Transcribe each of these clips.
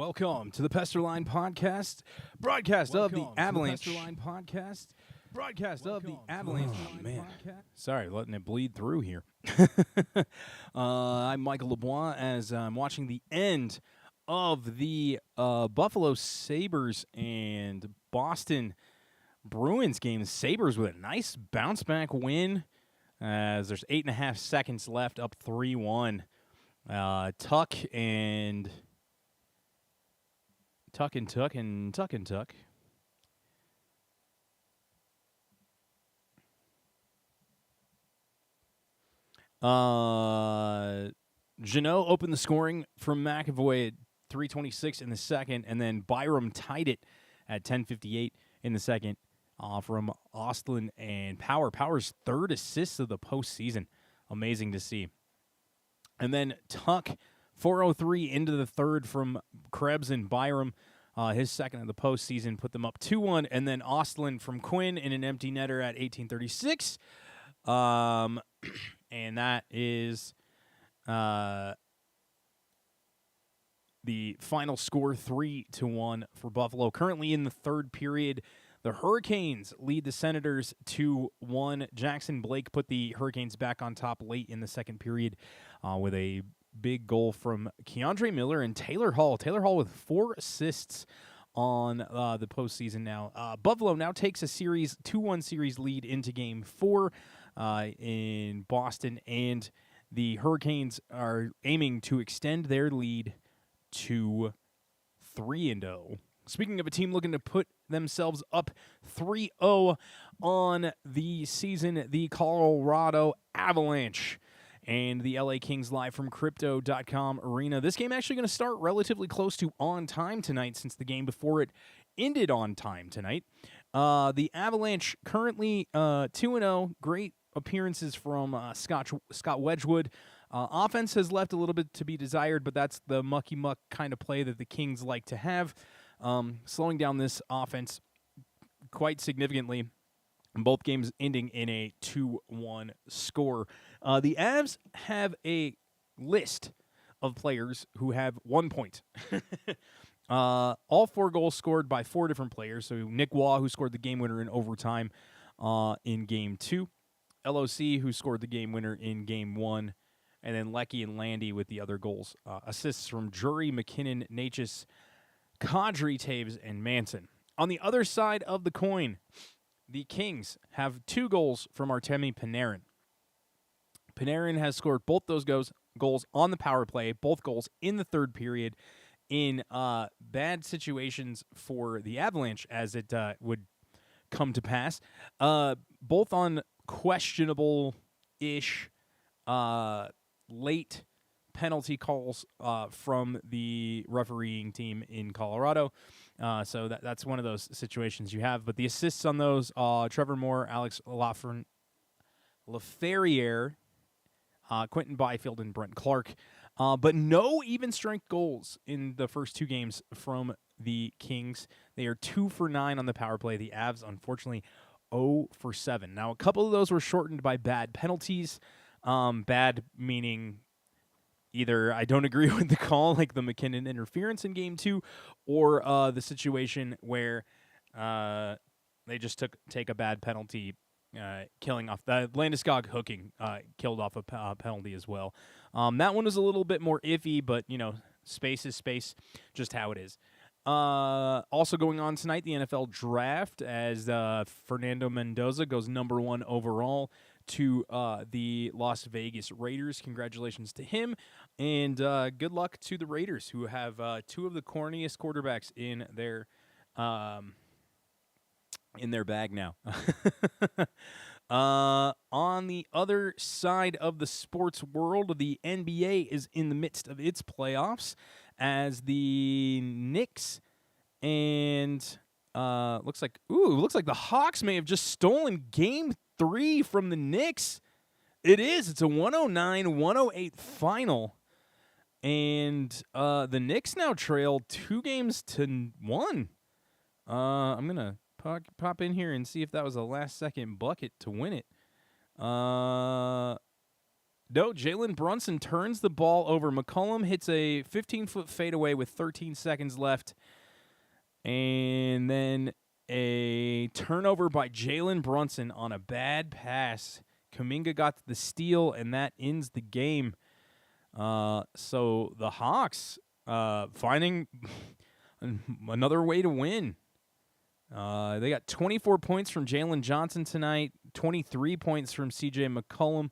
Welcome to the Pester Line Podcast, broadcast of the Avalanche. Broadcast of the Avalanche. Oh, man. Sorry, letting it bleed through here. I'm Michael LeBlanc as I'm watching the end of the Buffalo Sabres and Boston Bruins game. The Sabres with a nice bounce-back win as there's 8.5 seconds left, up 3-1. Tuck. Jeannot opened the scoring from McAvoy at 3:26 in the second, and then Byram tied it at 10:58 in the second from Ostlund and Power. Power's third assist of the postseason. Amazing to see. And then Tuck, 4:03 into the third from Krebs and Byram. His second of the postseason put them up 2-1. And then Ostlund from Quinn in an empty netter at 18:36. And that is the final score, 3-1 for Buffalo. Currently in the third period, the Hurricanes lead the Senators 2-1. Jackson Blake put the Hurricanes back on top late in the second period with a big goal from Keandre Miller and Taylor Hall. Taylor Hall with 4 assists on the postseason now. Buffalo now takes a 2-1 series lead into Game 4 in Boston, and the Hurricanes are aiming to extend their lead to 3-0. Speaking of a team looking to put themselves up 3-0 on the season, the Colorado Avalanche and the LA Kings live from Crypto.com Arena. This game actually going to start relatively close to on time tonight since the game before it ended on time tonight. The Avalanche currently 2-0. Great appearances from Scott Wedgwood. Offense has left a little bit to be desired, but that's the mucky-muck kind of play that the Kings like to have. Slowing down this offense quite significantly. Both games ending in a 2-1 score. The Avs have a list of players who have 1 point. All 4 goals scored by 4 different players. So Nick Waugh, who scored the game winner in overtime in Game 2. LOC, who scored the game winner in Game 1. And then Leckie and Landy with the other goals. Assists from Drury, McKinnon, Natchez, Kadri, Taves, and Manson. On the other side of the coin, the Kings have 2 goals from Artemi Panarin. Panarin has scored both those goals on the power play, both goals in the third period, in bad situations for the Avalanche, as it would come to pass. Both on questionable-ish late penalty calls from the refereeing team in Colorado. So that's one of those situations you have. But the assists on those, Trevor Moore, Alex Laferriere, Quentin Byfield, and Brent Clark. But no even-strength goals in the first 2 games from the Kings. They are 2 for 9 on the power play. The Avs, unfortunately, 0 for 7. Now, a couple of those were shortened by bad penalties. Bad meaning either I don't agree with the call, like the McKinnon interference in Game 2, or the situation where they just take a bad penalty, killing off the Landeskog hooking, killed off a penalty as well. That one was a little bit more iffy, but space is space, just how it is. Also going on tonight, the NFL draft, as Fernando Mendoza goes number 1 overall to the Las Vegas Raiders. Congratulations to him, and good luck to the Raiders, who have 2 of the corniest quarterbacks in their bag now. On the other side of the sports world, the NBA is in the midst of its playoffs as the Knicks and looks like the Hawks may have just stolen Game 3 from the Knicks. It is. It's a 109-108 final. And the Knicks now trail 2-1. I'm going to pop in here and see if that was a last-second bucket to win it. No, Jalen Brunson turns the ball over. McCollum hits a 15-foot fadeaway with 13 seconds left. And then a turnover by Jalen Brunson on a bad pass. Kuminga got the steal, and that ends the game. So the Hawks finding another way to win. They got 24 points from Jalen Johnson tonight, 23 points from C.J. McCollum,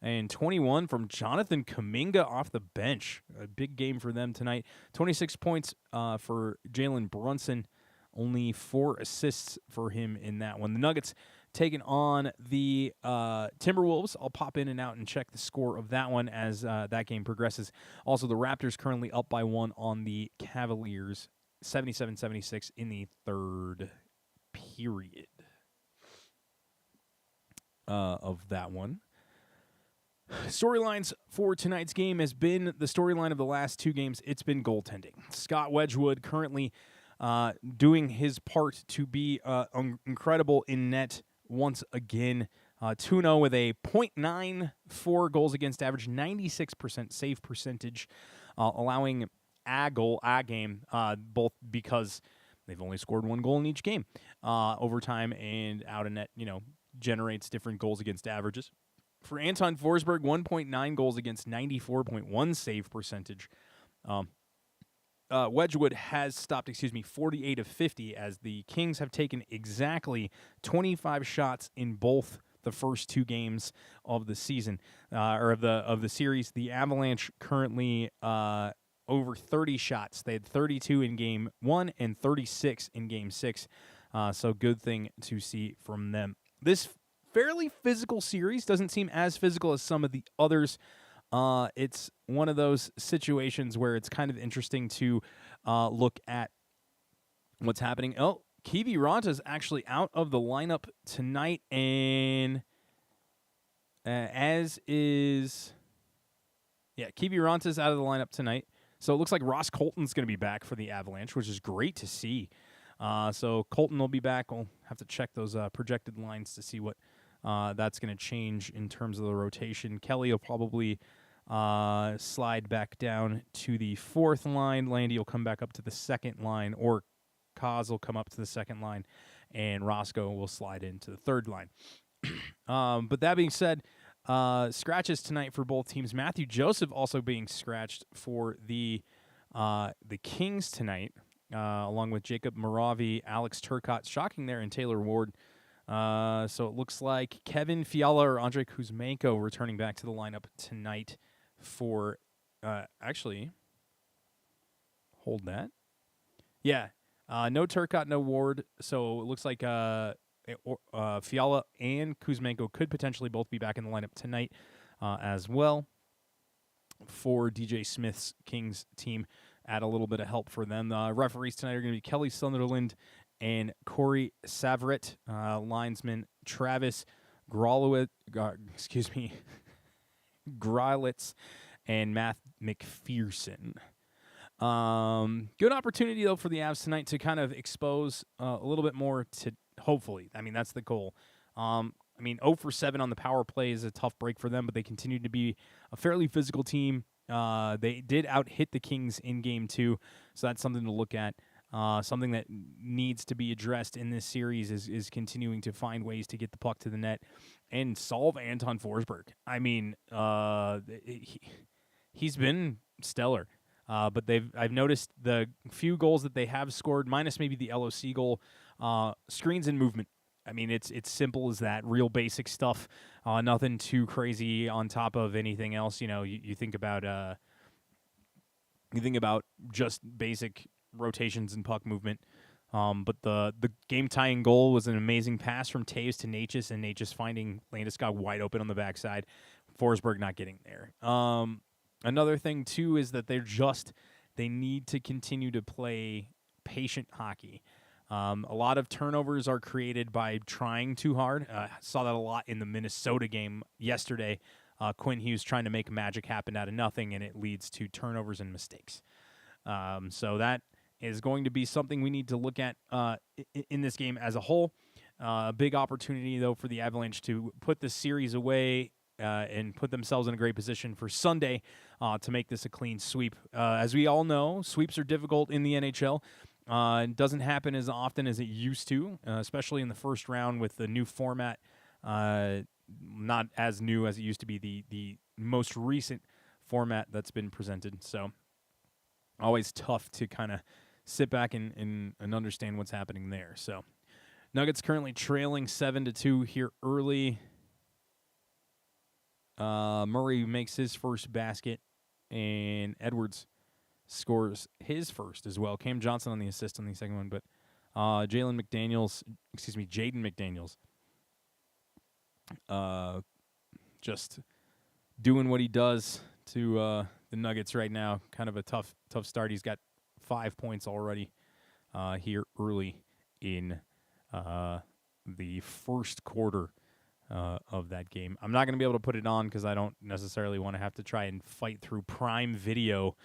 and 21 from Jonathan Kuminga off the bench. A big game for them tonight. 26 points for Jalen Brunson, only 4 assists for him in that one. The Nuggets taking on the Timberwolves. I'll pop in and out and check the score of that one as that game progresses. Also, the Raptors currently up by 1 on the Cavaliers, 77-76 in the third period of that one. Storylines for tonight's game has been the storyline of the last 2 games. It's been goaltending. Scott Wedgwood currently doing his part to be incredible in net once again. 2-0 with a .94 goals against average, 96% save percentage, allowing a goal a game, both because they've only scored 1 goal in each game. Overtime and out of net, generates different goals against averages. For Anton Forsberg, 1.9 goals against 94.1 save percentage. Wedgwood has stopped, 48 of 50, as the Kings have taken exactly 25 shots in both the first 2 games of the season, or of the series. The Avalanche currently over 30 shots. They had 32 in Game 1 and 36 in Game 6, so good thing to see from them. This fairly physical series doesn't seem as physical as some of the others. It's one of those situations where it's kind of interesting to look at what's happening. Oh, Kivi Ronta's actually out of the lineup tonight, and Kivi Ronta's out of the lineup tonight. So it looks like Ross Colton's going to be back for the Avalanche, which is great to see. So Colton will be back. We'll have to check those projected lines to see what that's going to change in terms of the rotation. Kelly will probably slide back down to the 4th line. Landy will come back up to the 2nd line, or Kaz will come up to the 2nd line, and Roscoe will slide into the 3rd line. But that being said, scratches tonight for both teams. Matthew Joseph also being scratched for the Kings tonight, along with Jacob Moravi, Alex Turcotte, shocking there, and Taylor Ward. So it looks like Kevin Fiala or Andrei Kuzmenko returning back to the lineup tonight for, actually, hold that. Yeah, no Turcotte, no Ward, so it looks like Fiala and Kuzmenko could potentially both be back in the lineup tonight as well for DJ Smith's Kings team. Add a little bit of help for them. Referees tonight are going to be Kelly Sunderland and Corey Savret, linesman Travis Grolowitz, Grolitz, and Matt McPherson. Good opportunity, though, for the Avs tonight to kind of expose a little bit more to, hopefully. I mean, that's the goal. 0 for 7 on the power play is a tough break for them, but they continue to be a fairly physical team. They did out-hit the Kings in Game 2, so that's something to look at. Something that needs to be addressed in this series is continuing to find ways to get the puck to the net and solve Anton Forsberg. I mean, he's been stellar, but I've noticed the few goals that they have scored, minus maybe the LOC goal, screens and movement. I mean, it's simple as that, real basic stuff. Nothing too crazy on top of anything else. You think about just basic rotations and puck movement. But the game-tying goal was an amazing pass from Taves to Natchez, and Natchez finding Landeskog wide open on the backside. Forsberg not getting there. Another thing, too, is that they need to continue to play patient hockey. A lot of turnovers are created by trying too hard. Saw that a lot in the Minnesota game yesterday. Quinn Hughes trying to make magic happen out of nothing, and it leads to turnovers and mistakes. So that is going to be something we need to look at in this game as a whole. A big opportunity, though, for the Avalanche to put this series away and put themselves in a great position for Sunday to make this a clean sweep. As we all know, sweeps are difficult in the NHL. It doesn't happen as often as it used to, especially in the first round with the new format. Not as new as it used to be, the most recent format that's been presented. So always tough to kind of sit back and understand what's happening there. So Nuggets currently trailing 7-2 here early. Murray makes his first basket, and Edwards scores his first as well. Cam Johnson on the assist on the second one, but Jaden McDaniels, just doing what he does to the Nuggets right now. Kind of a tough start. He's got 5 points already here early in the first quarter of that game. I'm not going to be able to put it on because I don't necessarily want to have to try and fight through Prime Video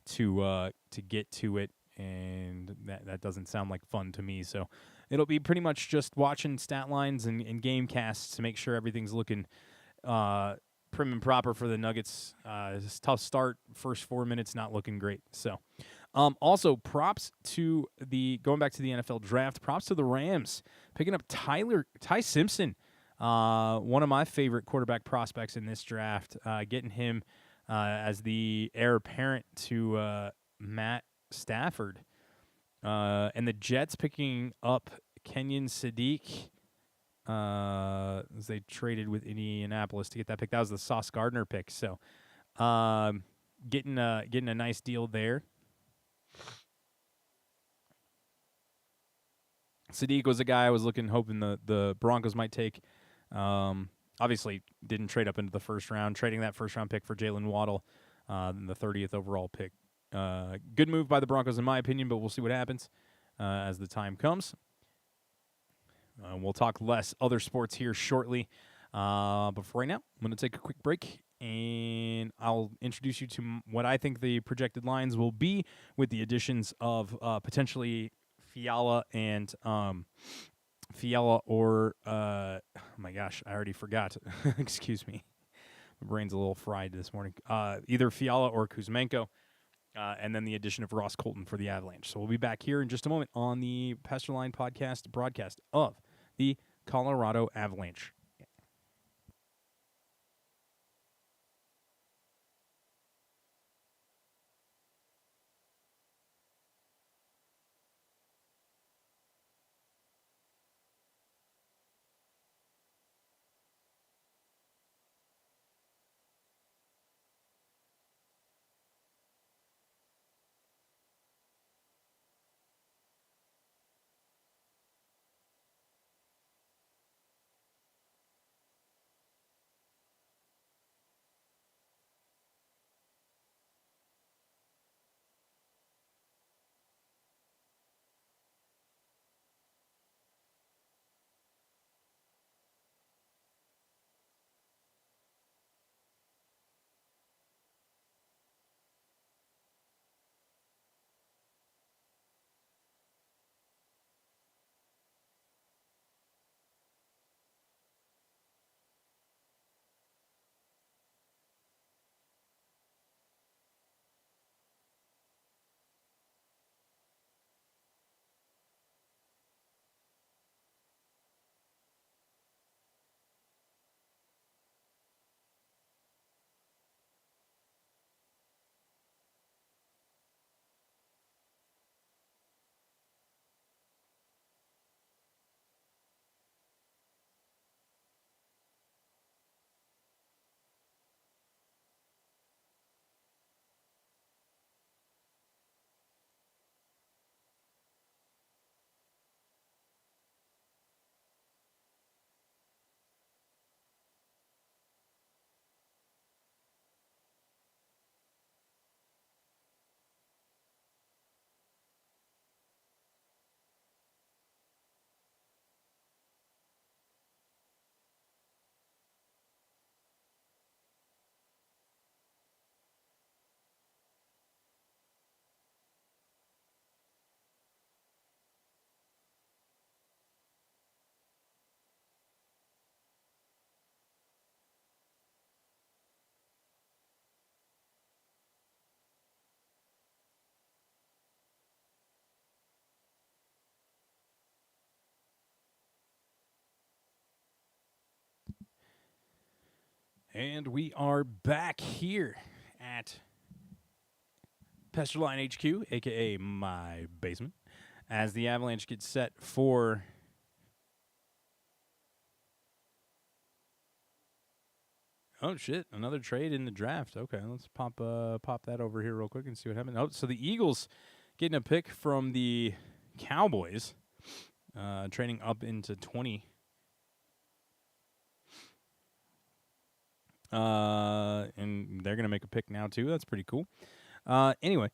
to get to it, and that doesn't sound like fun to me. So it'll be pretty much just watching stat lines and game casts to make sure everything's looking prim and proper for the Nuggets. It's a tough start. First 4 minutes not looking great. So also props to going back to the NFL draft, props to the Rams picking up Ty Simpson, one of my favorite quarterback prospects in this draft, getting him as the heir apparent to Matt Stafford. And the Jets picking up Kenyon Sadiq as they traded with Indianapolis to get that pick. That was the Sauce Gardner pick. So getting a nice deal there. Sadiq was a guy I was hoping the Broncos might take. Obviously, didn't trade up into the first round, trading that first-round pick for Jalen Waddle, the 30th overall pick. Good move by the Broncos, in my opinion, but we'll see what happens as the time comes. We'll talk less other sports here shortly. But for right now, I'm going to take a quick break, and I'll introduce you to what I think the projected lines will be with the additions of potentially Fiala and oh my gosh, I already forgot. Excuse me. My brain's a little fried this morning. Either Fiala or Kuzmenko, and then the addition of Ross Colton for the Avalanche. So we'll be back here in just a moment on the Pester Line podcast broadcast of the Colorado Avalanche. And we are back here at Pester Line HQ, a.k.a. my basement, as the Avalanche gets set for... Oh, shit, another trade in the draft. Okay, let's pop that over here real quick and see what happens. Oh, so the Eagles getting a pick from the Cowboys, trading up into 20. And they're going to make a pick now, too. That's pretty cool. Anyway,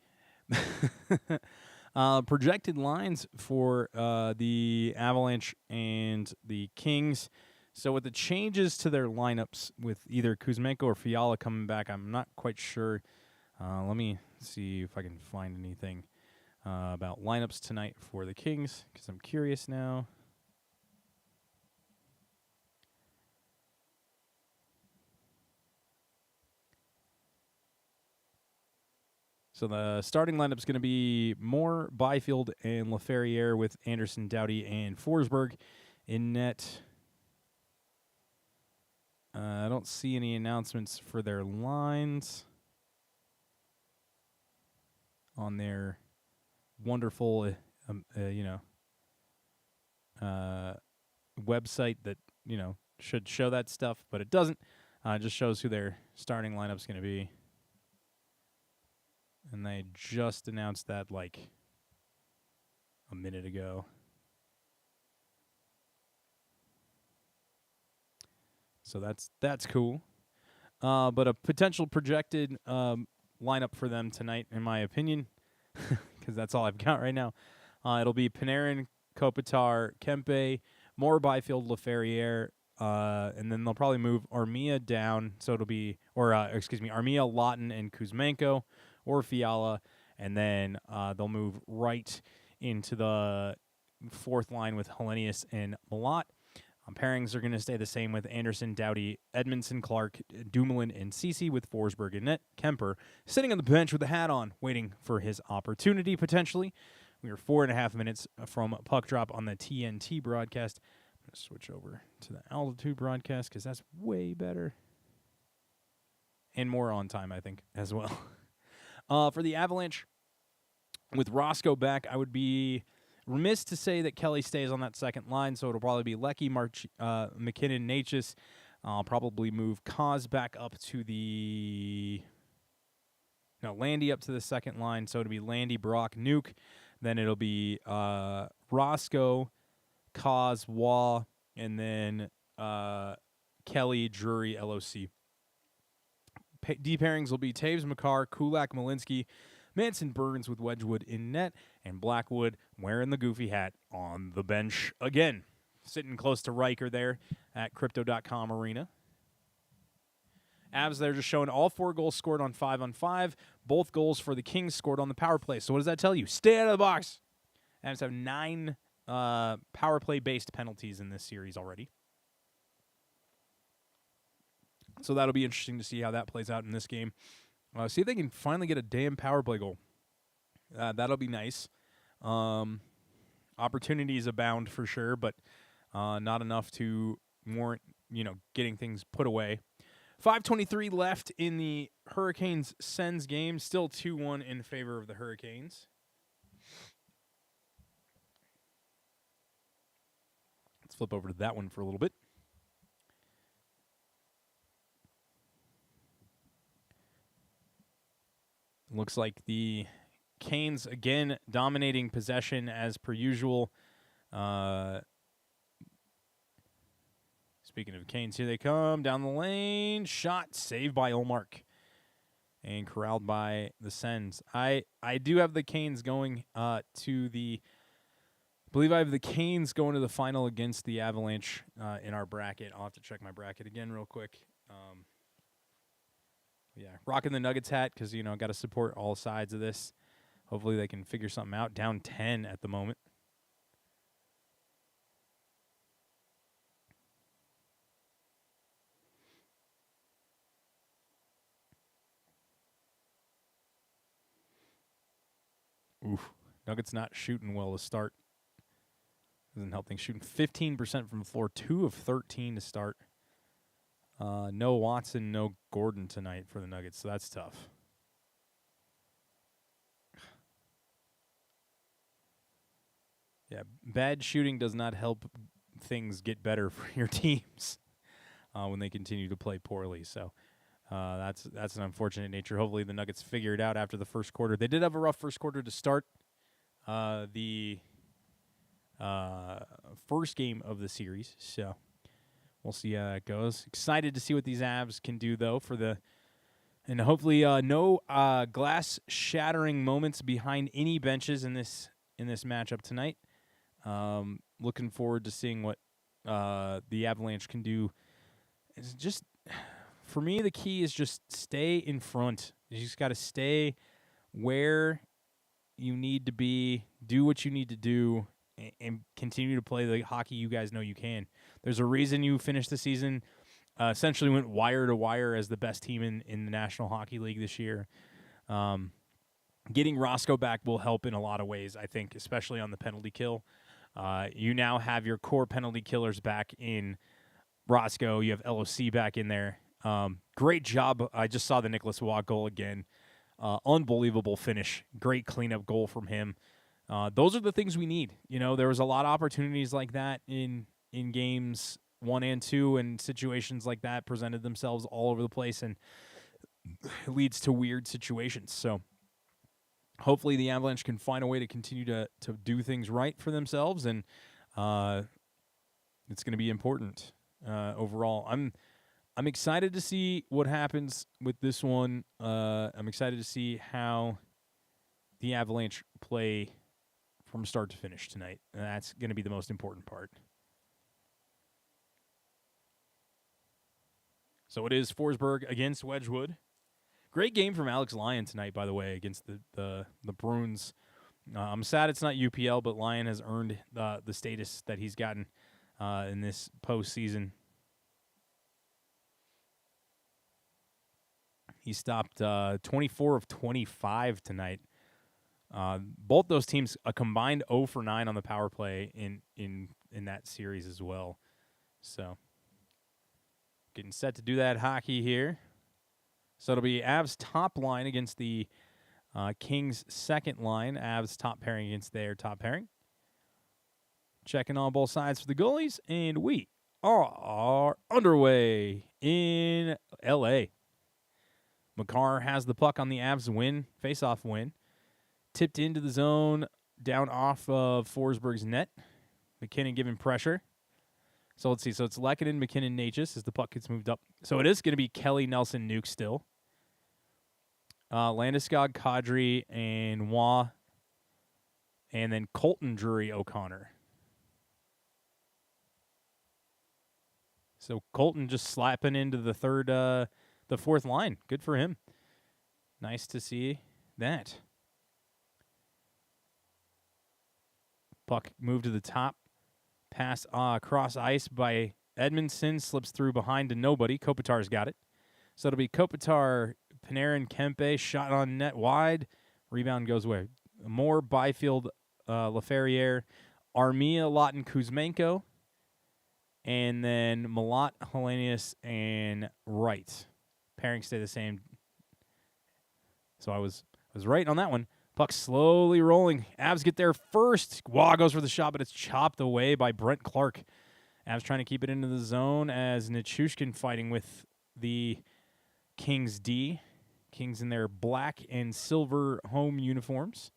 projected lines for the Avalanche and the Kings. So with the changes to their lineups, with either Kuzmenko or Fiala coming back, I'm not quite sure. Let me see if I can find anything about lineups tonight for the Kings, because I'm curious now. So the starting lineup is going to be Moore, Byfield, and Laferriere, with Anderson, Doughty, and Forsberg in net. I don't see any announcements for their lines on their wonderful, website that, should show that stuff, but it doesn't. It just shows who their starting lineup's going to be. And they just announced that like a minute ago. So that's cool. But a potential projected lineup for them tonight, in my opinion, because that's all I've got right now. It'll be Panarin, Kopitar, Kempe, Moore, Byfield, Laferriere, and then they'll probably move Armia down. So it'll be, Armia, Lawton, and Kuzmenko, or Fiala, and then they'll move right into the fourth line with Hellenius and Malott. Pairings are going to stay the same with Anderson, Doughty, Edmondson, Clark, Dumoulin, and Ceci, with Forsberg and net. Kemper sitting on the bench with a hat on, waiting for his opportunity, potentially. We are 4.5 minutes from puck drop on the TNT broadcast. I'm going to switch over to the Altitude broadcast because that's way better. And more on time, I think, as well. For the Avalanche, with Roscoe back, I would be remiss to say that Kelly stays on that second line, so it'll probably be Leckie, McKinnon, Natchez. I'll probably move Kaz back up to Landy up to the second line, so it'll be Landy, Brock, Nuke. Then it'll be Roscoe, Kaz, Waugh, and then Kelly, Drury, LOC. D pairings will be Taves, Makar, Kulak, Malinsky, Manson, Burns with Wedgwood in net, and Blackwood wearing the goofy hat on the bench again. Sitting close to Riker there at Crypto.com Arena. Avs, they're just showing all 4 goals scored on 5-on-5. Both goals for the Kings scored on the power play. So what does that tell you? Stay out of the box. Avs have 9 power play-based penalties in this series already. So that'll be interesting to see how that plays out in this game. See if they can finally get a damn power play goal. That'll be nice. Opportunities abound for sure, but not enough to warrant, getting things put away. 5:23 left in the Hurricanes-Sens game. Still 2-1 in favor of the Hurricanes. Let's flip over to that one for a little bit. Looks like the Canes again dominating possession as per usual. Speaking of Canes, here they come down the lane. Shot saved by Olmark and corralled by the Sens. I do have the Canes going to the. I believe I have the Canes going to the final against the Avalanche in our bracket. I'll have to check my bracket again real quick. Yeah, rocking the Nuggets hat because, got to support all sides of this. Hopefully they can figure something out. Down 10 at the moment. Oof. Nuggets not shooting well to start. Doesn't help things. Shooting 15% from the floor, 2 of 13 to start. No Watson, no Gordon tonight for the Nuggets, so that's tough. Yeah, bad shooting does not help things get better for your teams when they continue to play poorly. So that's an unfortunate nature. Hopefully the Nuggets figure it out after the first quarter. They did have a rough first quarter to start the first game of the series, so we'll see how that goes. Excited to see what these Avs can do, though, and hopefully no glass shattering moments behind any benches in this matchup tonight. Looking forward to seeing what the Avalanche can do. It's just, for me, the key is just stay in front. You just got to stay where you need to be, do what you need to do, and continue to play the hockey you guys know you can. There's a reason you finished the season, essentially went wire to wire as the best team in the National Hockey League this year. Getting Roscoe back will help in a lot of ways, I think, especially on the penalty kill. You now have your core penalty killers back in Roscoe. You have LOC back in there. Great job. I just saw the Nicholas Waugh goal again. Unbelievable finish. Great cleanup goal from him. Those are the things we need. You know, there was a lot of opportunities like that in games 1 and 2, and situations like that presented themselves all over the place, and it leads to weird situations. So hopefully the Avalanche can find a way to continue to do things right for themselves, and it's going to be important overall. I'm excited to see what happens with this one. I'm excited to see how the Avalanche play from start to finish tonight, and that's going to be the most important part. So it is Forsberg against Wedgwood. Great game from Alex Lyon tonight, by the way, against the Bruins. I'm sad it's not UPL, but Lyon has earned the status that he's gotten in this postseason. He stopped 24 of 25 tonight. Both those teams a combined 0 for 9 on the power play in that series as well. So getting set to do that hockey here. So it'll be Avs top line against the Kings second line. Avs top pairing against their top pairing. Checking on both sides for the goalies, and we are underway in L.A. Makar has the puck on the Avs win, face-off win. Tipped into the zone, down off of Forsberg's net. McKinnon giving pressure. So let's see. So it's Lehkonen, McKinnon, Natchez as the puck gets moved up. So it is going to be Kelly, Nelson, Nuke still. Landeskog, Kadri, and Waugh. And then Colton, Drury, O'Connor. So Colton just slapping into the fourth line. Good for him. Nice to see that. Puck moved to the top. Pass across ice by Edmondson. Slips through behind to nobody. Kopitar's got it. So it'll be Kopitar, Panarin, Kempe. Shot on net wide. Rebound goes away. Moore, Byfield, Laferriere, Armia, Lawton, Kuzmenko. And then Malott, Hellenius, and Wright. Pairings stay the same. So I was right on that one. Puck slowly rolling. Avs get there first. Waugh goes for the shot, but it's chopped away by Brent Clark. Avs trying to keep it into the zone as Nichushkin fighting with the Kings D. Kings in their black and silver home uniforms.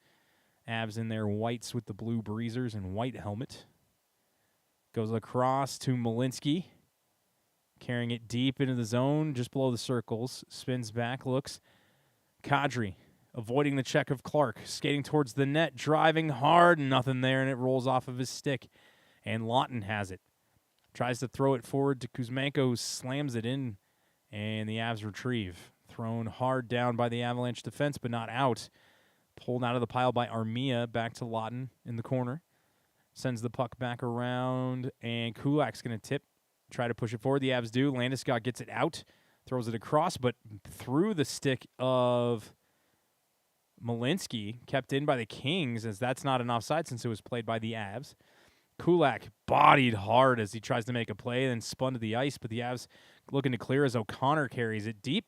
Avs in their whites with the blue breezers and white helmet. Goes across to Malinsky. Carrying it deep into the zone, just below the circles. Spins back, looks. Kadri avoiding the check of Clark. Skating towards the net, driving hard. Nothing there, and it rolls off of his stick. And Lawton has it. Tries to throw it forward to Kuzmenko, who slams it in. And the Avs retrieve. Thrown hard down by the Avalanche defense, but not out. Pulled out of the pile by Armia. Back to Lawton in the corner. Sends the puck back around, and Kulak's going to tip. Try to push it forward. The Avs do. Landeskog gets it out. Throws it across, but through the stick of Malinsky. Kept in by the Kings, as that's not an offside since it was played by the Avs. Kulak bodied hard as he tries to make a play, then spun to the ice, but the Avs looking to clear as O'Connor carries it deep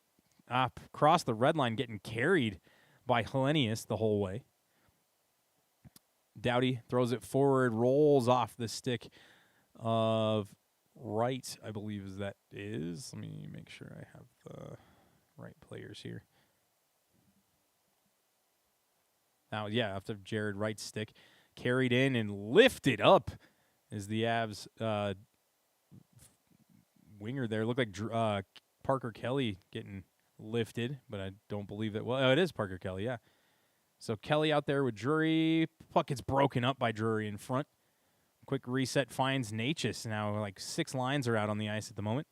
across the red line, getting carried by Hellenius the whole way. Doughty throws it forward, rolls off the stick of Wright, I believe that is. Let me make sure I have the right players here. Now, yeah, after Jared Wright's stick, carried in and lifted up as the Avs winger there. Looked like Parker Kelly getting lifted, but I don't believe that. Well, it is Parker Kelly, yeah. So Kelly out there with Drury. Puck gets broken up by Drury in front. Quick reset finds Natchez. Now, like 6 lines are out on the ice at the moment.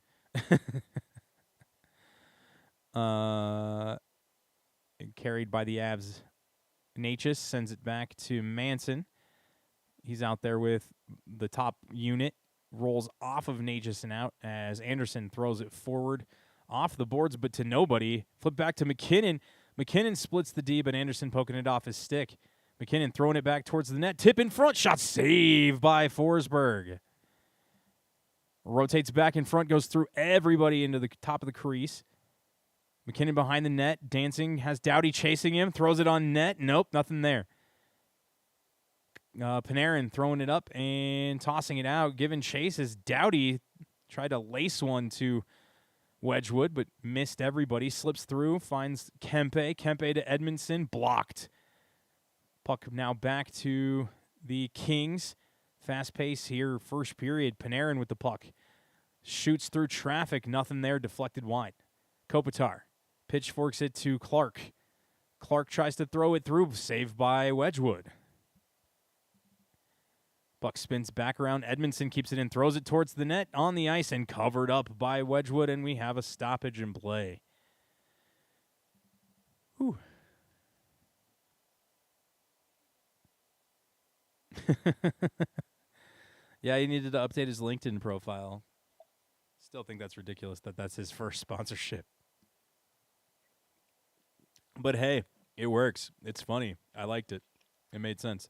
Carried by the Avs. Natchez sends it back to Manson. He's out there with the top unit. Rolls off of Natchez and out as Anderson throws it forward off the boards, but to nobody. Flip back to McKinnon. McKinnon splits the D, but Anderson poking it off his stick. McKinnon throwing it back towards the net. Tip in front. Shot saved by Forsberg. Rotates back in front. Goes through everybody into the top of the crease. McKinnon behind the net. Dancing. Has Doughty chasing him. Throws it on net. Nope. Nothing there. Panarin throwing it up and tossing it out. Giving chase as Doughty tried to lace one to Wedgwood, but missed everybody. Slips through. Finds Kempe. Kempe to Edmondson. Blocked. Puck now back to the Kings. Fast pace here, first period. Panarin with the puck. Shoots through traffic. Nothing there. Deflected wide. Kopitar pitchforks it to Clark. Clark tries to throw it through. Saved by Wedgwood. Puck spins back around. Edmondson keeps it in. Throws it towards the net on the ice and covered up by Wedgwood. And we have a stoppage in play. Whew. Yeah, he needed to update his LinkedIn profile. Still think that's ridiculous that that's his first sponsorship. But hey, it works. It's funny. I liked it. It made sense.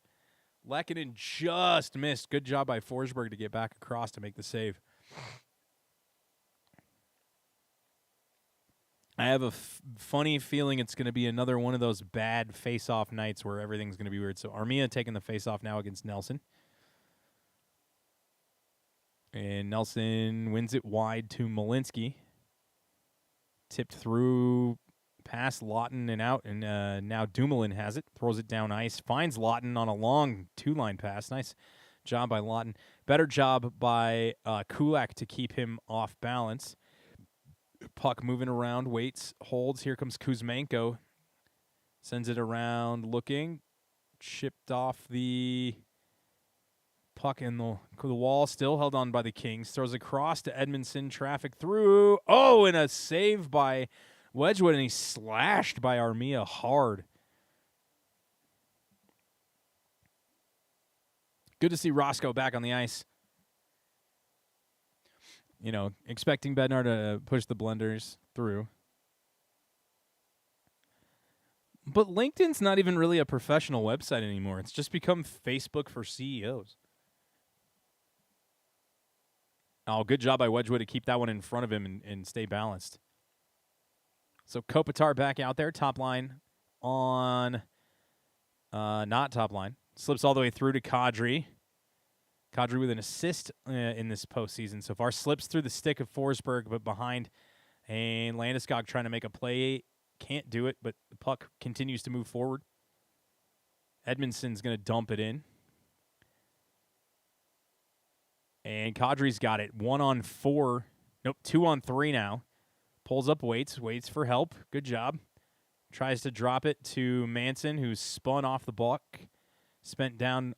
Lehkonen just missed. Good job by Forsberg to get back across to make the save. I have a funny feeling it's going to be another one of those bad face-off nights where everything's going to be weird. So Armia taking the face-off now against Nelson. And Nelson wins it wide to Malinsky. Tipped through past Lawton and out, and now Dumoulin has it. Throws it down ice. Finds Lawton on a long 2-line pass. Nice job by Lawton. Better job by Kulak to keep him off balance. Puck moving around, waits, holds. Here comes Kuzmenko. Sends it around, looking. Chipped off the puck in the wall, still held on by the Kings. Throws across to Edmondson, traffic through. Oh, and a save by Wedgwood, and he's slashed by Armia hard. Good to see Roscoe back on the ice. You know, expecting Bednar to push the blenders through. But LinkedIn's not even really a professional website anymore. It's just become Facebook for CEOs. Oh, good job by Wedgwood to keep that one in front of him and stay balanced. So Kopitar back out there. Top line on, not top line. Slips all the way through to Kadri. Kadri with an assist in this postseason so far. Slips through the stick of Forsberg, but behind. And Landeskog trying to make a play. Can't do it, but the puck continues to move forward. Edmondson's going to dump it in. And Kadri's got it. 1-on-4. Nope, 2-on-3 now. Pulls up, waits for help. Good job. Tries to drop it to Manson, who's spun off the puck. Spent down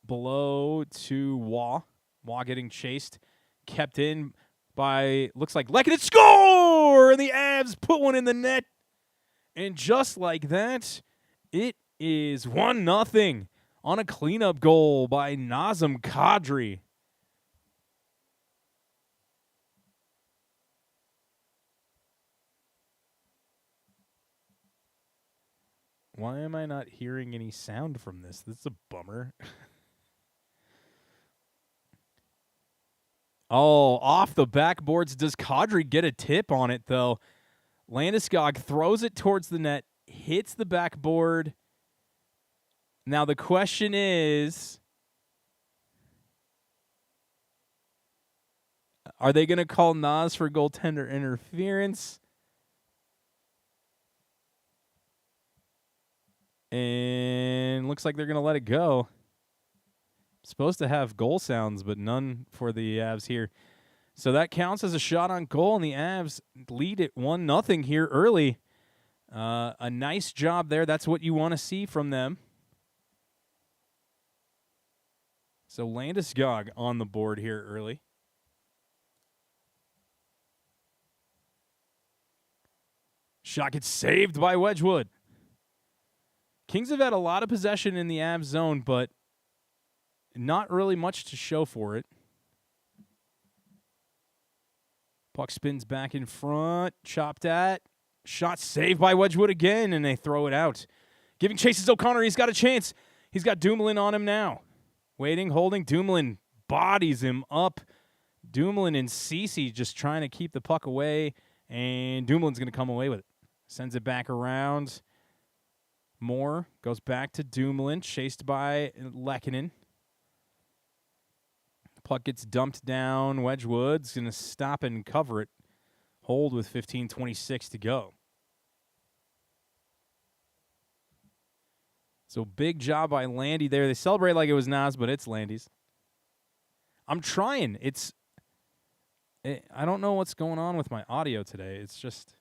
below to Waugh. Waugh getting chased. Kept in by, looks like Lehkonen. Score! And the Avs put one in the net. And just like that, it is 1-0 on a cleanup goal by Nazem Kadri. Why am I not hearing any sound from this? This is a bummer. Oh, off the backboards. Does Kadri get a tip on it, though? Landeskog throws it towards the net, hits the backboard. Now the question is, are they going to call Nas for goaltender interference? And looks like they're going to let it go. Supposed to have goal sounds, but none for the Avs here. So that counts as a shot on goal, and the Avs lead it 1-0 here early. A nice job there. That's what you want to see from them. So Landeskog on the board here early. Shot gets saved by Wedgwood. Kings have had a lot of possession in the Avs zone, but not really much to show for it. Puck spins back in front. Chopped at. Shot saved by Wedgwood again, and they throw it out. Giving chases O'Connor. He's got a chance. He's got Dumoulin on him now. Waiting, holding. Dumoulin bodies him up. Dumoulin and Ceci just trying to keep the puck away, and Dumoulin's going to come away with it. Sends it back around. Moore goes back to Dumoulin, chased by Lehkonen. Puck gets dumped down. Wedgwood's going to stop and cover it. Hold with 15:26 to go. So big job by Landy there. They celebrate like it was Nas, but it's Landy's. I'm trying. I don't know what's going on with my audio today. It's just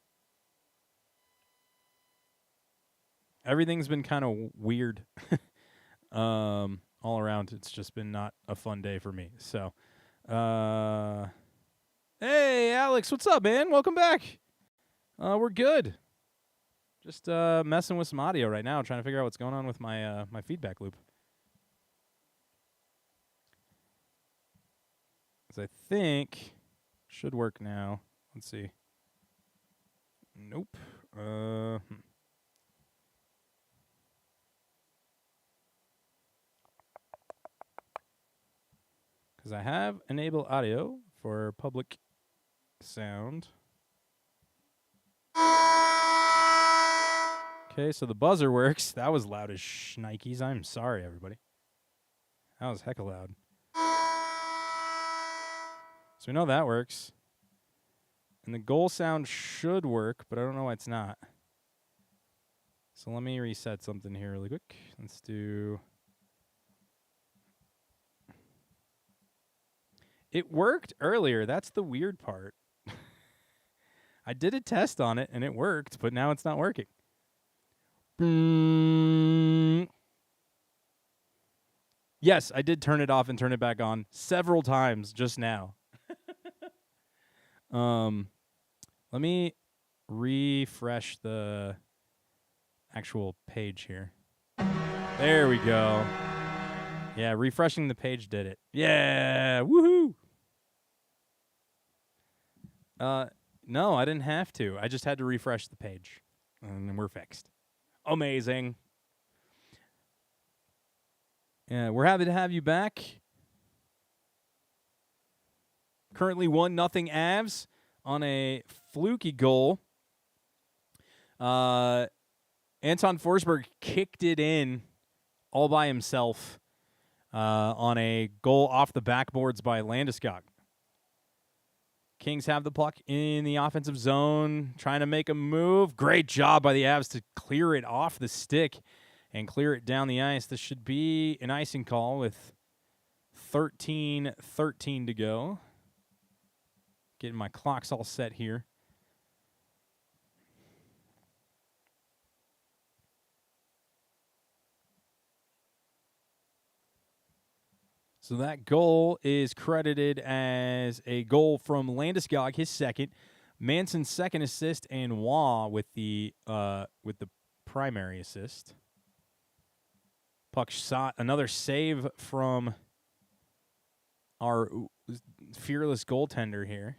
everything's been kind of weird. All around, it's just been not a fun day for me. So, hey, Alex, what's up, man? Welcome back. We're good. Just messing with some audio right now, trying to figure out what's going on with my my feedback loop. Because I think should work now. Let's see. Nope. Because I have enabled audio for public sound. Okay, so the buzzer works. That was loud as shnikes. I'm sorry, everybody. That was hecka loud. So we know that works. And the goal sound should work, but I don't know why it's not. So let me reset something here really quick. Let's do... It worked earlier. That's the weird part. I did a test on it, and it worked, but now it's not working. Yes, I did turn it off and turn it back on several times just now. Let me refresh the actual page here. There we go. Yeah, refreshing the page did it. Yeah, woohoo! No, I didn't have to. I just had to refresh the page, and then we're fixed. Amazing. Yeah, we're happy to have you back. Currently 1-0 Avs on a fluky goal. Anton Forsberg kicked it in all by himself on a goal off the backboards by Landeskog. Kings have the puck in the offensive zone, trying to make a move. Great job by the Avs to clear it off the stick and clear it down the ice. This should be an icing call with 13:13 to go. Getting my clocks all set here. So that goal is credited as a goal from Landeskog, his second, Manson's second assist, and Waugh with the primary assist. Puck shot, another save from our fearless goaltender here.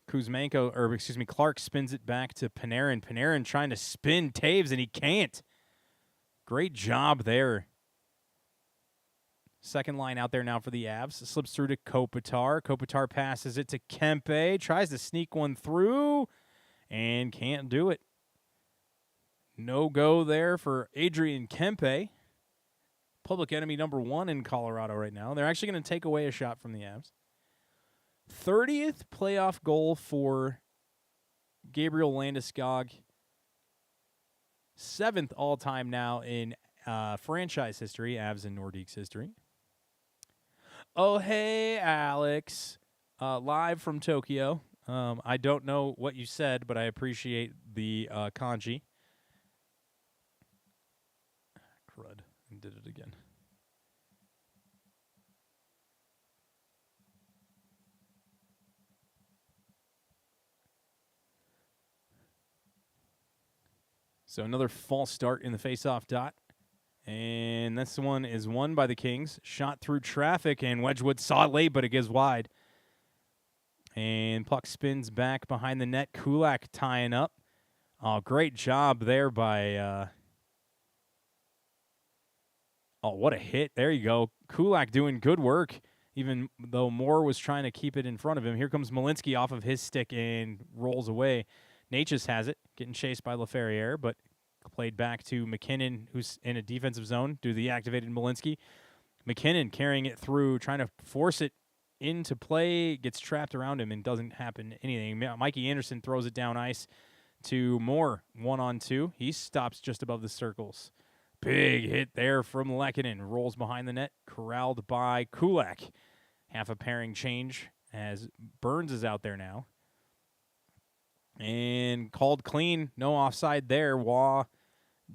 Clark spins it back to Panarin. Panarin trying to spin Taves, and he can't. Great job there. Second line out there now for the Avs. Slips through to Kopitar. Kopitar passes it to Kempe. Tries to sneak one through and can't do it. No go there for Adrian Kempe. Public enemy number 1 in Colorado right now. They're actually going to take away a shot from the Avs. 30th playoff goal for Gabriel Landeskog. 7th all-time now in franchise history, Avs and Nordiques history. Oh, hey, Alex. Live from Tokyo. I don't know what you said, but I appreciate the kanji. Crud. I did it again. So another false start in the faceoff dot. And this one is won by the Kings. Shot through traffic, and Wedgwood saw it late, but it gives wide. And puck spins back behind the net. Kulak tying up. Oh, great job there by... Oh, what a hit. There you go. Kulak doing good work, even though Moore was trying to keep it in front of him. Here comes Malinsky off of his stick and rolls away. Natchez has it, getting chased by Laferriere, but played back to McKinnon, who's in a defensive zone due to the activated Malinsky. McKinnon carrying it through, trying to force it into play, gets trapped around him and doesn't happen anything. Mikey Anderson throws it down ice to Moore, 1-on-2. He stops just above the circles. Big hit there from Lehkonen. Rolls behind the net, corralled by Kulak. Half a pairing change as Burns is out there now. And called clean. No offside there. Waugh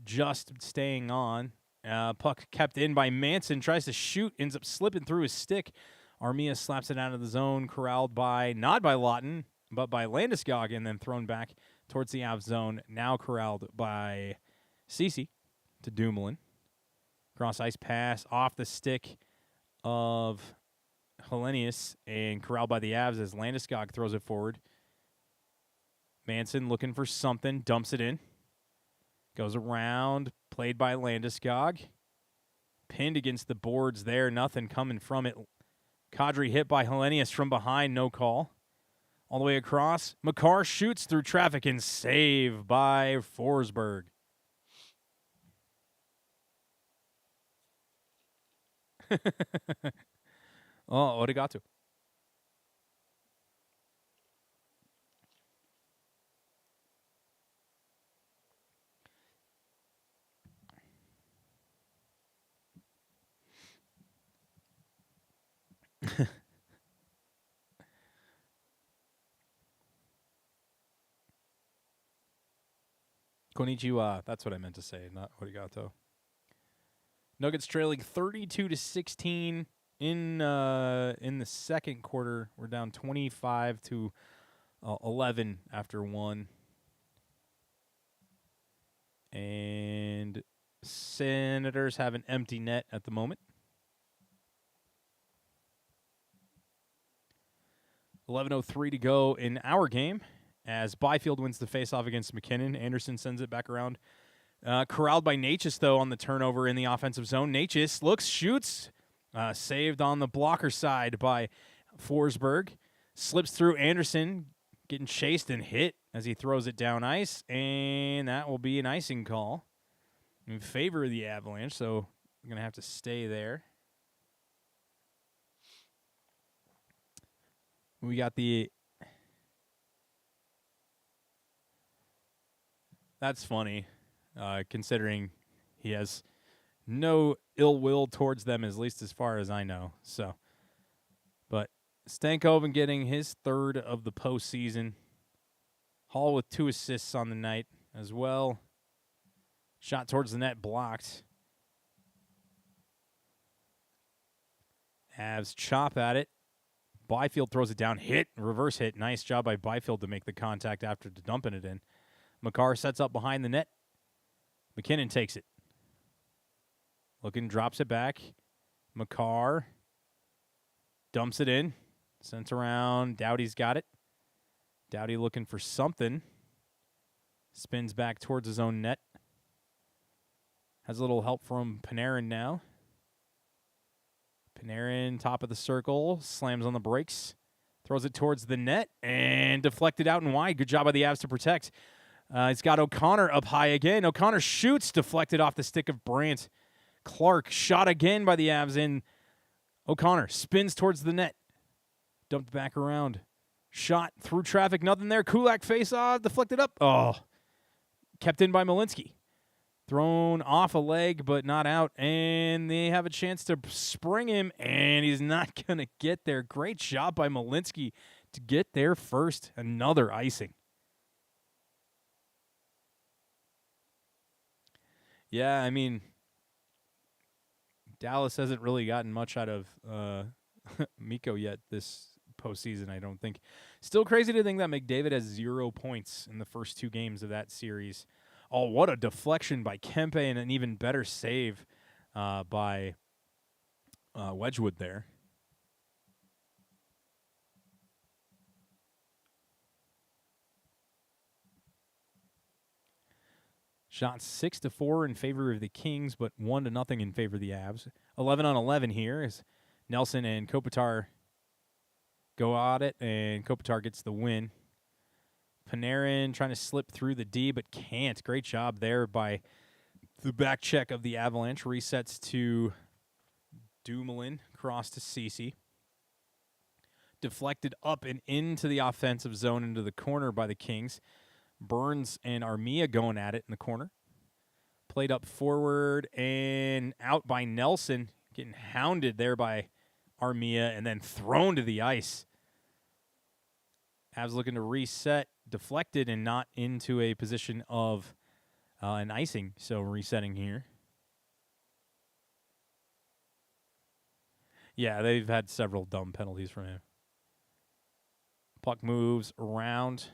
just staying on. Puck kept in by Manson. Tries to shoot. Ends up slipping through his stick. Armia slaps it out of the zone. Corralled by, not by Lawton, but by Landeskog. And then thrown back towards the Avs zone. Now corralled by Ceci to Dumoulin. Cross ice pass off the stick of Hellenius. And corralled by the Avs as Landeskog throws it forward. Manson looking for something, dumps it in. Goes around, played by Landeskog. Pinned against the boards there, nothing coming from it. Kadri hit by Hellenius from behind, no call. All the way across, Makar shoots through traffic and save by Forsberg. Oh, arigato. Konnichiwa. That's what I meant to say, not arigato. Nuggets trailing 32-16 in the second quarter. We're down 25-11 after one. And Senators have an empty net at the moment. 11:03 to go in our game as Byfield wins the faceoff against McKinnon. Anderson sends it back around. Corralled by Natchez, though, on the turnover in the offensive zone. Natchez looks, shoots. Saved on the blocker side by Forsberg. Slips through Anderson, getting chased and hit as he throws it down ice. And that will be an icing call in favor of the Avalanche, so we're going to have to stay there. We got the... That's funny, considering he has no ill will towards them, at least as far as I know. So, but Stankoven getting his third of the postseason. Hall with 2 assists on the night as well. Shot towards the net blocked. Avs chop at it. Byfield throws it down. Hit. Reverse hit. Nice job by Byfield to make the contact after dumping it in. Makar sets up behind the net. McKinnon takes it. Looking, drops it back. Makar dumps it in. Sent around. Doughty's got it. Doughty looking for something. Spins back towards his own net. Has a little help from Panarin now. Panarin, top of the circle, slams on the brakes, throws it towards the net, and deflected out and wide. Good job by the Avs to protect. He's got O'Connor up high again. O'Connor shoots, deflected off the stick of Brandt. Clark shot again by the Avs in. O'Connor spins towards the net. Dumped back around. Shot through traffic, nothing there. Kulak face-off, deflected up. Oh, kept in by Malinsky. Thrown off a leg, but not out. And they have a chance to spring him, and he's not going to get there. Great job by Malinsky to get there first. Another icing. Yeah, I mean, Dallas hasn't really gotten much out of Mikko yet this postseason, I don't think. Still crazy to think that McDavid has 0 points in the first 2 games of that series. Oh, what a deflection by Kempe and an even better save by Wedgwood there. Shot 6-4 in favor of the Kings, but 1-0 in favor of the Avs. 11-on-11 here as Nelson and Kopitar go at it, and Kopitar gets the win. Panarin trying to slip through the D, but can't. Great job there by the back check of the Avalanche. Resets to Dumoulin, cross to Ceci. Deflected up and into the offensive zone into the corner by the Kings. Burns and Armia going at it in the corner. Played up forward and out by Nelson. Getting hounded there by Armia and then thrown to the ice. Avs looking to reset. Deflected and not into a position of an icing. So resetting here. Yeah, they've had several dumb penalties from him. Puck moves around.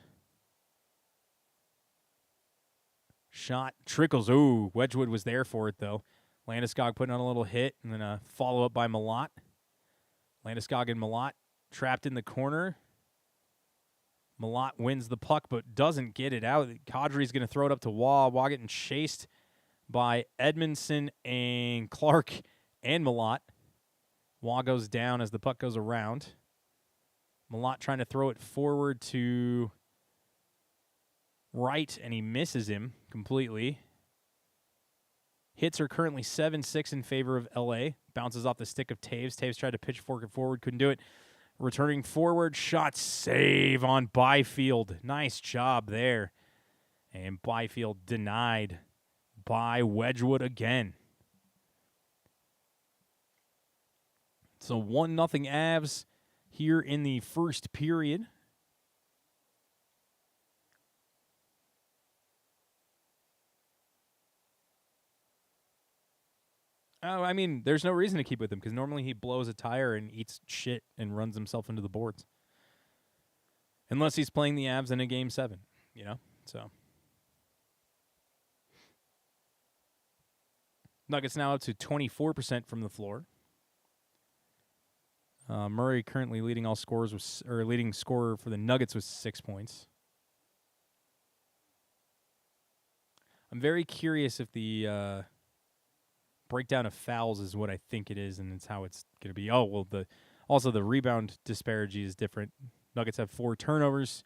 Shot trickles. Ooh, Wedgwood was there for it, though. Landeskog putting on a little hit, and then a follow-up by Malott. Landeskog and Malott trapped in the corner. Malott wins the puck, but doesn't get it out. Kadri's going to throw it up to Waugh. Waugh getting chased by Edmondson and Clark and Malott. Waugh goes down as the puck goes around. Malott trying to throw it forward to right, and he misses him completely. Hits are currently 7-6 in favor of L.A. Bounces off the stick of Taves. Taves tried to pitchfork it forward, couldn't do it. Returning forward, shot save on Byfield. Nice job there. And Byfield denied by Wedgwood again. So 1-0 Avs here in the first period. Oh, I mean, there's no reason to keep with him because normally he blows a tire and eats shit and runs himself into the boards. Unless he's playing the Avs in a Game 7, you know? So Nuggets now up to 24% from the floor. Murray currently leading all scorers leading scorer for the Nuggets with 6 points. I'm very curious if the breakdown of fouls is what I think it is, and it's how it's going to be. Oh, well, also the rebound disparity is different. Nuggets have 4 turnovers.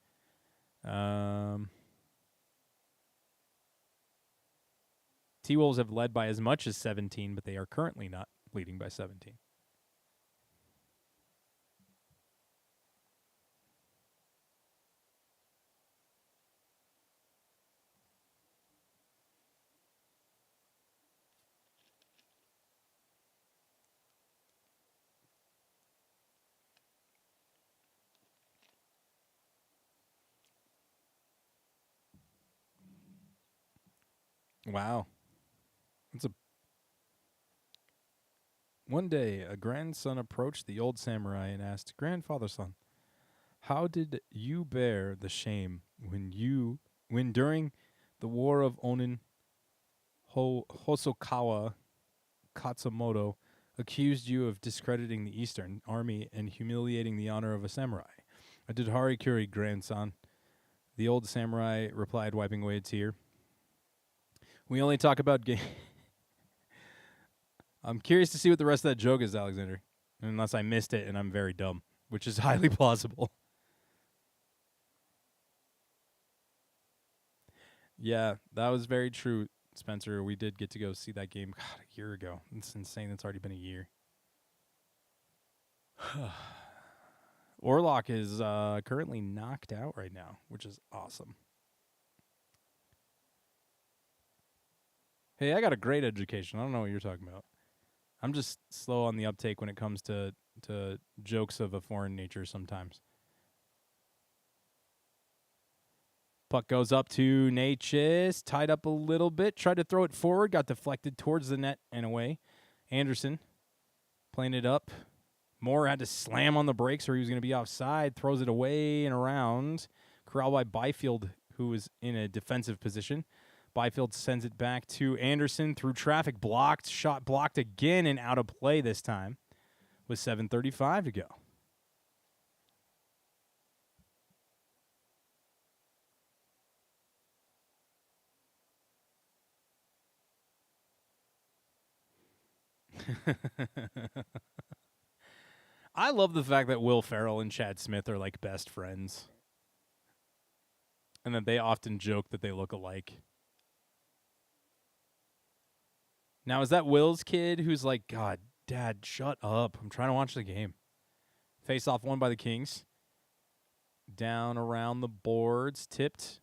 T-Wolves have led by as much as 17, but they are currently not leading by 17. Wow. One day, a grandson approached the old samurai and asked, "Grandfather son, how did you bear the shame when during the war of Onin, Hosokawa Katsumoto accused you of discrediting the Eastern Army and humiliating the honor of a samurai?" "I did harikiri, grandson," the old samurai replied, wiping away a tear. "We only talk about game." I'm curious to see what the rest of that joke is, Alexander. unless I missed it and I'm very dumb, which is highly plausible. Yeah, that was very true, Spencer. We did get to go see that game a year ago. It's insane. It's already been a year. Orlok is currently knocked out right now, which is awesome. Hey, I got a great education. I don't know what you're talking about. I'm just slow on the uptake when it comes to jokes of a foreign nature sometimes. Puck goes up to Natchez, tied up a little bit, tried to throw it forward, got deflected towards the net and away. Anderson playing it up. Moore had to slam on the brakes or he was going to be offside, throws it away and around. Corralled by Byfield, who was in a defensive position. Byfield sends it back to Anderson through traffic, blocked, shot blocked again and out of play this time with 7:35 to go. I love the fact that Will Ferrell and Chad Smith are like best friends. And that they often joke that they look alike. Now, is that Will's kid who's like, God, Dad, shut up. I'm trying to watch the game. Face off won by the Kings. Down around the boards. Tipped.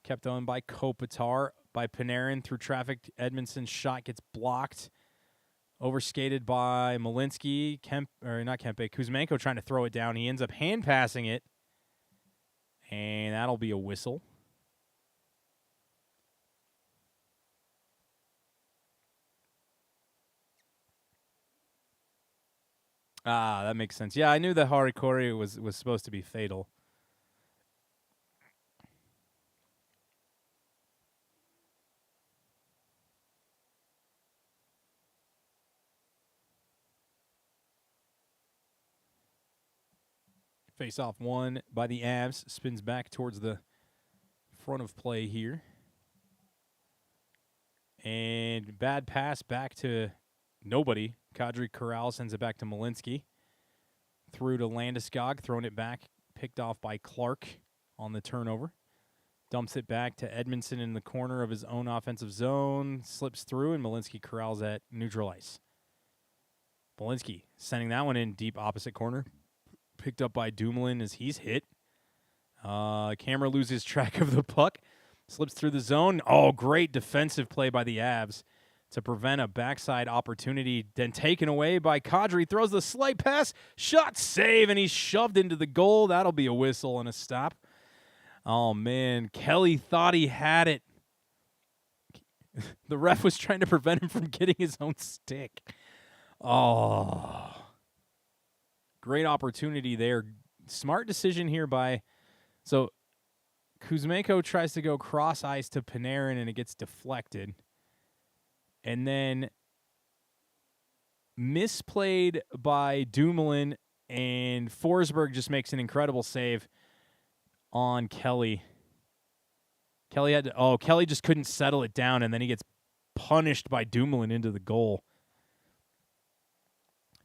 Kept on by Kopitar. By Panarin through traffic. Edmondson's shot gets blocked. Overskated by Malinsky. Kuzmenko trying to throw it down. He ends up hand passing it. And that'll be a whistle. Ah, that makes sense. Yeah, I knew that Harikori was supposed to be fatal. Face-off won by the Avs. Spins back towards the front of play here. And bad pass back to nobody. Kadri Corral sends it back to Malinsky. Through to Landeskog, throwing it back. Picked off by Clark on the turnover. Dumps it back to Edmondson in the corner of his own offensive zone. Slips through, and Malinsky corrals at neutral ice. Malinsky sending that one in deep opposite corner. Picked up by Dumoulin as he's hit. Camera loses track of the puck. Slips through the zone. Oh, great defensive play by the Avs to prevent a backside opportunity. Then taken away by Kadri. Throws the slight pass. Shot save, and he's shoved into the goal. That'll be a whistle and a stop. Oh, man. Kelly thought he had it. The ref was trying to prevent him from getting his own stick. Oh. Great opportunity there. Smart decision here by... So, Kuzmenko tries to go cross ice to Panarin, and it gets deflected. And then misplayed by Dumoulin, and Forsberg just makes an incredible save on Kelly. Kelly just couldn't settle it down, and then he gets punished by Dumoulin into the goal.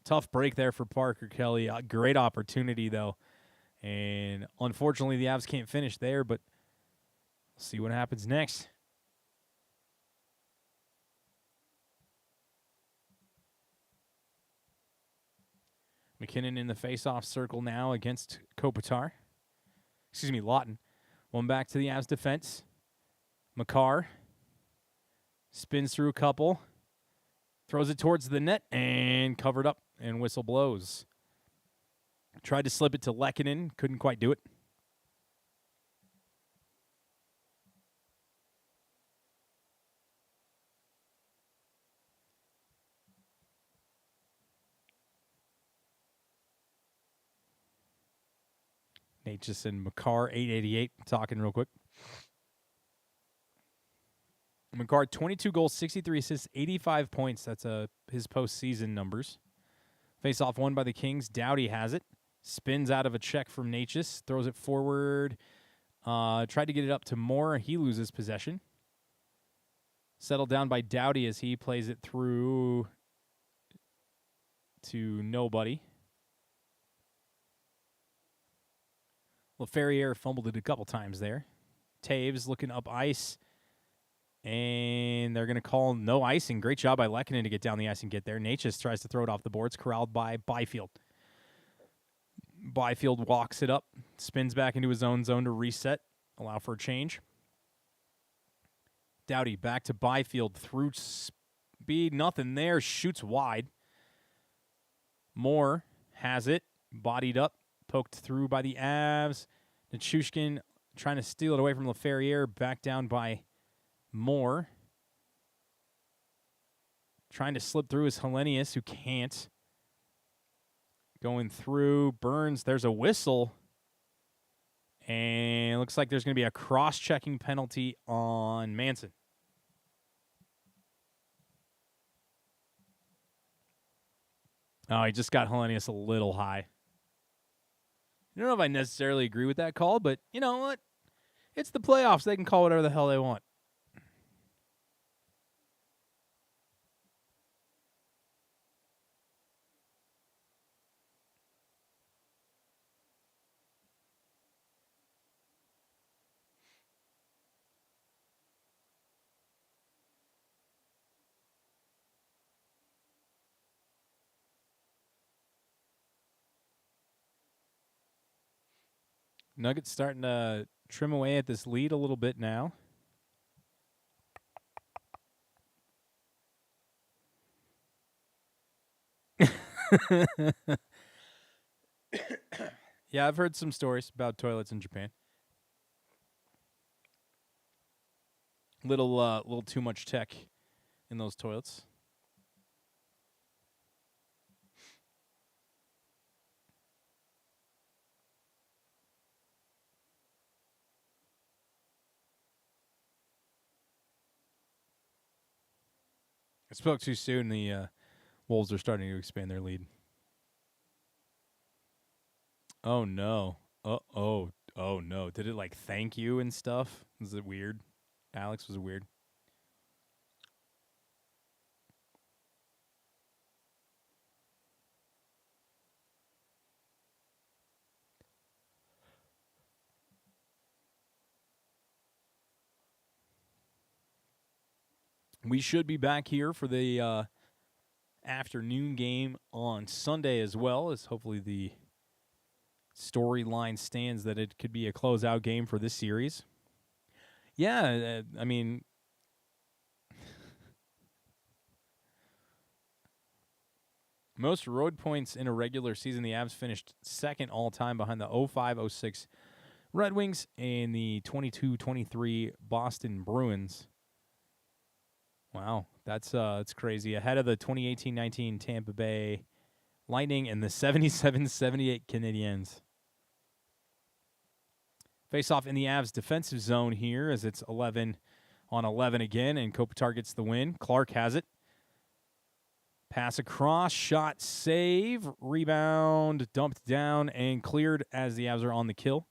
Tough break there for Parker Kelly. A great opportunity, though. And unfortunately, the Avs can't finish there, but we'll see what happens next. McKinnon in the face-off circle now against Kopitar. Lawton. One back to the Avs defense. Makar spins through a couple. Throws it towards the net and covered up, and whistle blows. Tried to slip it to Lehkonen. Couldn't quite do it. Natchez and Makar, 888. Talking real quick. Makar, 22 goals, 63 assists, 85 points. That's his postseason numbers. Face-off won by the Kings. Doughty has it. Spins out of a check from Natchez. Throws it forward. Tried to get it up to Moore. He loses possession. Settled down by Doughty as he plays it through to nobody. LaFerriere fumbled it a couple times there. Taves looking up ice. And they're going to call no icing. Great job by Lehkonen to get down the ice and get there. Natchez tries to throw it off the boards, corralled by Byfield. Byfield walks it up, spins back into his own zone to reset, allow for a change. Doughty back to Byfield through speed, nothing there, shoots wide. Moore has it, bodied up, poked through by the Avs. Nichushkin trying to steal it away from LaFerriere, back down by Moore. Trying to slip through is Hellenius, who can't. Going through, Burns, there's a whistle. And it looks like there's going to be a cross-checking penalty on Manson. Oh, he just got Hellenius a little high. I don't know if I necessarily agree with that call, but you know what? It's the playoffs. They can call whatever the hell they want. Nuggets starting to trim away at this lead a little bit now. Yeah, I've heard some stories about toilets in Japan. Little too much tech in those toilets. I spoke too soon. The Wolves are starting to expand their lead. Oh, no. Oh, no. Did it, thank you and stuff? Was it weird? Alex, was it weird? We should be back here for the afternoon game on Sunday as well, as hopefully the storyline stands that it could be a closeout game for this series. Yeah, I mean, most road points in a regular season, the Avs finished second all-time behind the 05-06 Red Wings and the 22-23 Boston Bruins. Wow, that's crazy. Ahead of the 2018-19 Tampa Bay Lightning and the 77-78 Canadiens. Face-off in the Avs defensive zone here as it's 11-on-11 again, and Kopitar gets the win. Clark has it. Pass across, shot, save, rebound, dumped down, and cleared as the Avs are on the kill.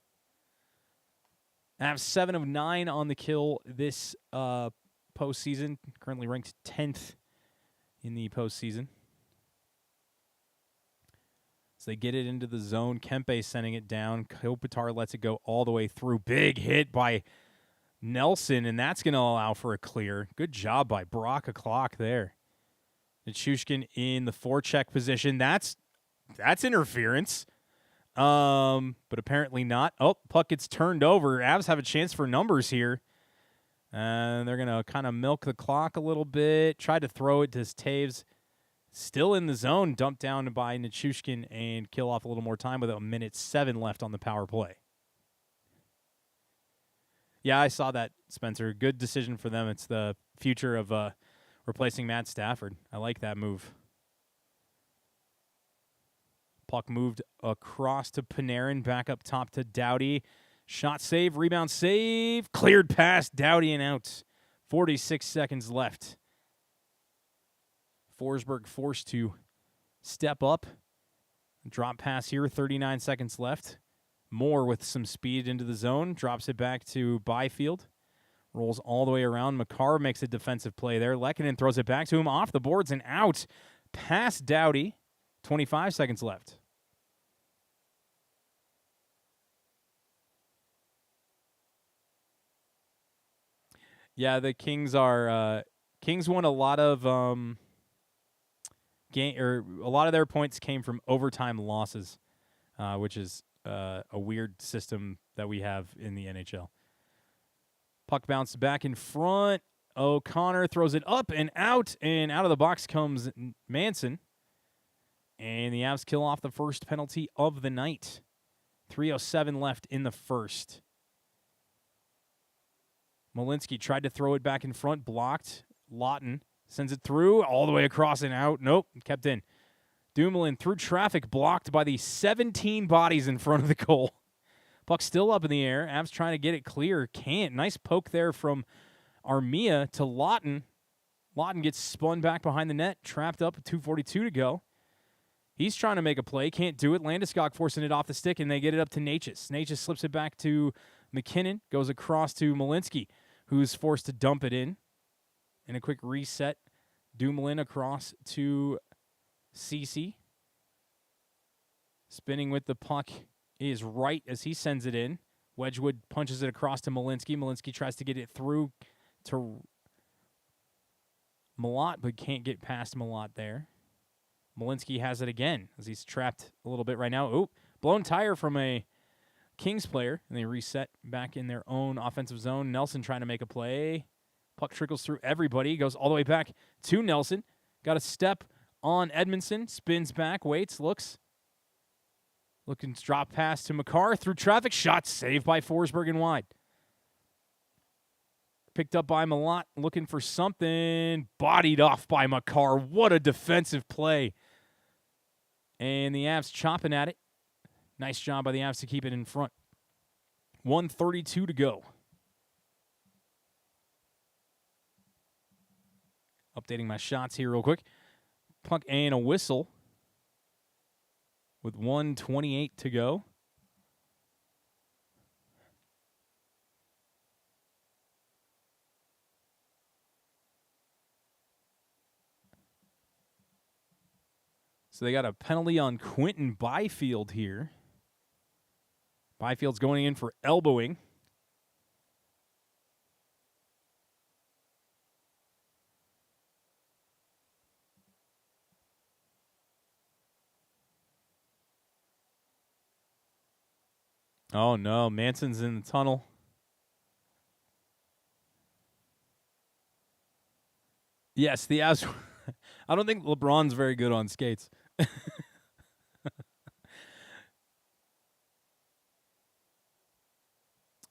Avs 7 of 9 on the kill this postseason, currently ranked 10th in the postseason. So they get it into the zone. Kempe sending it down. Kopitar lets it go all the way through. Big hit by Nelson, and that's going to allow for a clear. Good job by Brock O'Clock there. Nichushkin in the forecheck position. That's interference. But apparently not. Oh, puck gets turned over. Avs have a chance for numbers here. And they're going to kind of milk the clock a little bit. Try to throw it to Taves. Still in the zone. Dumped down by Nichushkin and kill off a little more time with 1:07 left on the power play. Yeah, I saw that, Spencer. Good decision for them. It's the future of replacing Matt Stafford. I like that move. Puck moved across to Panarin. Back up top to Doughty. Shot save, rebound save, cleared past Doughty and out. 46 seconds left. Forsberg forced to step up. Drop pass here, 39 seconds left. Moore with some speed into the zone, drops it back to Byfield. Rolls all the way around. Makar makes a defensive play there. Lehkonen throws it back to him off the boards and out. Past Doughty. 25 seconds left. Yeah, the Kings are Kings won a lot of a lot of their points came from overtime losses, which is a weird system that we have in the NHL. Puck bounced back in front. O'Connor throws it up and out of the box comes Manson. And the Avs kill off the first penalty of the night. 3:07 left in the first. Malinsky tried to throw it back in front, blocked. Lawton sends it through, all the way across and out. Nope, kept in. Dumoulin through traffic, blocked by the 17 bodies in front of the goal. Puck still up in the air. Avs trying to get it clear. Can't. Nice poke there from Armia to Lawton. Lawton gets spun back behind the net, trapped up with 2:42 to go. He's trying to make a play, can't do it. Landeskog forcing it off the stick, and they get it up to Natchez. Natchez slips it back to McKinnon, goes across to Malinsky, who's forced to dump it in. And a quick reset. Dumoulin across to Ceci. Spinning with the puck is right as he sends it in. Wedgwood punches it across to Malinsky. Malinsky tries to get it through to Malott, but can't get past Malott there. Malinsky has it again as he's trapped a little bit right now. Oh, blown tire from a Kings player, and they reset back in their own offensive zone. Nelson trying to make a play. Puck trickles through everybody, goes all the way back to Nelson. Got a step on Edmondson, spins back, waits, looks. Looking to drop pass to Makar through traffic. Shot saved by Forsberg and wide. Picked up by Malott, looking for something. Bodied off by Makar. What a defensive play. And the Avs chopping at it. Nice job by the Avs to keep it in front. 1:32 to go. Updating my shots here real quick. Puck and a whistle with 1:28 to go. So they got a penalty on Quentin Byfield here. Byfield's going in for elbowing. Oh, no. Manson's in the tunnel. Yes, the Avs. I don't think LeBron's very good on skates.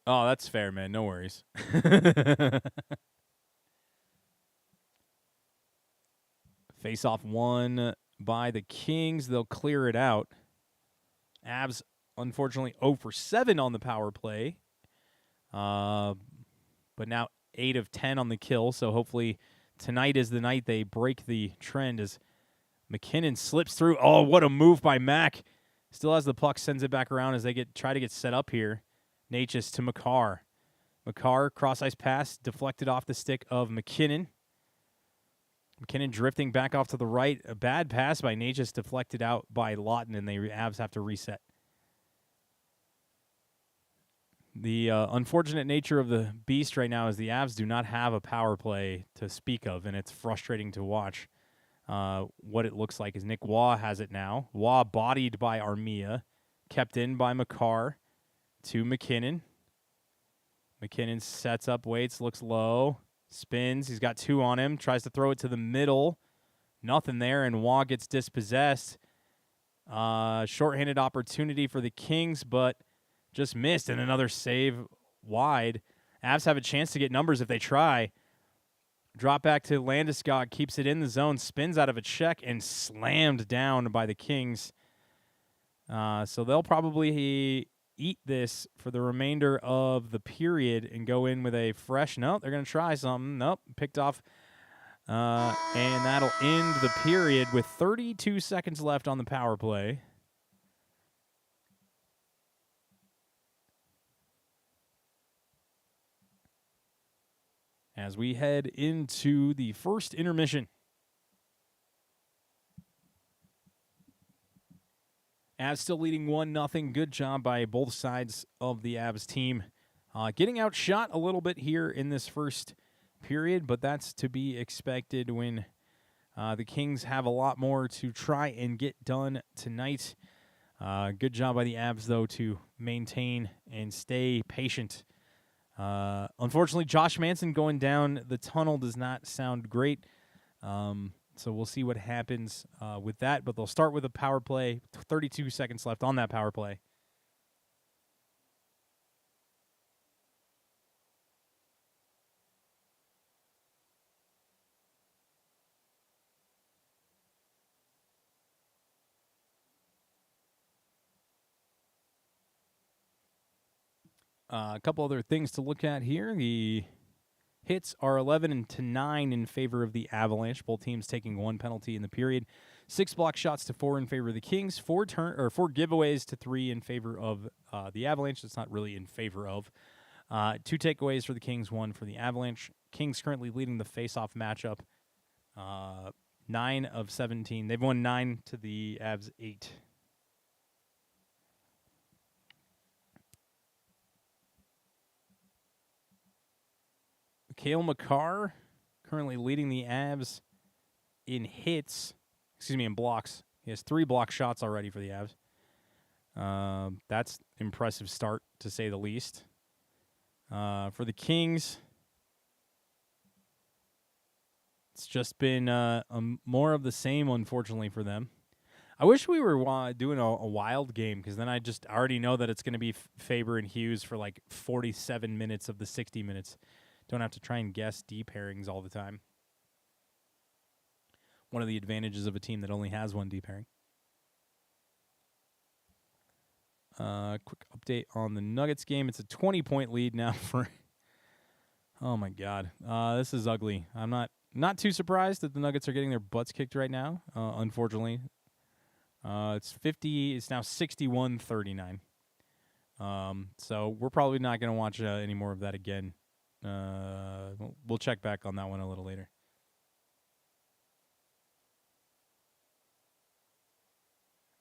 Oh, that's fair, man. No worries. Face-off won by the Kings. They'll clear it out. Avs, unfortunately, 0 for 7 on the power play. But now 8 of 10 on the kill, so hopefully tonight is the night they break the trend as McKinnon slips through. Oh, what a move by Mac. Still has the puck, sends it back around as they try to get set up here. Natchez to Makar. Makar, cross-ice pass, deflected off the stick of McKinnon. McKinnon drifting back off to the right. A bad pass by Natchez, deflected out by Lawton, and the Avs have to reset. The unfortunate nature of the beast right now is the Avs do not have a power play to speak of, and it's frustrating to watch. What it looks like is Nick Waugh has it now. Waugh bodied by Armia, kept in by Makar to McKinnon. McKinnon sets up, waits, looks low, spins. He's got 2 on him, tries to throw it to the middle. Nothing there, and Waugh gets dispossessed. Shorthanded opportunity for the Kings, but just missed, and another save wide. Avs have a chance to get numbers if they try. Drop back to Landeskog, keeps it in the zone, spins out of a check, and slammed down by the Kings. So they'll probably eat this for the remainder of the period and go in with a fresh. Nope, they're going to try something. Nope, picked off. And that'll end the period with 32 seconds left on the power play. As we head into the first intermission. Avs still leading 1-0. Good job by both sides of the Avs team. Getting outshot a little bit here in this first period, but that's to be expected when the Kings have a lot more to try and get done tonight. Good job by the Avs, though, to maintain and stay patient. Unfortunately, Josh Manson going down the tunnel does not sound great. So we'll see what happens with that. But they'll start with a power play. 32 seconds left on that power play. A couple other things to look at here. The hits are 11-9 in favor of the Avalanche. Both teams taking one penalty in the period. 6 block shots to 4 in favor of the Kings. 4 giveaways to 3 in favor of the Avalanche. It's not really in favor of. 2 takeaways for the Kings, 1 for the Avalanche. Kings currently leading the face-off matchup. 9 of 17. They've won 9 to the Avs 8. Cale Makar currently leading the Avs in blocks. He has 3 block shots already for the Avs. That's impressive start, to say the least. For the Kings, it's just been more of the same, unfortunately, for them. I wish we were doing a wild game, because then I already know that it's going to be Faber and Hughes for like 47 minutes of the 60 minutes. Don't have to try and guess D pairings all the time. One of the advantages of a team that only has one D pairing. Quick update on the Nuggets game. It's a 20-point lead now for... Oh, my God. This is ugly. I'm not too surprised that the Nuggets are getting their butts kicked right now, unfortunately. It's now 61-39. So we're probably not going to watch any more of that again. We'll check back on that one a little later.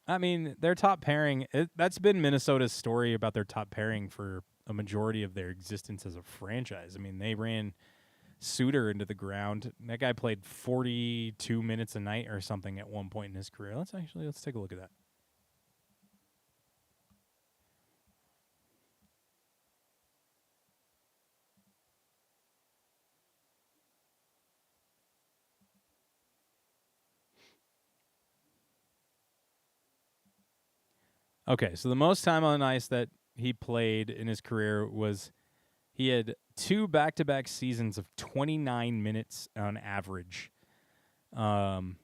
I mean, their top pairing, that's been Minnesota's story about their top pairing for a majority of their existence as a franchise. I mean, they ran Suter into the ground. That guy played 42 minutes a night or something at one point in his career. Let's take a look at that. Okay, so the most time on ice that he played in his career was he had 2 back-to-back seasons of 29 minutes on average in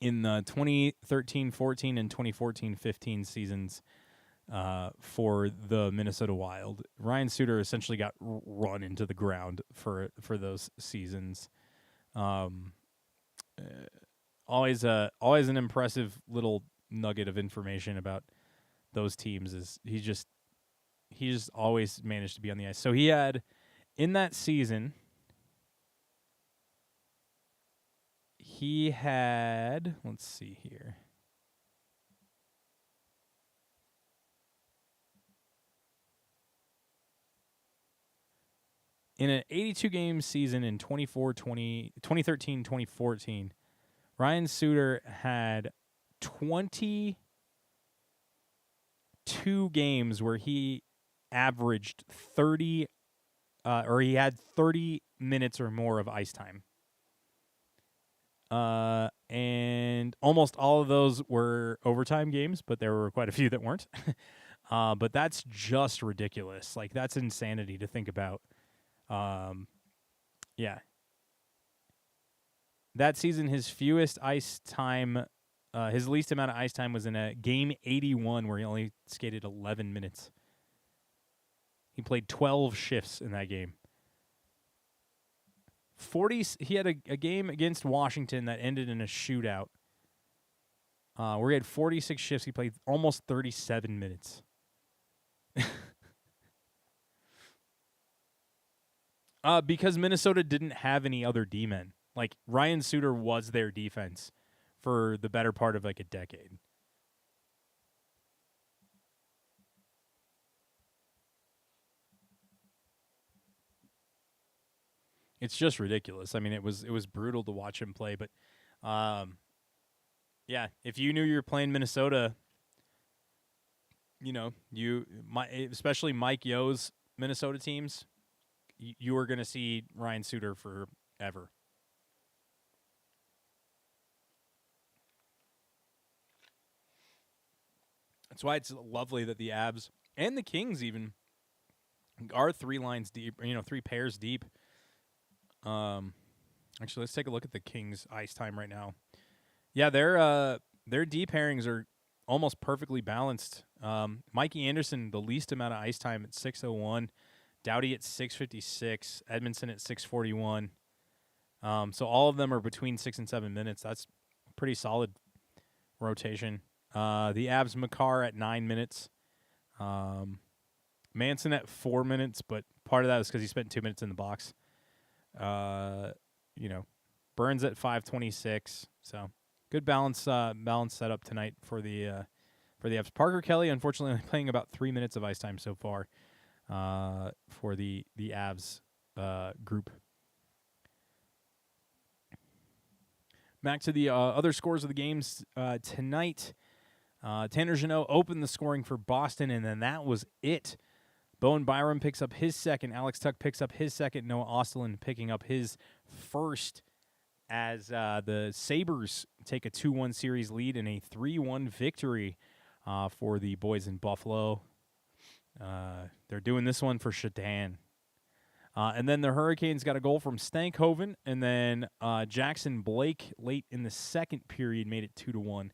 the 2013-14 and 2014-15 seasons for the Minnesota Wild. Ryan Suter essentially got run into the ground for those seasons. Always an impressive little nugget of information about those teams is he just always managed to be on the ice. So he had, in that season, let's see here. In an 82-game season in 2013-2014, Ryan Suter had 22 games where he averaged 30 or he had 30 minutes or more of ice time. And almost all of those were overtime games, but there were quite a few that weren't. But that's just ridiculous. Like, that's insanity to think about. Yeah. That season, his fewest ice time, his least amount of ice time was in a game 81 where he only skated 11 minutes. He played 12 shifts in that game. He had a game against Washington that ended in a shootout where he had 46 shifts. He played almost 37 minutes. Because Minnesota didn't have any other D-men. Like, Ryan Suter was their defense for the better part of like a decade. It's just ridiculous. I mean, it was brutal to watch him play, but yeah, if you knew you were playing Minnesota, especially Mike Yo's Minnesota teams, you were going to see Ryan Suter forever. That's why it's lovely that the Avs and the Kings even are 3 lines deep, 3 pairs deep. Actually, let's take a look at the Kings' ice time right now. Yeah, their deep pairings are almost perfectly balanced. Mikey Anderson, the least amount of ice time at 6:01, Doughty at 6:56, Edmondson at 6:41. So all of them are between 6 and 7 minutes. That's pretty solid rotation. The Avs Makar at 9 minutes. Manson at 4 minutes, but part of that is because he spent 2 minutes in the box. Burns at 5:26. So good balance setup tonight for the Avs. Parker Kelly, unfortunately, playing about 3 minutes of ice time so far for the Avs group. Back to the other scores of the games tonight. Tanner Jeannot opened the scoring for Boston, and then that was it. Bowen Byram picks up his second. Alex Tuch picks up his second. Noah Ostlund picking up his first as the Sabres take a 2-1 series lead in a 3-1 victory for the boys in Buffalo. They're doing this one for Shadan. And then the Hurricanes got a goal from Stankhoven, and then Jackson Blake late in the second period made it 2-1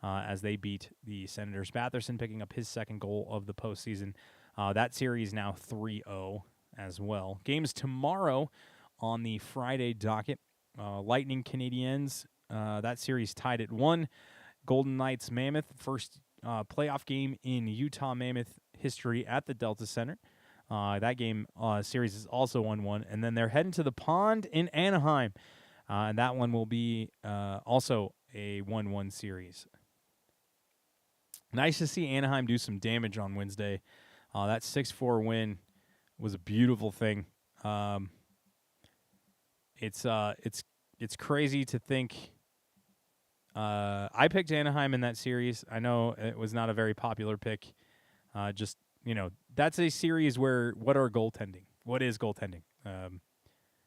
as they beat the Senators. Batherson picking up his second goal of the postseason. That series now 3-0 as well. Games tomorrow on the Friday docket. Lightning Canadiens, that series tied at 1. Golden Knights Mammoth, first playoff game in Utah Mammoth history at the Delta Center. That game series is also 1-1. And then they're heading to the Pond in Anaheim. And that one will be also a 1-1 series. Nice to see Anaheim do some damage on Wednesday. That 6-4 win was a beautiful thing. It's crazy to think. I picked Anaheim in that series. I know it was not a very popular pick. That's a series where what are goaltending? What is goaltending?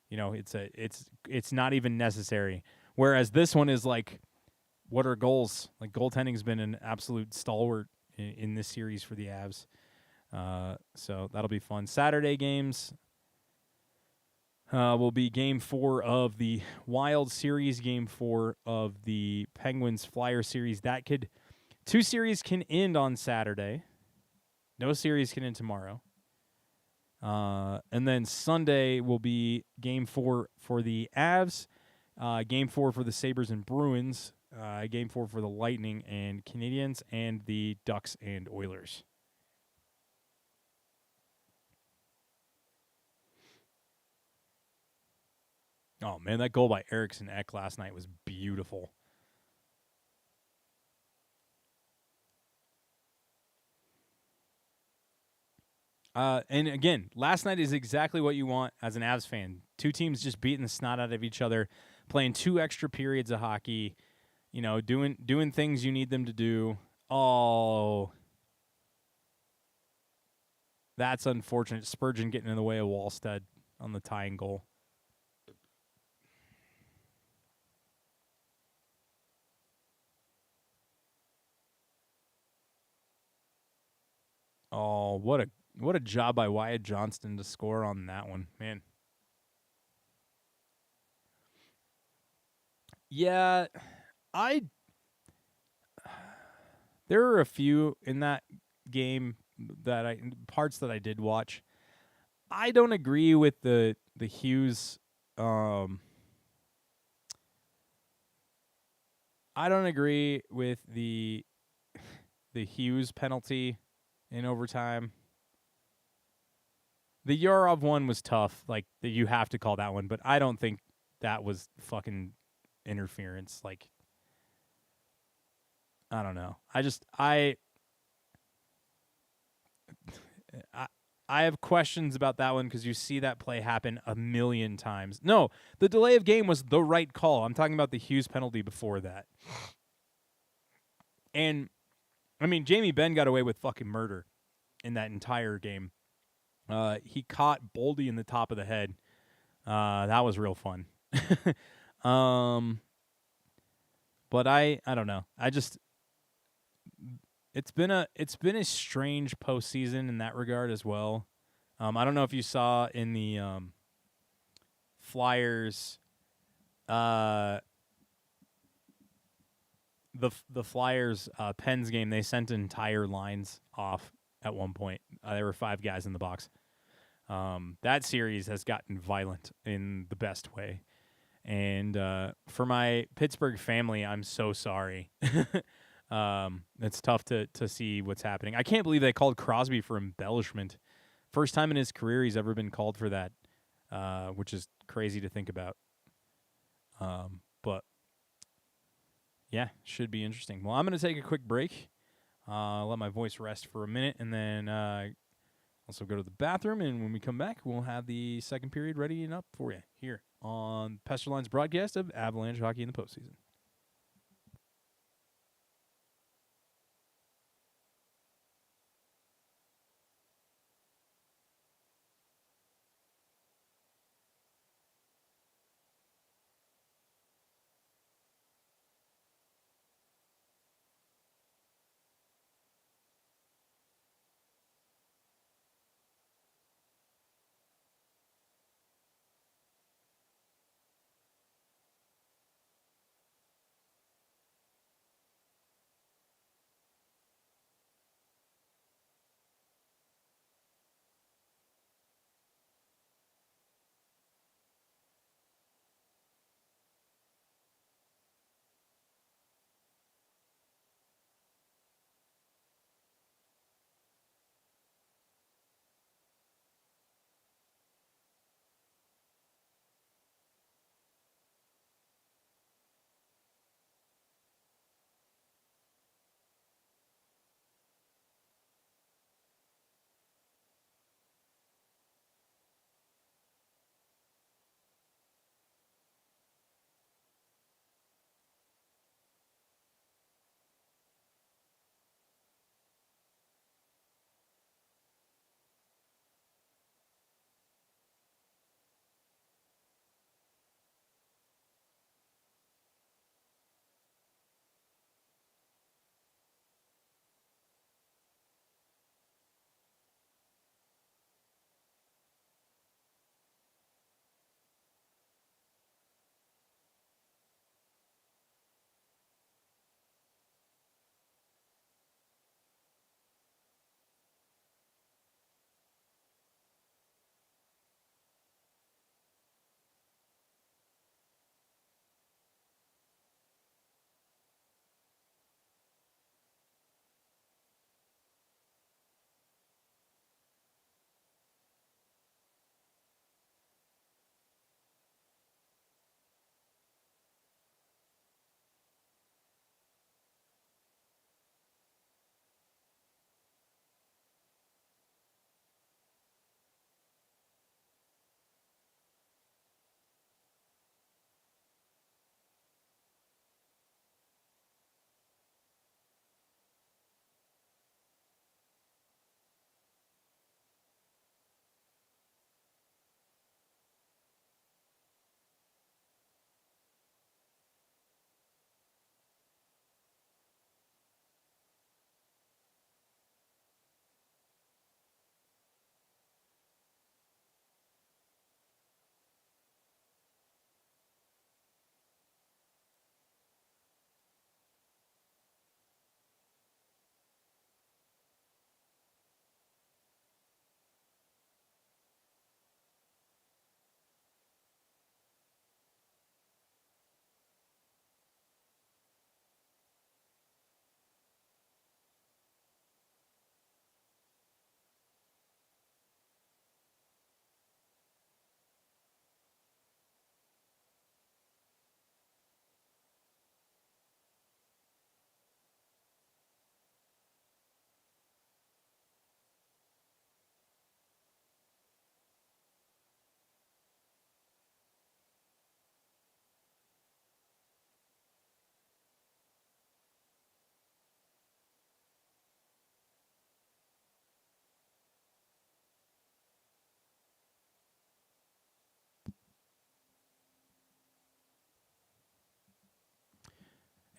It's not even necessary. Whereas this one is like, what are goals? Like goaltending's been an absolute stalwart in this series for the Avs. So that'll be fun. Saturday games will be Game 4 of the Wild series, Game 4 of the Penguins Flyer series. Two series can end on Saturday. No series can end tomorrow. And then Sunday will be Game 4 for the Avs, Game 4 for the Sabres and Bruins, Game 4 for the Lightning and Canadiens, and the Ducks and Oilers. Oh, man, that goal by Eriksson Ek last night was beautiful. And again, last night is exactly what you want as an Avs fan. Two teams just beating the snot out of each other, playing 2 extra periods of hockey, doing things you need them to do. Oh, that's unfortunate. Spurgeon getting in the way of Wallstead on the tying goal. Oh, what a job by Wyatt Johnston to score on that one, man. Yeah, there were a few in that game parts that I did watch. I don't agree with the Hughes. I don't agree with the Hughes penalty in overtime. The Yurov one was tough. Like, you have to call that one, but I don't think that was fucking interference. Like, I don't know. I have questions about that one because you see that play happen a million times. No, the delay of game was the right call. I'm talking about the Hughes penalty before that. And, I mean, Jamie Benn got away with fucking murder in that entire game. He caught Boldy in the top of the head. That was real fun. But I don't know. It's been a strange postseason in that regard as well. I don't know if you saw in the Flyers, the Flyers Pens game. They sent entire lines off at one point. There were 5 guys in the box. That series has gotten violent in the best way. And for my Pittsburgh family, I'm so sorry. It's tough to see what's happening. I can't believe they called Crosby for embellishment. First time in his career he's ever been called for that, which is crazy to think about. But, yeah, should be interesting. Well, I'm going to take a quick break. Let my voice rest for a minute, and then also go to the bathroom. And when we come back, we'll have the second period ready and up for you here on Pester Line's broadcast of Avalanche hockey in the postseason.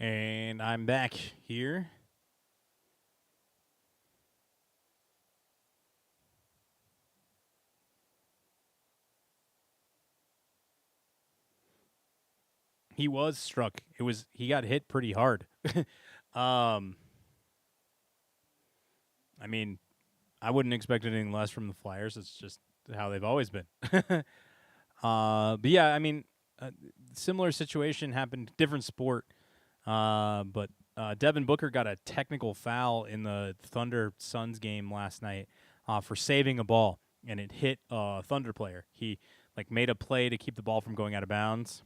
And I'm back here. He was struck. He got hit pretty hard. I mean, I wouldn't expect anything less from the Flyers. It's just how they've always been. But yeah, I mean, similar situation happened, different sport. But Devin Booker got a technical foul in the Thunder Suns game last night for saving a ball, and it hit a Thunder player. He made a play to keep the ball from going out of bounds.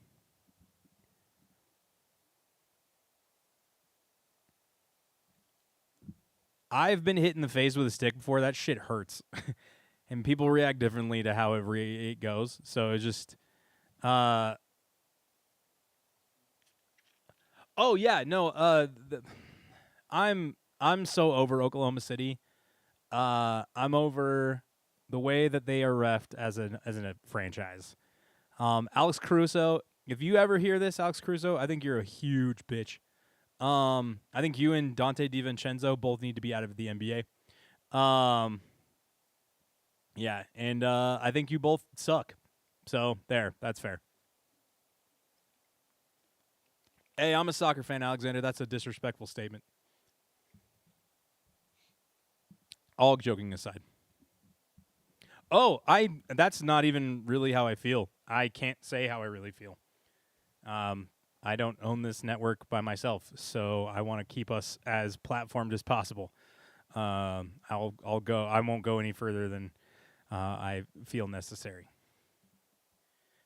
I've been hit in the face with a stick before. That shit hurts. And people react differently to however it goes. So it's just oh yeah, no, I'm so over Oklahoma City. I'm over the way that they are reffed as a franchise. Alex Caruso, if you ever hear this, Alex Caruso, I think you're a huge bitch. I think you and Dante DiVincenzo both need to be out of the NBA. Yeah, and I think you both suck. So that's fair. Hey, I'm a soccer fan, Alexander. That's a disrespectful statement. All joking aside. Oh, that's not even really how I feel. I can't say how I really feel. I don't own this network by myself, so I want to keep us as platformed as possible. I'll go. I won't go any further than I feel necessary.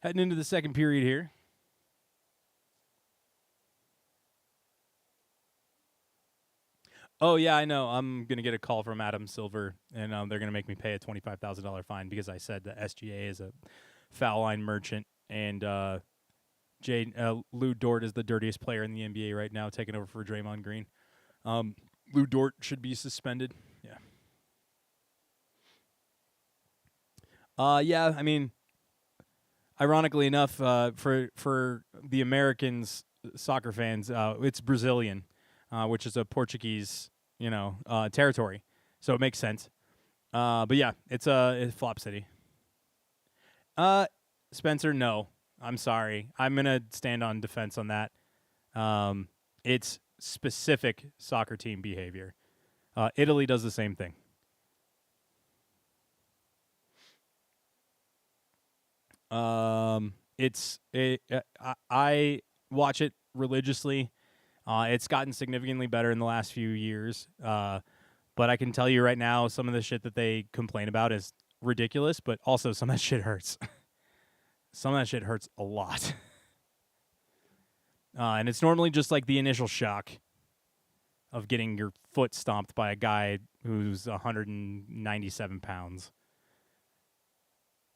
Heading into the second period here. Oh yeah, I know. I'm gonna get a call from Adam Silver, and they're gonna make me pay a $25,000 fine because I said that SGA is a foul line merchant, and Lou Dort is the dirtiest player in the NBA right now, taking over for Draymond Green. Lou Dort should be suspended. Yeah. Yeah. I mean, ironically enough, for the Americans, soccer fans, it's Brazilian, which is a Portuguese, territory. So it makes sense. But yeah, it's Flop City. Spencer, no. I'm sorry. I'm gonna stand on defense on that. It's specific soccer team behavior. Italy does the same thing. I watch it religiously. It's gotten significantly better in the last few years. But I can tell you right now, some of the shit that they complain about is ridiculous, but also some of that shit hurts. Some of that shit hurts a lot. And it's normally just like the initial shock of getting your foot stomped by a guy who's 197 pounds.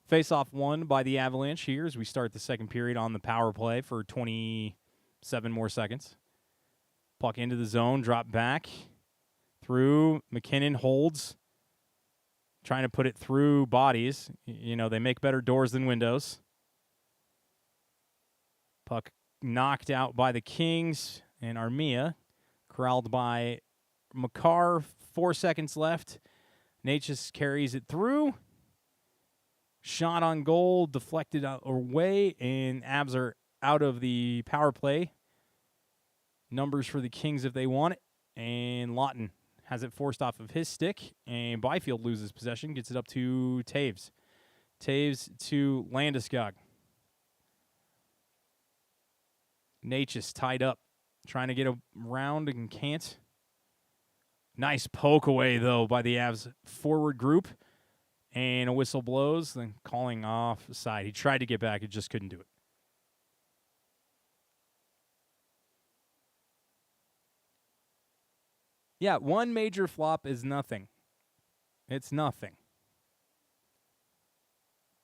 Face-off won by the Avalanche here as we start the second period on the power play for 27 more seconds. Puck into the zone, drop back. Through, McKinnon holds. Trying to put it through bodies. They make better doors than windows. Puck knocked out by the Kings, and Armia corralled by Makar. 4 seconds left. Natchez carries it through. Shot on goal, deflected away, and Avs are out of the power play. Numbers for the Kings if they want it. And Lawton has it forced off of his stick, and Byfield loses possession, gets it up to Taves. Taves to Landeskog. Natchez tied up, trying to get around and can't. Nice poke away, though, by the Avs forward group. And a whistle blows, then calling offside. He tried to get back, he just couldn't do it. Yeah, one major flop is nothing. It's nothing.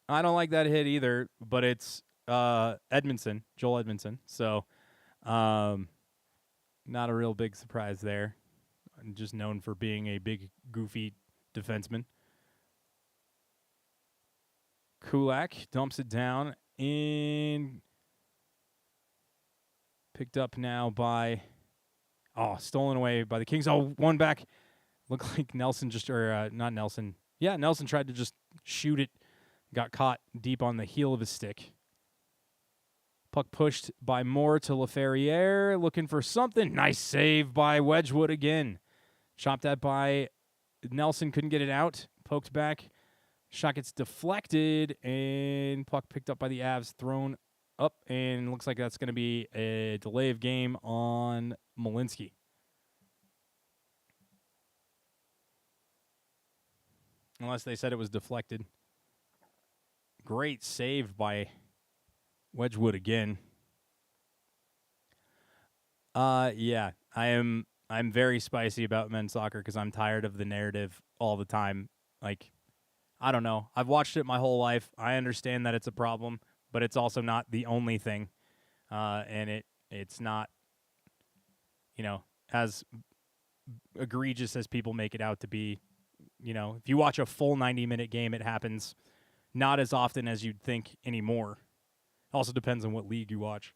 I don't like that hit either, but it's Joel Edmondson. So, not a real big surprise there. I'm just known for being a big, goofy defenseman. Kulak dumps it down and picked up now by Oh, stolen away by the Kings. Oh, one back. Looked like Nelson not Nelson. Yeah, Nelson tried to just shoot it. Got caught deep on the heel of his stick. Puck pushed by Moore to LaFerriere. Looking for something. Nice save by Wedgwood again. Chopped at by Nelson. Couldn't get it out. Poked back. Shot gets deflected. And puck picked up by the Avs. Thrown up. And looks like that's going to be a delay of game on Malinsky. Unless they said it was deflected. Great save by Wedgwood again. Yeah, I'm very spicy about men's soccer because I'm tired of the narrative all the time. Like, I don't know. I've watched it my whole life. I understand that it's a problem, but it's also not the only thing. And it's not, as egregious as people make it out to be. If you watch a full 90-minute game, it happens not as often as you'd think anymore. Also depends on what league you watch.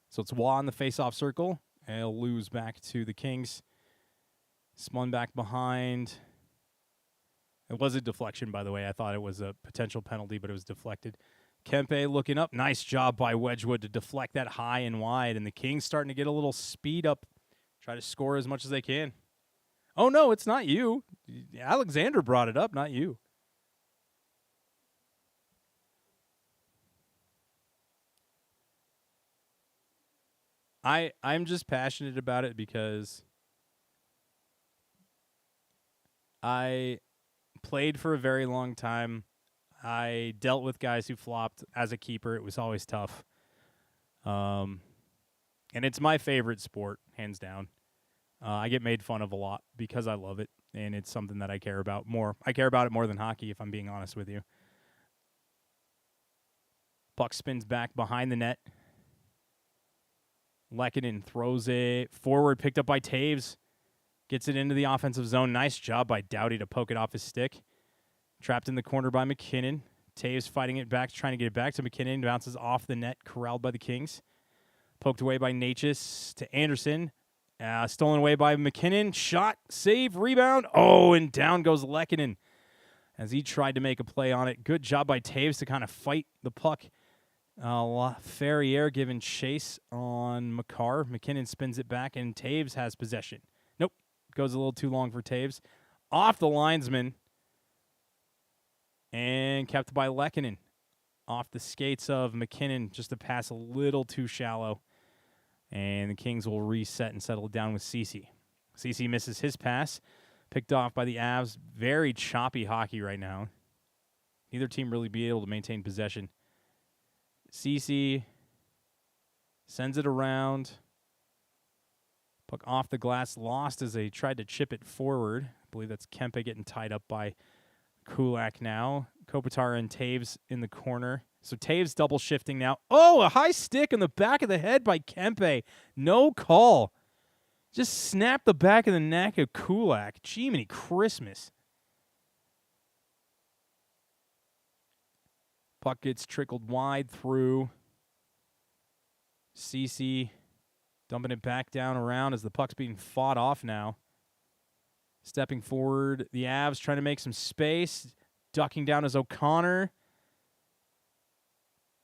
So it's Waugh in the face-off circle. And he'll lose back to the Kings. Spun back behind. It was a deflection, by the way. I thought it was a potential penalty, but it was deflected. Kempe looking up. Nice job by Wedgwood to deflect that high and wide. And the Kings starting to get a little speed up. Try to score as much as they can. Oh, no, it's not you. Alexander brought it up, not you. I'm just passionate about it because I played for a very long time. I dealt with guys who flopped as a keeper. It was always tough. And it's my favorite sport, hands down. I get made fun of a lot because I love it, and it's something that I care about more. I care about it more than hockey, if I'm being honest with you. Puck spins back behind the net. Lehkonen throws it forward, picked up by Taves. Gets it into the offensive zone. Nice job by Doughty to poke it off his stick. Trapped in the corner by McKinnon. Taves fighting it back, trying to get it back to McKinnon. Bounces off the net, corralled by the Kings. Poked away by Natchez to Anderson. Stolen away by McKinnon. Shot, save, rebound. Oh, and down goes Lehkonen as he tried to make a play on it. Good job by Taves to kind of fight the puck. Ferriere giving chase on McCarr. McKinnon spins it back, and Taves has possession. Nope. Goes a little too long for Taves. Off the linesman. And kept by Lehkonen. Off the skates of McKinnon. Just a pass a little too shallow. And the Kings will reset and settle down with Ceci. Ceci misses his pass. Picked off by the Avs. Very choppy hockey right now. Neither team really be able to maintain possession. Ceci sends it around. Puck off the glass. Lost as they tried to chip it forward. I believe that's Kempe getting tied up by Kulak now. Kopitar and Taves in the corner. So Taves double shifting now. Oh, a high stick in the back of the head by Kempe. No call. Just snapped the back of the neck of Kulak. Jiminy Christmas. Puck gets trickled wide through. Ceci dumping it back down around as the puck's being fought off now. Stepping forward, the Avs trying to make some space. Ducking down as O'Connor.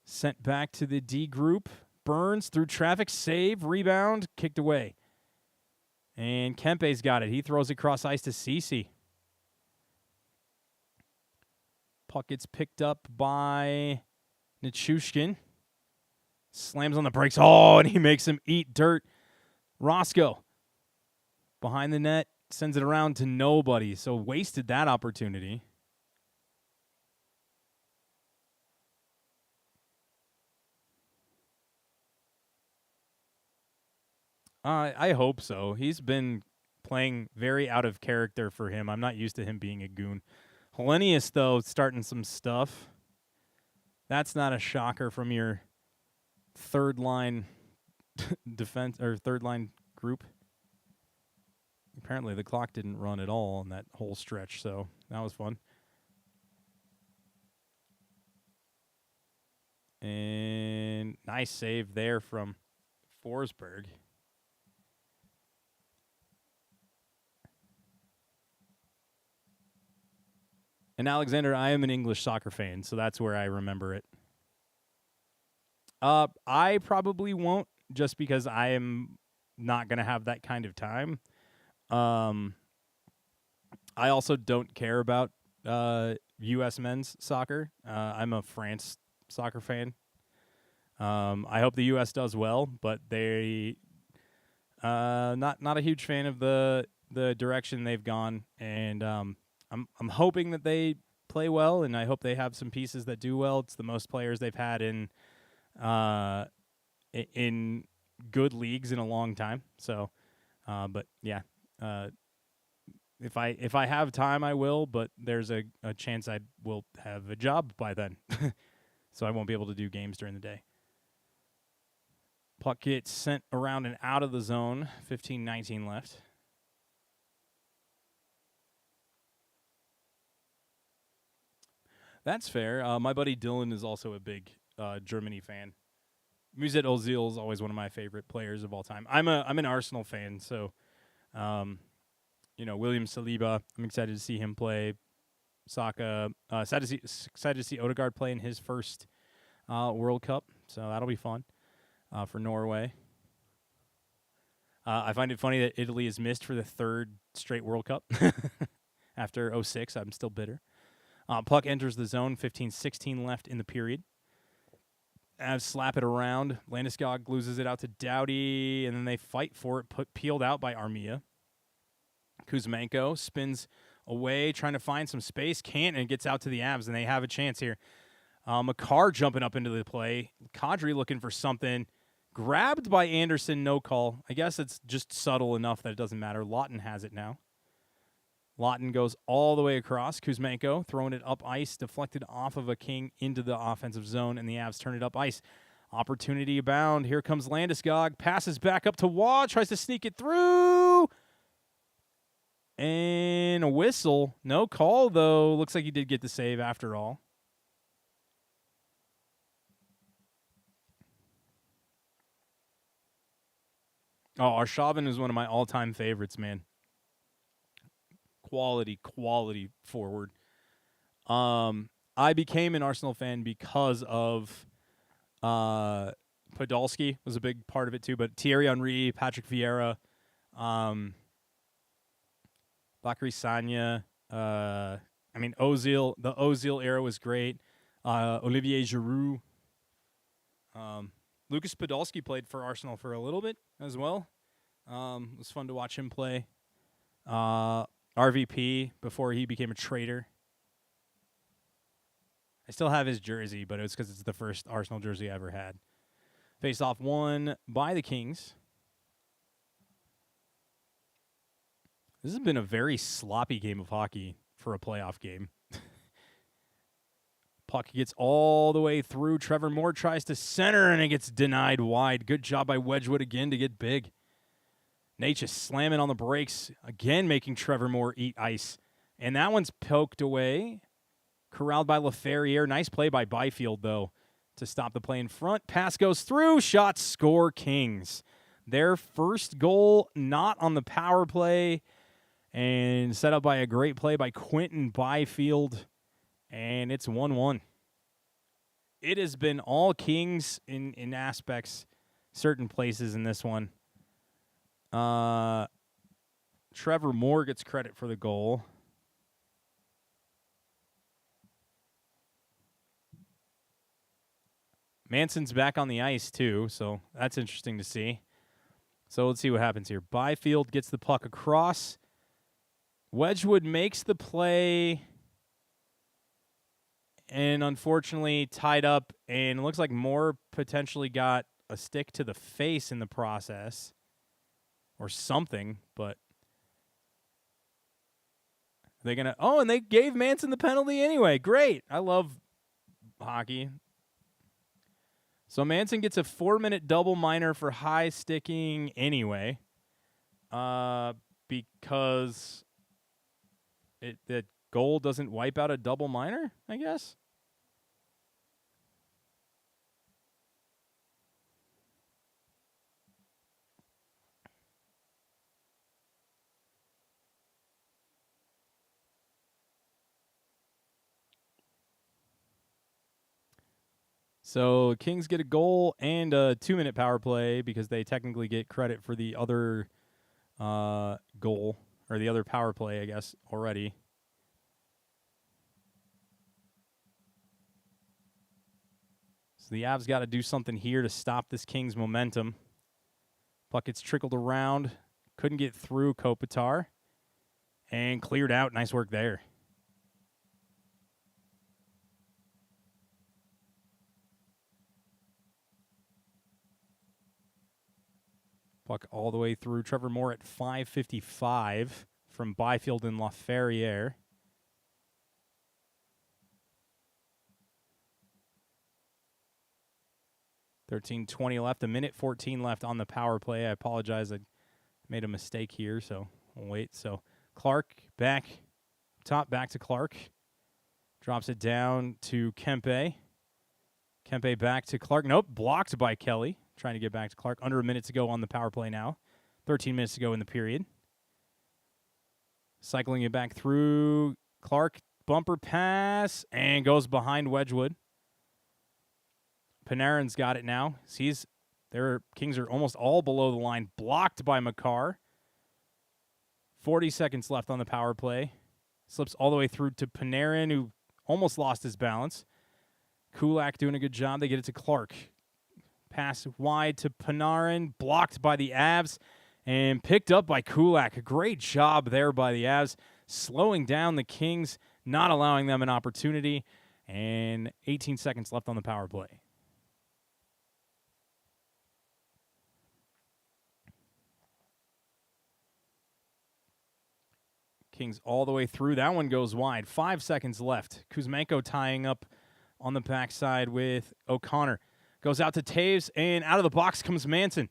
Sent back to the D group. Burns through traffic. Save. Rebound. Kicked away. And Kempe's got it. He throws it across ice to Ceci. Puck gets picked up by Nichushkin. Slams on the brakes. Oh, and he makes him eat dirt. Roscoe behind the net. Sends it around to nobody. So wasted that opportunity. I hope so. He's been playing very out of character for him. I'm not used to him being a goon. Hellenius, though, starting some stuff. That's not a shocker from your third line defense or third line group. Apparently the clock didn't run at all on that whole stretch, so that was fun. And nice save there from Forsberg. And Alexander, I am an English soccer fan, so that's where I remember it. I probably won't, just because I am not going to have that kind of time. I also don't care about U.S. men's soccer. I'm a France soccer fan. I hope the U.S. does well, but they not a huge fan of the direction they've gone, and I'm hoping that they play well, and I hope they have some pieces that do well. It's the most players they've had in good leagues in a long time. So, but yeah, if I have time, I will. But there's a chance I will have a job by then, so I won't be able to do games during the day. Puck gets sent around and out of the zone. 15-19 left. That's fair. My buddy Dylan is also a big Germany fan. Mesut Ozil is always one of my favorite players of all time. I'm an Arsenal fan, so William Saliba. I'm excited to see him play. Saka. Excited to see Odegaard play in his first World Cup, so that'll be fun for Norway. I find it funny that Italy is missed for the third straight World Cup after 2006. I'm still bitter. Puck enters the zone. 15-16 left in the period. Avs slap it around. Landeskog loses it out to Doughty, and then they fight for it. Peeled out by Armia. Kuzmenko spins away, trying to find some space. Can't, and gets out to the Avs, and they have a chance here. Makar jumping up into the play. Kadri looking for something. Grabbed by Anderson, no call. I guess it's just subtle enough that it doesn't matter. Lawton has it now. Lawton goes all the way across. Kuzmenko throwing it up ice, deflected off of a King into the offensive zone, and the Avs turn it up ice. Opportunity abound. Here comes Landeskog. Passes back up to Waugh. Tries to sneak it through. And a whistle. No call, though. Looks like he did get the save after all. Oh, Arshavin is one of my all-time favorites, man. Quality forward. I became an Arsenal fan because of Podolski was a big part of it too, but Thierry Henry, Patrick Vieira, Bakary Sagna, Ozil. The Ozil era was great. Olivier Giroud. Lucas Podolski played for Arsenal for a little bit as well. It was fun to watch him play. RVP before he became a traitor. I still have his jersey, but it was because it's the first Arsenal jersey I ever had. Face off won by the Kings. This has been a very sloppy game of hockey for a playoff game. Puck gets all the way through. Trevor Moore tries to center, and it gets denied wide. Good job by Wedgwood again to get big. Nate just slamming on the brakes, again making Trevor Moore eat ice. And that one's poked away. Corralled by LaFerriere. Nice play by Byfield, though, to stop the play in front. Pass goes through. Shot, score, Kings. Their first goal not on the power play, and set up by a great play by Quentin Byfield. And it's 1-1. It has been all Kings in aspects, certain places in this one. Trevor Moore gets credit for the goal. Manson's back on the ice, too, so that's interesting to see. So let's see what happens here. Byfield gets the puck across. Wedgwood makes the play, and unfortunately tied up, and it looks like Moore potentially got a stick to the face in the process or something, but they're going to – oh, and they gave Manson the penalty anyway. Great. I love hockey. So Manson gets a 4-minute double minor for high sticking anyway. because that goal doesn't wipe out a double minor, I guess. So Kings get a goal and a 2-minute power play because they technically get credit for the other goal or the other power play, I guess, already. So the Avs got to do something here to stop this Kings momentum. Puck gets trickled around. Couldn't get through Kopitar. And cleared out. Nice work there. Puck all the way through. Trevor Moore at 5:55 from Byfield and LaFerriere. $13:20 left. 1:14 left on the power play. I apologize. I made a mistake here, so we'll wait. So Clark back top, back to Clark. Drops it down to Kempe. Kempe back to Clark. Nope, blocked by Kelly. Trying to get back to Clark. Under a minute to go on the power play now. 13 minutes to go in the period. Cycling it back through. Clark, bumper pass, and goes behind Wedgwood. Panarin's got it now. Their Kings are almost all below the line. Blocked by Makar. 40 seconds left on the power play. Slips all the way through to Panarin, who almost lost his balance. Kulak doing a good job. They get it to Clark. Pass wide to Panarin. Blocked by the Avs. And picked up by Kulak. A great job there by the Avs. Slowing down the Kings. Not allowing them an opportunity. And 18 seconds left on the power play. Kings all the way through. That one goes wide. 5 seconds left. Kuzmenko tying up on the backside with O'Connor. Goes out to Taves, and out of the box comes Manson.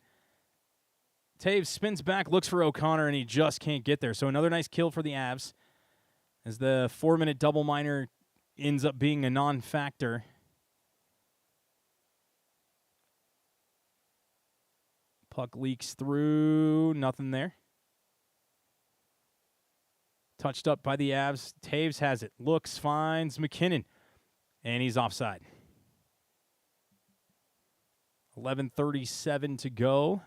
Taves spins back, looks for O'Connor, and he just can't get there. So another nice kill for the Avs as the 4-minute double minor ends up being a non-factor. Puck leaks through. Nothing there. Touched up by the Avs. Taves has it. Looks, finds McKinnon. And he's offside. 11:37 to go.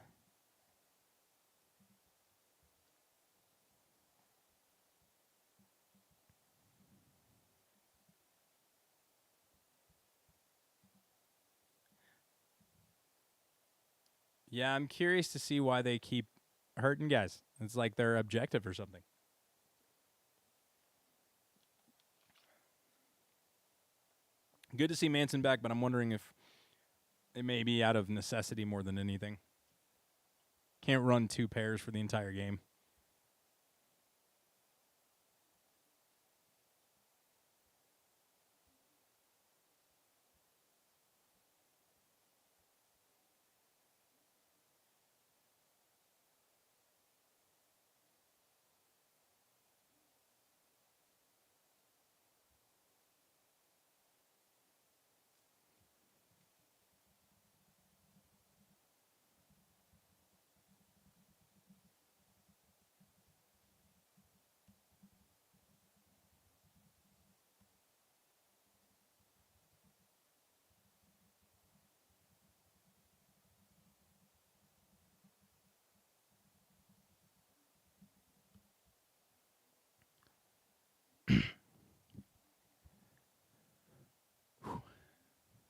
Yeah, I'm curious to see why they keep hurting guys. It's like their objective or something. Good to see Manson back, but I'm wondering if it may be out of necessity more than anything. Can't run two pairs for the entire game.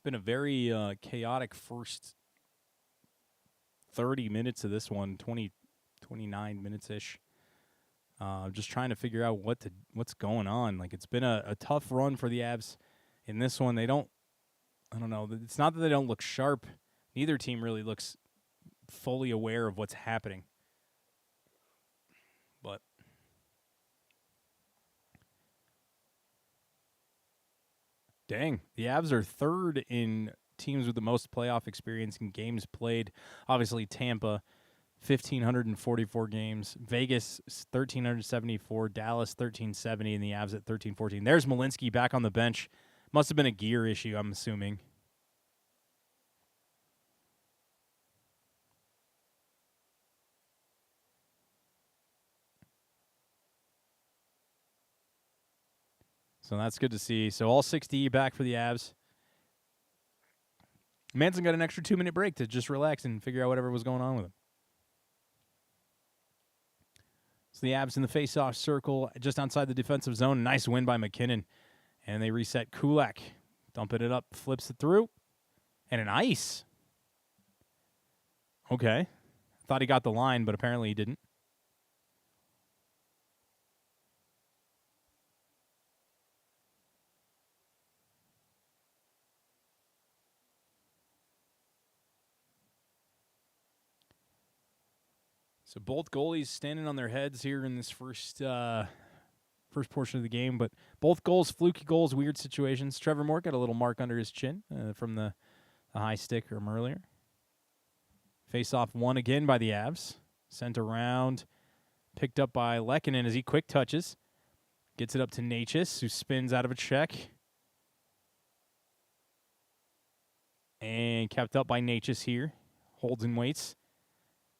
Been a very chaotic first 30 minutes of this one, 29 minutes-ish. Just trying to figure out what's going on. Like, it's been a tough run for the Avs. In this one, I don't know. It's not that they don't look sharp. Neither team really looks fully aware of what's happening. But dang, the Avs are third in teams with the most playoff experience in games played. Obviously, Tampa 1,544 games. Vegas, 1,374. Dallas, 1,370. And the Avs at 1,314. There's Malinsky back on the bench. Must have been a gear issue, I'm assuming. So that's good to see. So all 60 back for the Avs. Manson got an extra 2-minute break to just relax and figure out whatever was going on with him. So the Avs in the face-off circle just outside the defensive zone. Nice win by McKinnon. And they reset Kulak. Dumping it up, flips it through. And an ice. Okay. Thought he got the line, but apparently he didn't. So both goalies standing on their heads here in this first portion of the game, but both goals, fluky goals, weird situations. Trevor Moore got a little mark under his chin from the high stick from earlier. Face-off won again by the Avs. Sent around, picked up by Lehkonen as he quick touches. Gets it up to Natchez, who spins out of a check. And kept up by Natchez here. Holds and waits.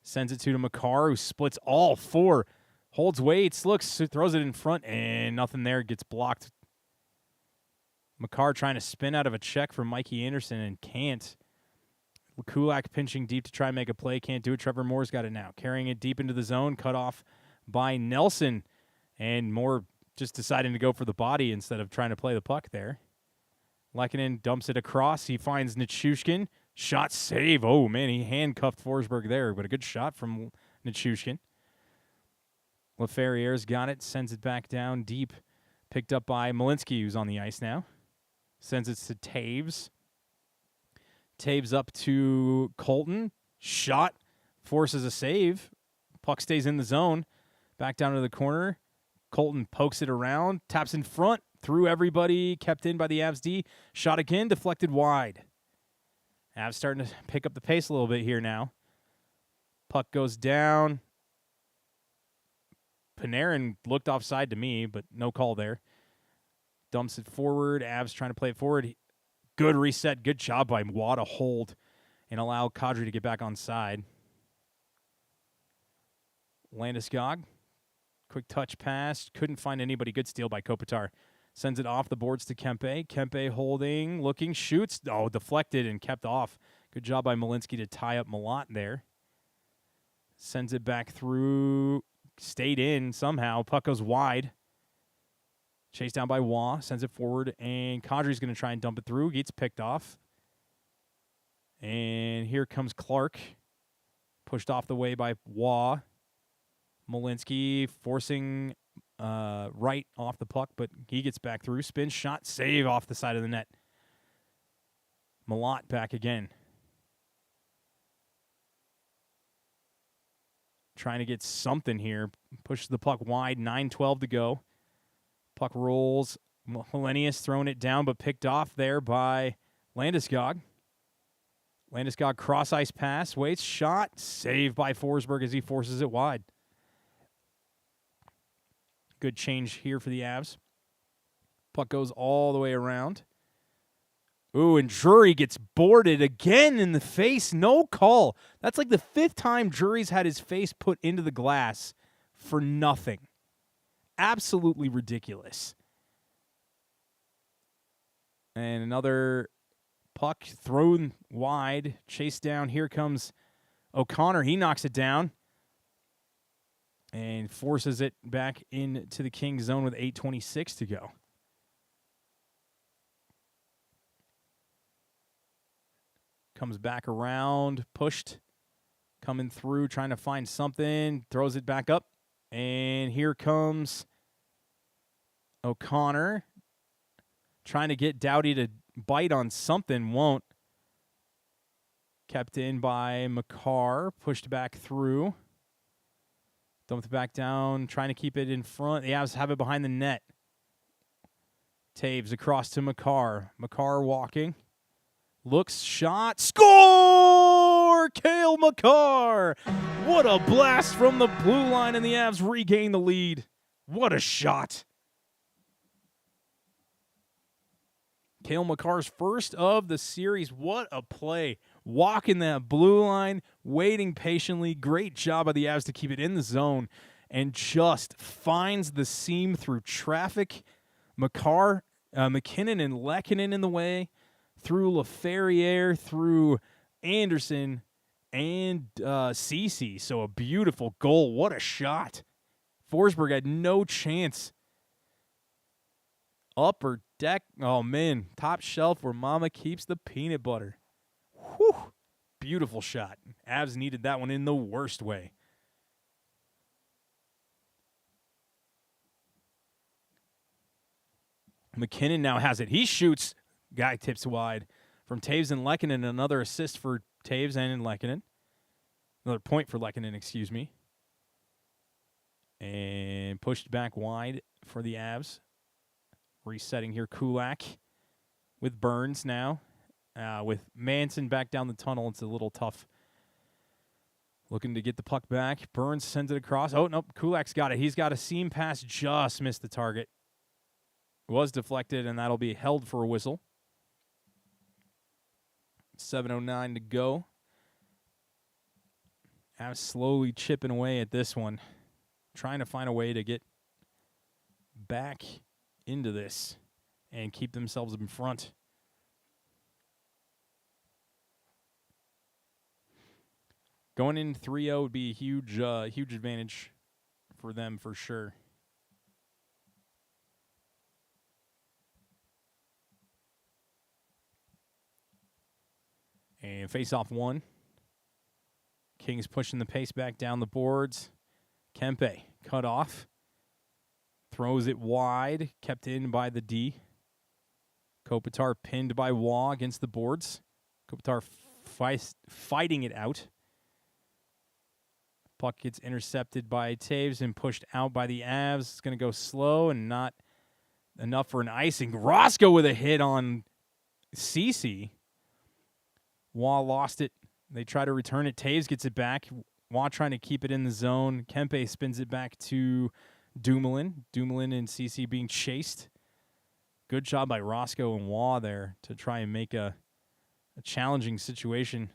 Sends it to Makar, who splits all four. Holds, waits, looks, throws it in front, and nothing there. Gets blocked. Makar trying to spin out of a check from Mikey Anderson and can't. Kulak pinching deep to try and make a play. Can't do it. Trevor Moore's got it now. Carrying it deep into the zone. Cut off by Nelson. And Moore just deciding to go for the body instead of trying to play the puck there. Lehkonen dumps it across. He finds Nichushkin. Shot save. Oh, man, he handcuffed Forsberg there, but a good shot from Nichushkin. Laferriere's got it, sends it back down deep. Picked up by Malinsky, who's on the ice now. Sends it to Taves. Taves up to Colton. Shot. Forces a save. Puck stays in the zone. Back down to the corner. Colton pokes it around. Taps in front. Through everybody. Kept in by the Avs D. Shot again. Deflected wide. Avs starting to pick up the pace a little bit here now. Puck goes down. Panarin looked offside to me, but no call there. Dumps it forward. Avs trying to play it forward. Good reset. Good job by Waugh to hold and allow Kadri to get back on side. Landeskog. Quick touch pass. Couldn't find anybody. Good steal by Kopitar. Sends it off the boards to Kempe. Kempe holding, looking, shoots. Oh, deflected and kept off. Good job by Malinsky to tie up Malott there. Sends it back through. Stayed in somehow. Puck goes wide. Chased down by Waugh. Sends it forward. And Kadri's going to try and dump it through. Gets picked off. And here comes Clark. Pushed off the way by Waugh. Malinsky forcing right off the puck, but he gets back through. Spin, shot, save off the side of the net. Malott back again. Trying to get something here. Pushes the puck wide, 9:12 to go. Puck rolls. Hellenius throwing it down, but picked off there by Landeskog. Landeskog cross-ice pass, waits, shot, save by Forsberg as he forces it wide. Good change here for the Avs. Puck goes all the way around. Ooh, and Drury gets boarded again in the face. No call. That's like the fifth time Drury's had his face put into the glass for nothing. Absolutely ridiculous. And another puck thrown wide. Chased down. Here comes O'Connor. He knocks it down. And forces it back into the Kings zone with 8:26 to go. Comes back around, pushed, coming through, trying to find something, throws it back up. And here comes O'Connor, trying to get Doughty to bite on something, won't. Kept in by Makar, pushed back through. Dumped it back down, trying to keep it in front. The Avs have it behind the net. Taves across to Makar. Makar walking. Looks, shot, score! for Cale Makar. What a blast from the blue line, and the Avs regain the lead. What a shot. Cale Makar's first of the series. What a play. Walking that blue line, waiting patiently. Great job by the Avs to keep it in the zone, and just finds the seam through traffic. Makar, McKinnon and Lehkonen in the way, through LaFerriere, through Anderson, and Ceci. So a beautiful goal. What a shot. Forsberg had no chance. Upper deck. Oh, man. Top shelf where mama keeps the peanut butter. Whew. Beautiful shot. Avs needed that one in the worst way. McKinnon now has it. He shoots. Guy tips wide from Taves and Lehkonen. Another assist for Taves and Lehkonen. Another point for Lehkonen, excuse me. And pushed back wide for the Avs. Resetting here, Kulak with Burns now. With Manson back down the tunnel, it's a little tough. Looking to get the puck back. Burns sends it across. Oh, nope, Kulak's got it. He's got a seam pass, just missed the target. Was deflected, and that'll be held for a whistle. 7:09 to go. Avs slowly chipping away at this one. Trying to find a way to get back into this and keep themselves in front. Going in 3-0 would be a huge advantage for them for sure. And face-off one. Kings pushing the pace back down the boards. Kempe cut off. Throws it wide. Kept in by the D. Kopitar pinned by Waugh against the boards. Kopitar fighting it out. Puck gets intercepted by Taves and pushed out by the Avs. It's going to go slow and not enough for an icing. Roscoe with a hit on Ceci. Waugh lost it. They try to return it. Taves gets it back. Waugh trying to keep it in the zone. Kempe spins it back to Dumoulin. Dumoulin and Ceci being chased. Good job by Roscoe and Waugh there to try and make a challenging situation.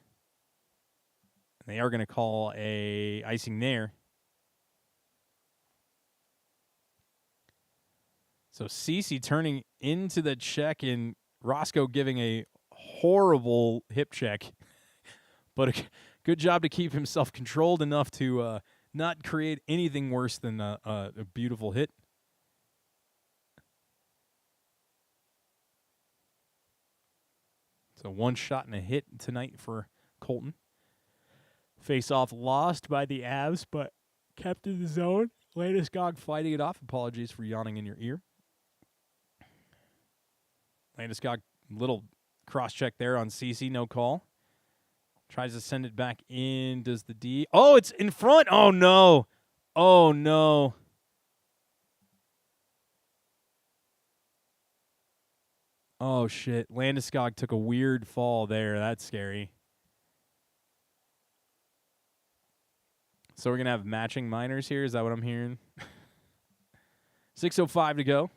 And they are going to call a icing there. So Ceci turning into the check and Roscoe giving a horrible hip check. But a good job to keep himself controlled enough to not create anything worse than a beautiful hit. So one shot and a hit tonight for Colton. Face-off lost by the Avs, but kept in the zone. Landeskog fighting it off. Apologies for yawning in your ear. Landeskog, little cross-check there on Ceci, no call. Tries to send it back in. Does the D? Oh, it's in front. Oh, no. Oh, no. Oh, shit. Landeskog took a weird fall there. That's scary. So we're going to have matching minors here? Is that what I'm hearing? 6:05 to go.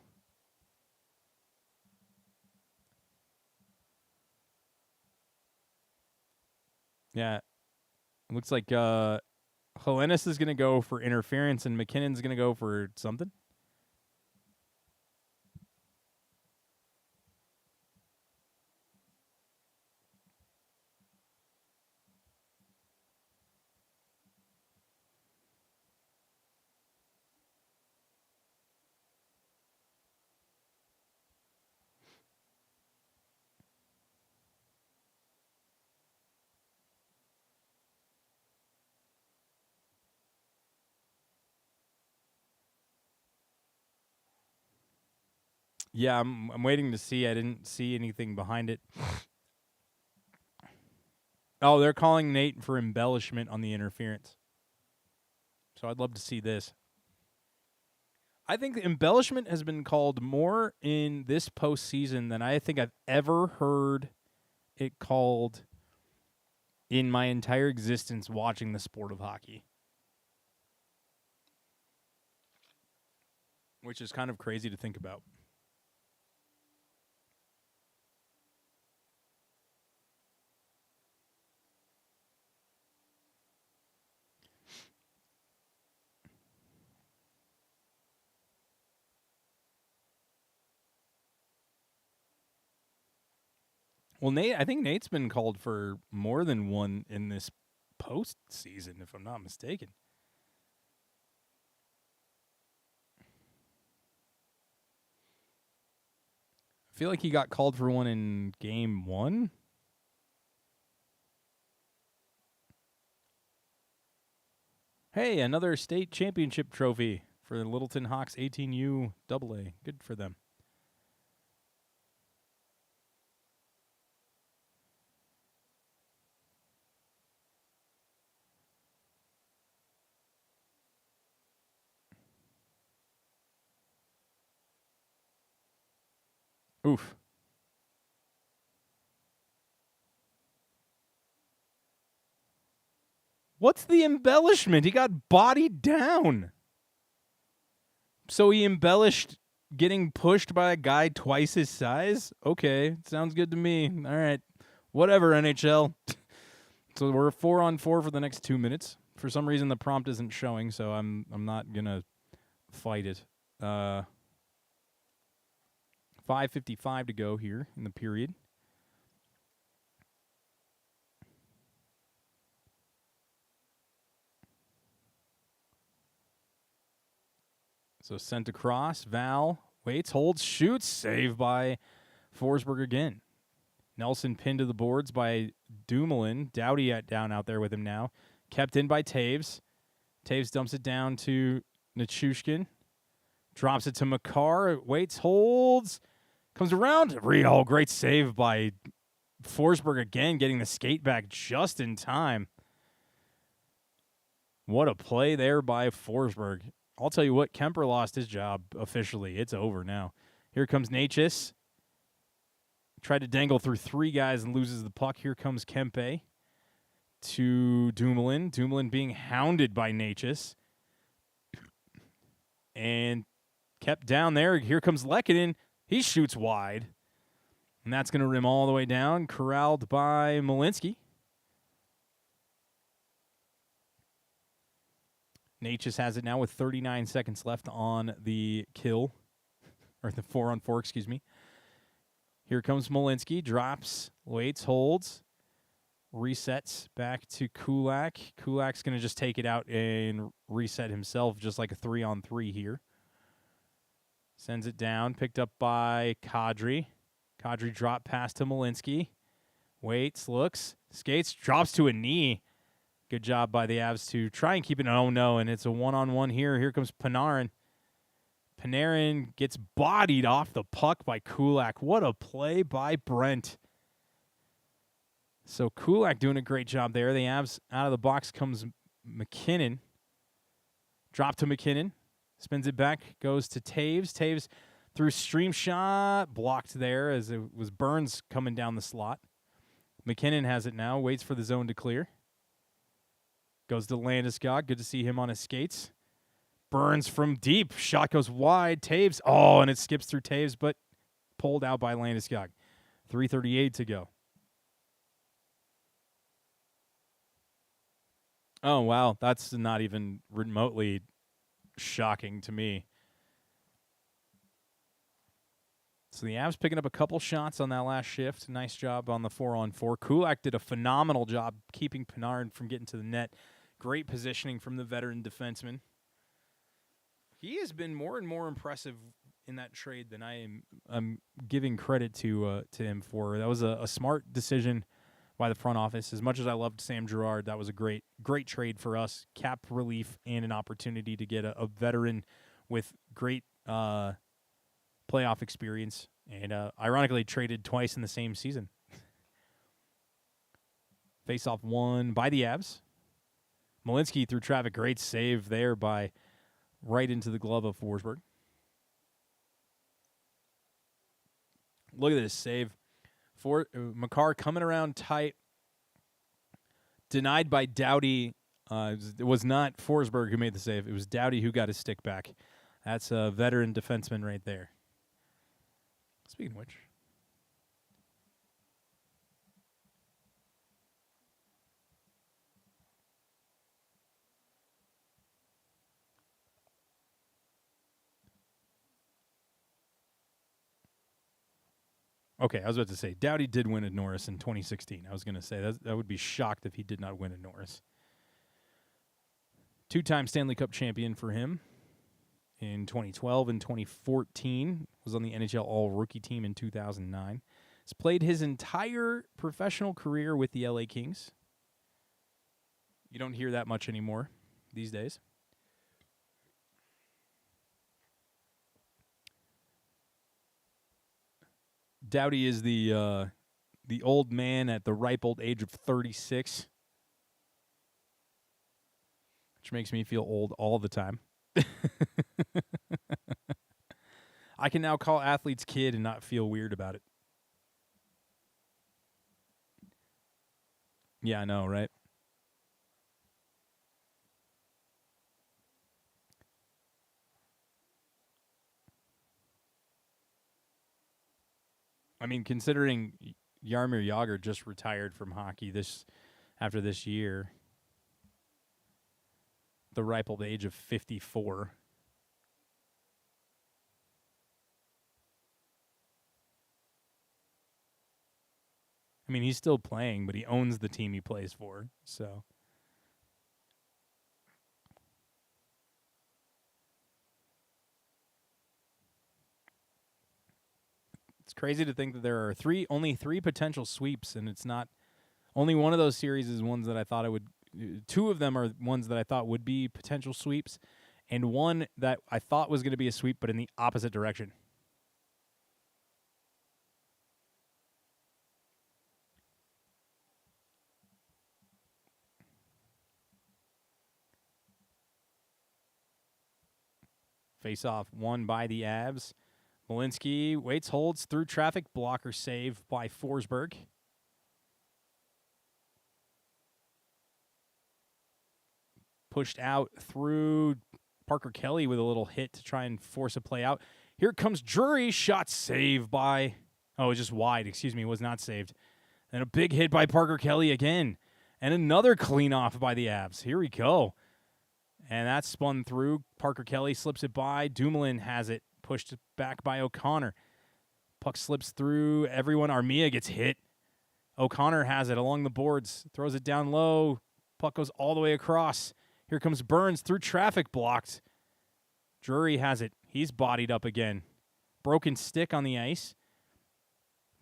Yeah. It looks like Hellenis is going to go for interference and McKinnon's going to go for something. Yeah, I'm waiting to see. I didn't see anything behind it. Oh, they're calling Nate for embellishment on the interference. So I'd love to see this. I think the embellishment has been called more in this postseason than I think I've ever heard it called in my entire existence watching the sport of hockey. Which is kind of crazy to think about. Well, Nate, I think Nate's been called for more than one in this postseason, if I'm not mistaken. I feel like he got called for one in game 1. Hey, another state championship trophy for the Littleton Hawks 18U AA. Good for them. Oof. What's the embellishment? He got bodied down. So he embellished getting pushed by a guy twice his size? Okay, sounds good to me. All right. Whatever, NHL. So we're 4-on-4 for the next 2 minutes. For some reason the prompt isn't showing, so I'm not going to fight it. 5:55 to go here in the period. So sent across. Val waits, holds, shoots. Saved by Forsberg again. Nelson pinned to the boards by Dumoulin. Doughty down out there with him now. Kept in by Taves. Taves dumps it down to Nichushkin. Drops it to Makar. Waits, holds. Comes around. Real great save by Forsberg again, getting the skate back just in time. What a play there by Forsberg. I'll tell you what, Kemper lost his job officially. It's over now. Here comes Natchez. Tried to dangle through 3 guys and loses the puck. Here comes Kempe to Dumoulin. Dumoulin being hounded by Natchez. And kept down there. Here comes Lehkonen. He shoots wide. And that's going to rim all the way down. Corralled by Malinsky. Natchez has it now with 39 seconds left on the kill. Or the 4-on-4, excuse me. Here comes Malinsky. Drops, waits, holds. Resets back to Kulak. Kulak's going to just take it out and reset himself just like a 3-on-3 here. Sends it down. Picked up by Kadri. Kadri drop pass to Malinsky. Waits, looks, skates, drops to a knee. Good job by the Avs to try and keep it. Oh, no, and it's a 1-on-1 here. Here comes Panarin. Panarin gets bodied off the puck by Kulak. What a play by Brent. So Kulak doing a great job there. The Avs out of the box comes McKinnon. Drop to McKinnon. Spins it back. Goes to Taves. Taves through stream shot. Blocked there as it was Burns coming down the slot. McKinnon has it now. Waits for the zone to clear. Goes to Landeskog. Good to see him on his skates. Burns from deep. Shot goes wide. Taves. Oh, and it skips through Taves, but pulled out by Landeskog. 3:38 to go. Oh, wow. That's not even remotely shocking to me. So the Avs picking up a couple shots on that last shift. Nice job on the 4-on-4. Kulak did a phenomenal job keeping Panarin from getting to the net. Great positioning from the veteran defenseman. He has been more and more impressive in that trade than I'm giving credit to him for. That was a smart decision by the front office. As much as I loved Sam Girard, that was a great trade for us. Cap relief and an opportunity to get a veteran with great playoff experience. And ironically traded twice in the same season. Face-off won by the Avs. Malinsky through traffic. Great save there by right into the glove of Forsberg. Look at this save. Makar coming around tight. Denied by Doughty. It was not Forsberg who made the save. It was Doughty who got his stick back. That's a veteran defenseman right there. Speaking of which. Okay, I was about to say, Doughty did win a Norris in 2016. I was going to say, that would be shocked if he did not win a Norris. 2-time Stanley Cup champion for him in 2012 and 2014. Was on the NHL All-Rookie team in 2009. Has played his entire professional career with the LA Kings. You don't hear that much anymore these days. Doughty is the old man at the ripe old age of 36, which makes me feel old all the time. I can now call athletes kid and not feel weird about it. Yeah, I know, right? I mean, considering Jaromir Jagr just retired from hockey after this year, the ripe old age of 54. I mean, he's still playing, but he owns the team he plays for, so. It's crazy to think that there are only three potential sweeps, and it's not only one of those series is ones that I thought it would. Two of them are ones that I thought would be potential sweeps, and one that I thought was going to be a sweep, but in the opposite direction. Face-off won by the Avs. Malinsky waits, holds through traffic. Blocker save by Forsberg. Pushed out through Parker Kelly with a little hit to try and force a play out. Here comes Drury. Shot saved by... Oh, it was just wide. Excuse me, it was not saved. And a big hit by Parker Kelly again. And another clean off by the Avs. Here we go. And that's spun through. Parker Kelly slips it by. Dumoulin has it. Pushed back by O'Connor. Puck slips through everyone. Armia gets hit. O'Connor has it along the boards. Throws it down low. Puck goes all the way across. Here comes Burns through traffic, blocked. Drury has it. He's bodied up again. Broken stick on the ice.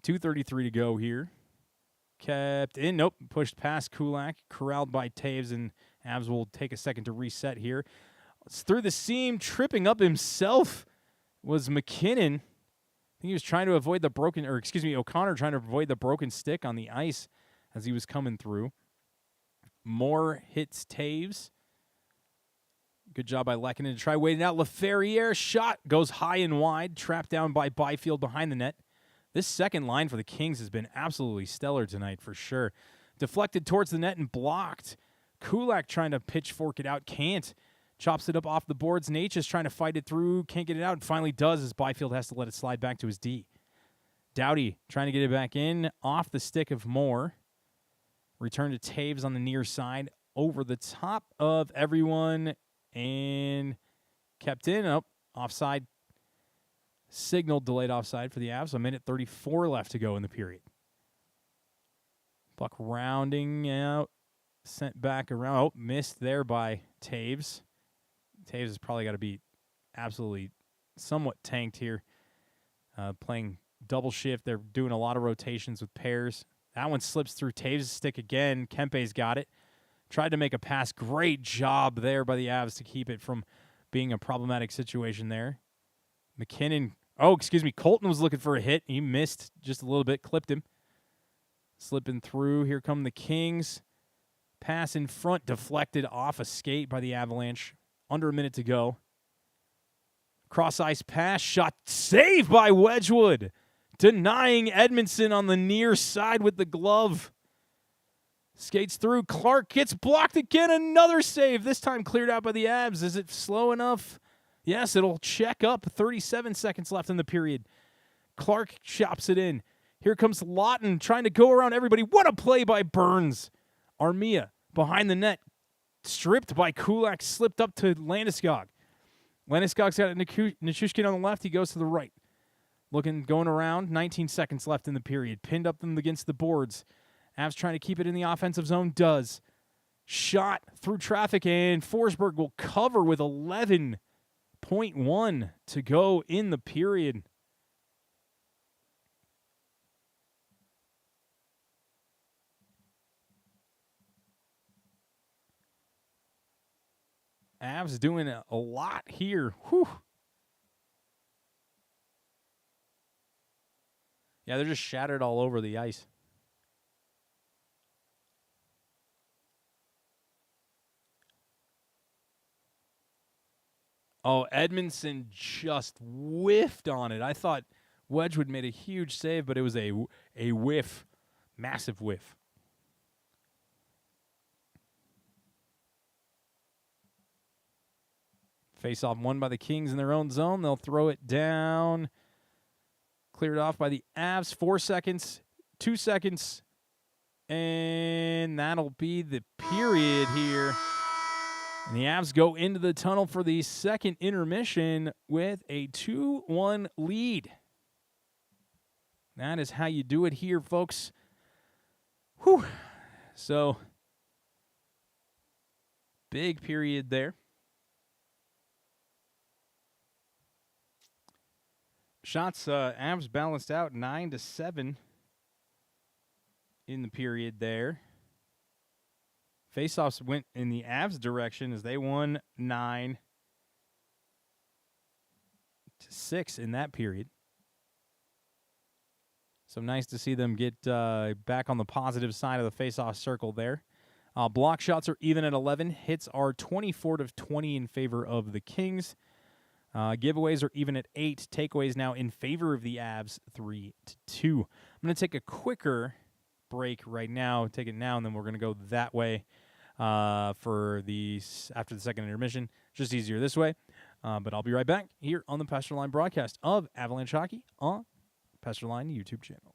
2:33 to go here. Kept in. Nope. Pushed past Kulak. Corralled by Taves, and Avs will take a second to reset here. It's through the seam. Tripping up himself was McKinnon. I think he was trying to avoid the O'Connor trying to avoid the broken stick on the ice as he was coming through. Moore hits Taves. Good job by Lehkonen to try waiting out. Laferriere shot goes high and wide, trapped down by Byfield behind the net. This second line for the Kings has been absolutely stellar tonight for sure. Deflected towards the net and blocked. Kulak trying to pitchfork it out, can't. Chops it up off the boards. Natchez trying to fight it through, can't get it out, and finally does as Byfield has to let it slide back to his D. Doughty trying to get it back in, off the stick of Moore. Return to Taves on the near side, over the top of everyone, and kept in. Oh, offside. Signaled delayed offside for the Avs. A minute 34 left to go in the period. Puck rounding out, sent back around. Oh, missed there by Taves. Taves has probably got to be absolutely somewhat tanked here. Playing double shift. They're doing a lot of rotations with pairs. That one slips through Taves' stick again. Kempe's got it. Tried to make a pass. Great job there by the Avs to keep it from being a problematic situation there. McKinnon. Colton was looking for a hit. He missed just a little bit. Clipped him. Slipping through. Here come the Kings. Pass in front. Deflected off a skate by the Avalanche. Under a minute to go. Cross-ice pass. Shot. Saved by Wedgwood. Denying Edmondson on the near side with the glove. Skates through. Clark gets blocked again. Another save. This time cleared out by the Avs. Is it slow enough? Yes, it'll check up. 37 seconds left in the period. Clark chops it in. Here comes Lawton trying to go around everybody. What a play by Burns. Armia behind the net. Stripped by Kulak. Slipped up to Landeskog. Landeskog's got Nichushkin on the left. He goes to the right. Going around. 19 seconds left in the period. Pinned up them against the boards. Avs trying to keep it in the offensive zone. Does. Shot through traffic, and Forsberg will cover with 11.1 to go in the period. Avs doing a lot here. Whew. Yeah, they're just shattered all over the ice. Oh, Edmondson just whiffed on it. I thought Wedgwood made a huge save, but it was a whiff. Massive whiff. Face-off won by the Kings in their own zone. They'll throw it down. Cleared off by the Avs. 4 seconds, 2 seconds, and that'll be the period here. And the Avs go into the tunnel for the second intermission with a 2-1 lead. That is how you do it here, folks. Whew. So, big period there. Shots, Avs balanced out 9-7 in the period there. Faceoffs went in the Avs' direction as they won 9-6 in that period. So nice to see them get back on the positive side of the faceoff circle there. Block shots are even at 11. Hits are 24-20 in favor of the Kings. Giveaways are even at 8. Takeaways now in favor of the Avs, 3-2. I'm going to take a quicker break right now. Take it now, and then we're going to go that way after the second intermission. Just easier this way. But I'll be right back here on the Pester Line broadcast of Avalanche Hockey on Pester Line YouTube channel.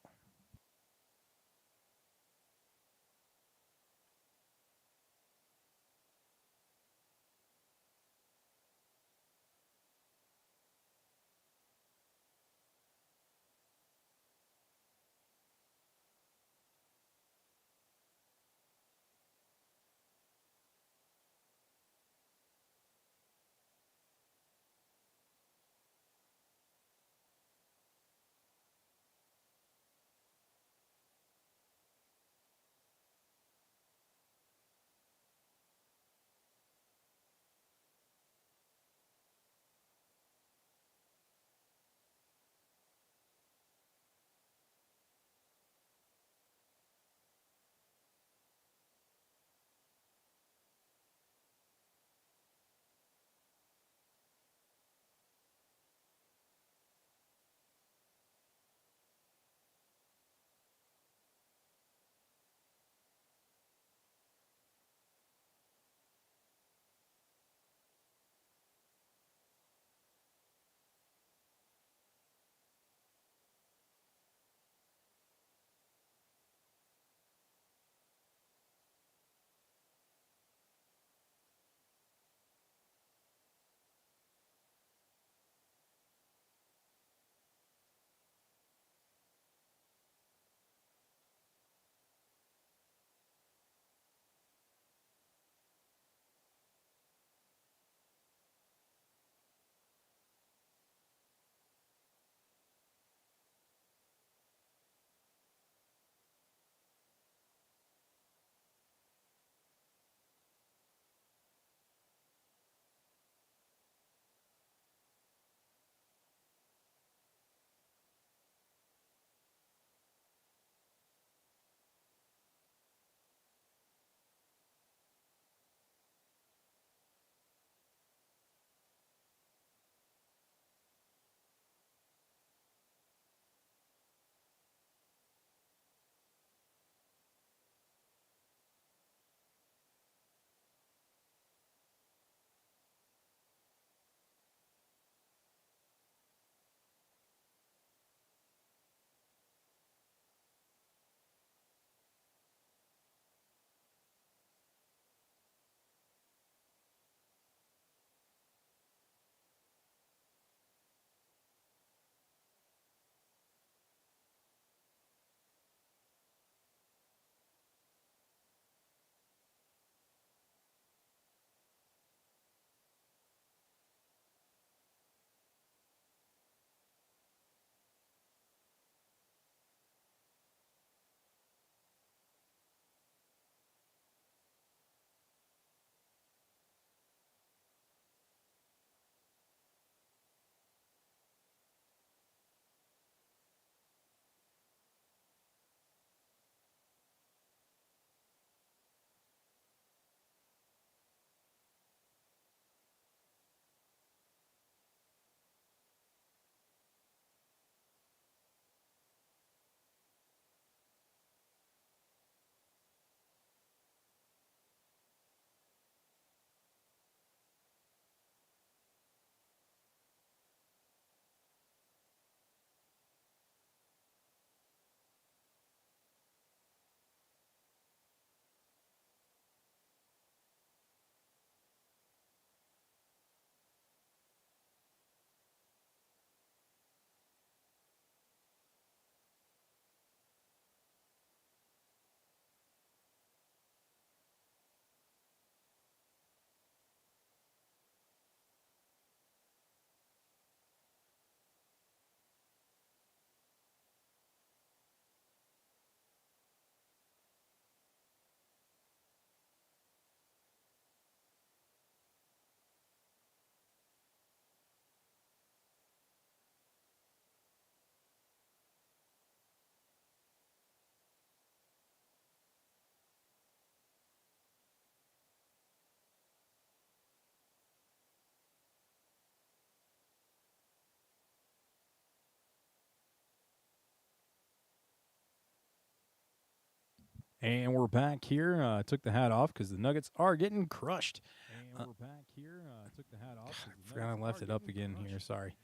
And we're back here. Took the hat off because the Nuggets are getting crushed. And we're back here. Took the hat off. I forgot I left it up again here. Sorry.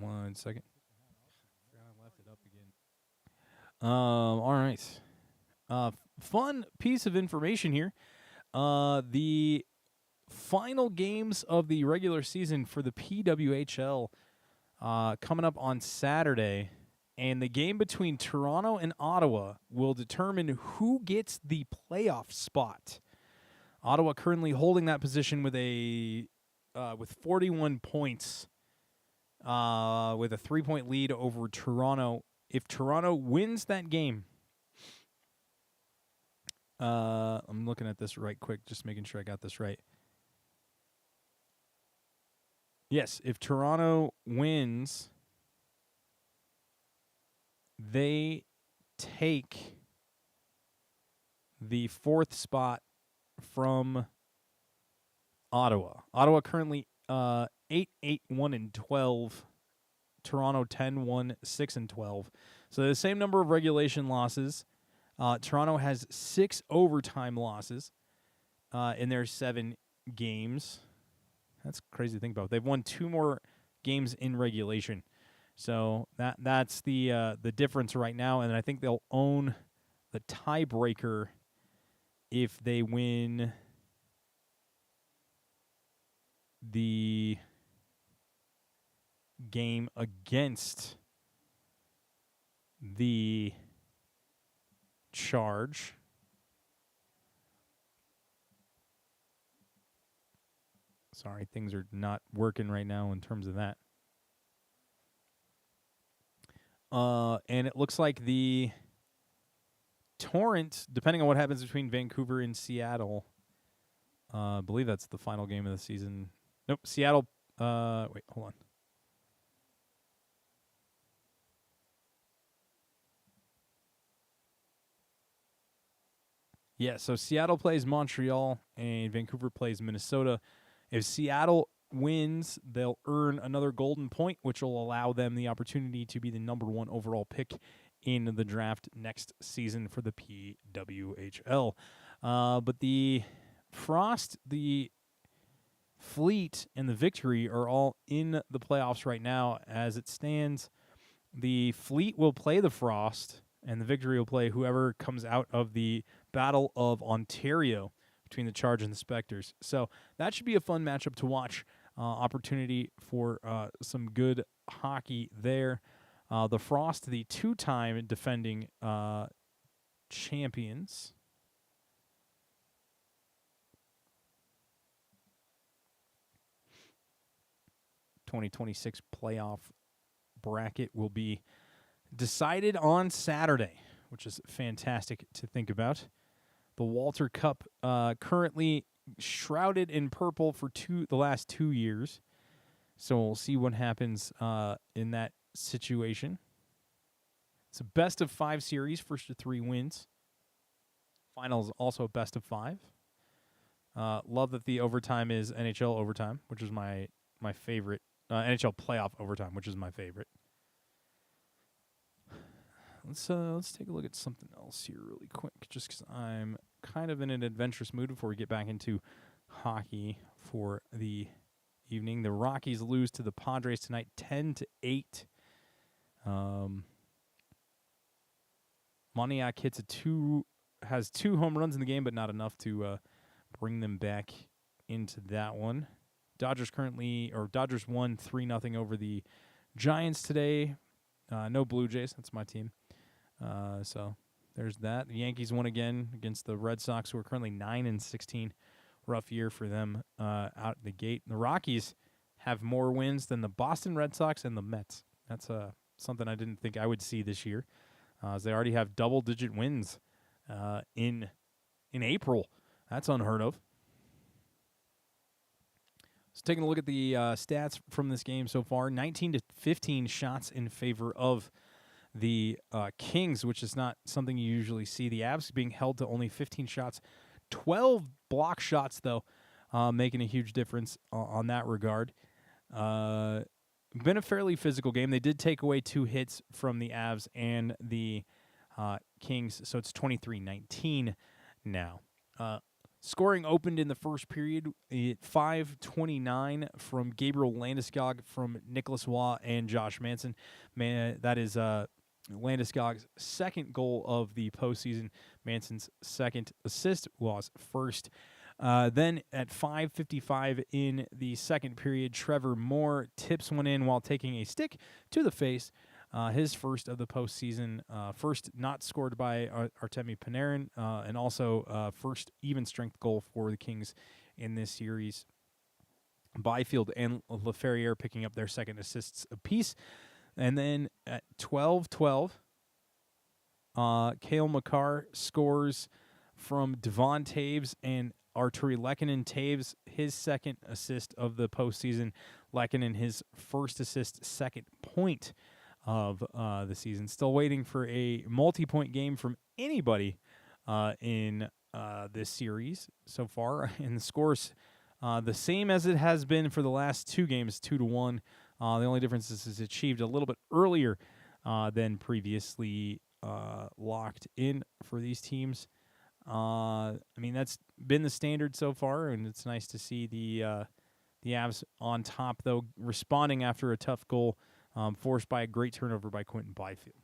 1 second. Forgot I left it up again. All right. Fun piece of information here. The final games of the regular season for the PWHL coming up on Saturday. And the game between Toronto and Ottawa will determine who gets the playoff spot. Ottawa currently holding that position with with 41 points, with a 3-point lead over Toronto. If Toronto wins that game, I'm looking at this right quick, just making sure I got this right. Yes, if Toronto wins, they take the 4th spot from Ottawa. Ottawa currently 8-1-12. Toronto 10-1-6-12. So the same number of regulation losses. Toronto has 6 overtime losses in their 7 games. That's crazy to think about. They've won 2 more games in regulation. So that's the difference right now, and I think they'll own the tiebreaker if they win the game against the Charge. Sorry, things are not working right now in terms of that. And it looks like the Torrent, depending on what happens between Vancouver and Seattle, I believe that's the final game of the season. Nope, Seattle. Wait, hold on. Yeah, so Seattle plays Montreal and Vancouver plays Minnesota. If Seattle wins, they'll earn another golden point, which will allow them the opportunity to be the number 1 overall pick in the draft next season for the PWHL. But the Frost, the Fleet, and the Victory are all in the playoffs right now. As it stands, the Fleet will play the Frost, and the Victory will play whoever comes out of the Battle of Ontario between the Charge and the Spectres. So that should be a fun matchup to watch. Opportunity for some good hockey there. The Frost, the 2-time defending champions. '26 playoff bracket will be decided on Saturday, which is fantastic to think about. The Walter Cup currently shrouded in purple for the last 2 years. So we'll see what happens in that situation. It's a best of 5 series, first to 3 wins. Finals also best of 5. Love that the overtime is NHL overtime, which is my favorite. NHL playoff overtime, which is my favorite. Let's take a look at something else here really quick, just because I'm kind of in an adventurous mood before we get back into hockey for the evening. The Rockies lose to the Padres tonight, 10-8. Moniak has 2 home runs in the game, but not enough to bring them back into that one. Dodgers won 3-0 over the Giants today. No Blue Jays. That's my team. So there's that. The Yankees won again against the Red Sox, who are currently 9-16. Rough year for them out the gate. The Rockies have more wins than the Boston Red Sox and the Mets. That's something I didn't think I would see this year, as they already have double-digit wins in April. That's unheard of. So taking a look at the stats from this game so far, 19-15 shots in favor of the Kings, which is not something you usually see. The Avs being held to only 15 shots. 12 block shots, though, making a huge difference on that regard. Been a fairly physical game. They did take away 2 hits from the Avs, and the Kings. So it's 23-19 now. Scoring opened in the first period at 5:29 from Gabriel Landeskog, from Nicholas Waugh and Josh Manson. That is Landeskog's second goal of the postseason. Manson's second assist, Waugh's first. Then at 5:55 in the second period, Trevor Moore tips one in while taking a stick to the face. His first of the postseason, first not scored by Artemi Panarin, and also first even-strength goal for the Kings in this series. Byfield and Laferriere picking up their second assists apiece. And then at 12:12, Cale Makar scores from Devon Taves and Arturi Lehkonen. Taves, his second assist of the postseason. Lehkonen, his first assist, second point of the season. Still waiting for a multi-point game from anybody in this series so far. And the score's the same as it has been for the last two games, 2-1. The only difference is it's achieved a little bit earlier than previously locked in for these teams. I mean, that's been the standard so far, and it's nice to see the Avs on top, though, responding after a tough goal forced by a great turnover by Quentin Byfield.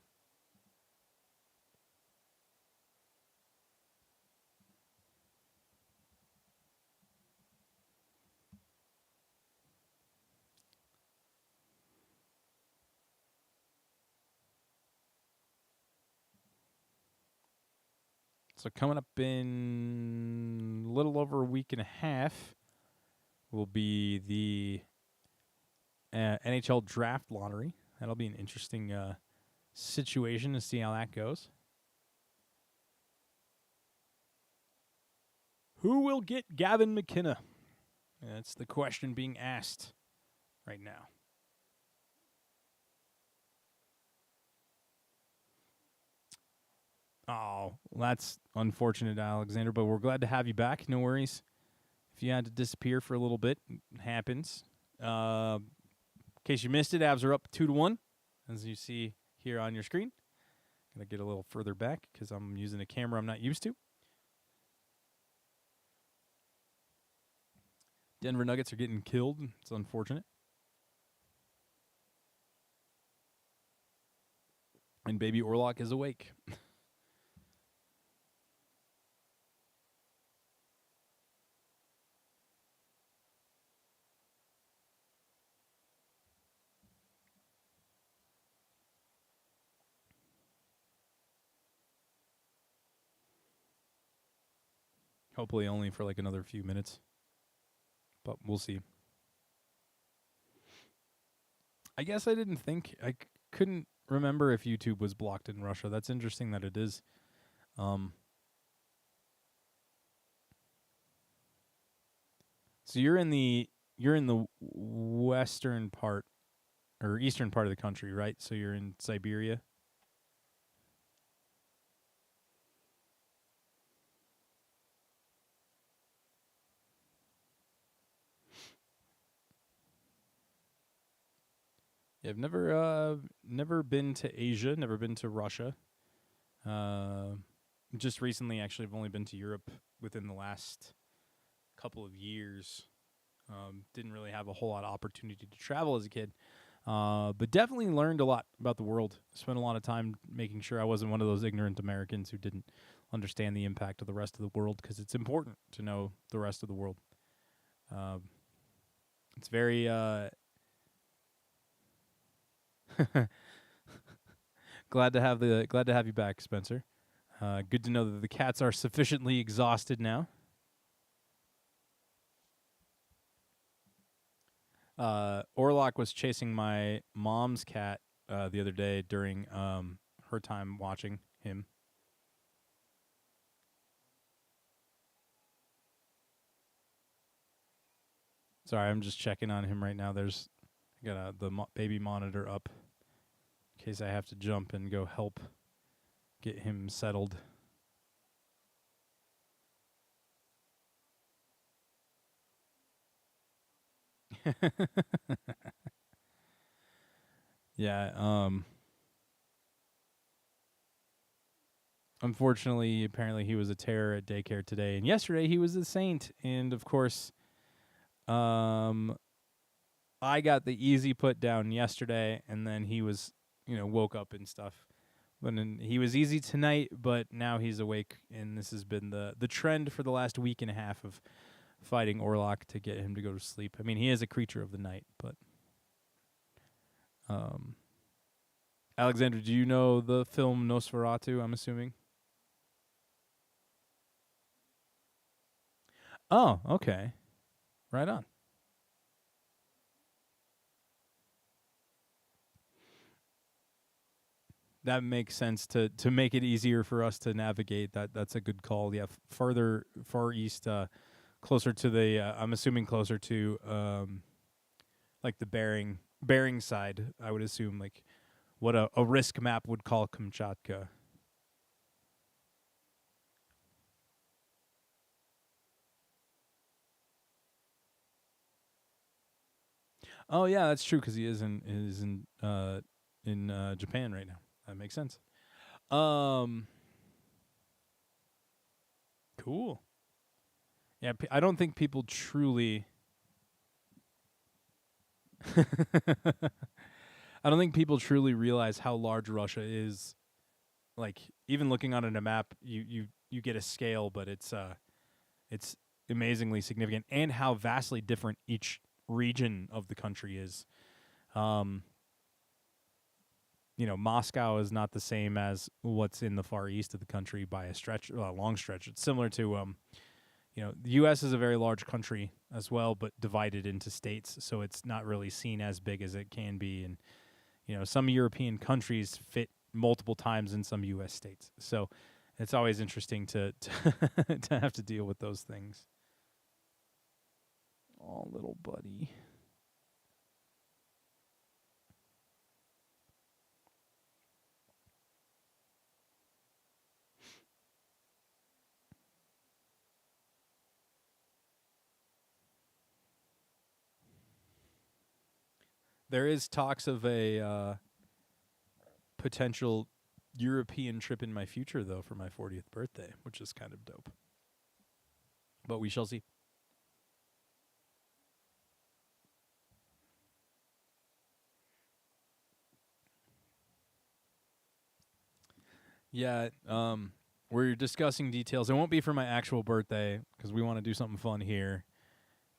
So coming up in a little over a week and a half will be the NHL Draft Lottery. That'll be an interesting situation to see how that goes. Who will get Gavin McKenna? That's the question being asked right now. Oh, that's unfortunate, Alexander, but we're glad to have you back. No worries. If you had to disappear for a little bit, it happens. In case you missed it, Avs are up 2-1, as you see here on your screen. Gonna get a little further back because I'm using a camera I'm not used to. Denver Nuggets are getting killed. It's unfortunate. And Baby Orlok is awake. Hopefully only for like another few minutes. But we'll see. I guess I didn't think. Couldn't remember if YouTube was blocked in Russia. That's interesting that it is. So you're in the western part or eastern part of the country, right? So you're in Siberia. Yeah, I've never been to Asia, never been to Russia. Just recently, actually, I've only been to Europe within the last couple of years. Didn't really have a whole lot of opportunity to travel as a kid, but definitely learned a lot about the world. Spent a lot of time making sure I wasn't one of those ignorant Americans who didn't understand the impact of the rest of the world, because it's important to know the rest of the world. It's very glad to have you back, Spencer. Good to know that the cats are sufficiently exhausted now. Orlok was chasing my mom's cat the other day during her time watching him. Sorry, I'm just checking on him right now. I got the baby monitor up in case I have to jump and go help get him settled. Yeah, unfortunately, apparently he was a terror at daycare today, and yesterday he was a saint. And of course, um, I got the easy put down yesterday, and then he was, woke up and stuff. But then he was easy tonight, but now he's awake, and this has been the trend for the last week and a half of fighting Orlok to get him to go to sleep. I mean, he is a creature of the night, but Alexander, do you know the film Nosferatu? I'm assuming. Oh, okay, right on. That makes sense to make it easier for us to navigate. That's a good call. Yeah, far east, closer to the. I'm assuming closer to like the Bering side. I would assume like what a risk map would call Kamchatka. Oh yeah, that's true because he is in Japan right now. That makes sense. Um, cool. Yeah, I don't think people truly. I don't think people truly realize how large Russia is. Like even looking on a map, you get a scale, but it's amazingly significant, and how vastly different each region of the country is. Um, Moscow is not the same as what's in the far east of the country by a long stretch. It's similar to the U.S. is a very large country as well, but divided into states, so it's not really seen as big as it can be. And some European countries fit multiple times in some U.S. states, so it's always interesting to to have to deal with those things. Oh, little buddy. There is talks of a potential European trip in my future, though, for my 40th birthday, which is kind of dope. But we shall see. Yeah, we're discussing details. It won't be for my actual birthday because we want to do something fun here.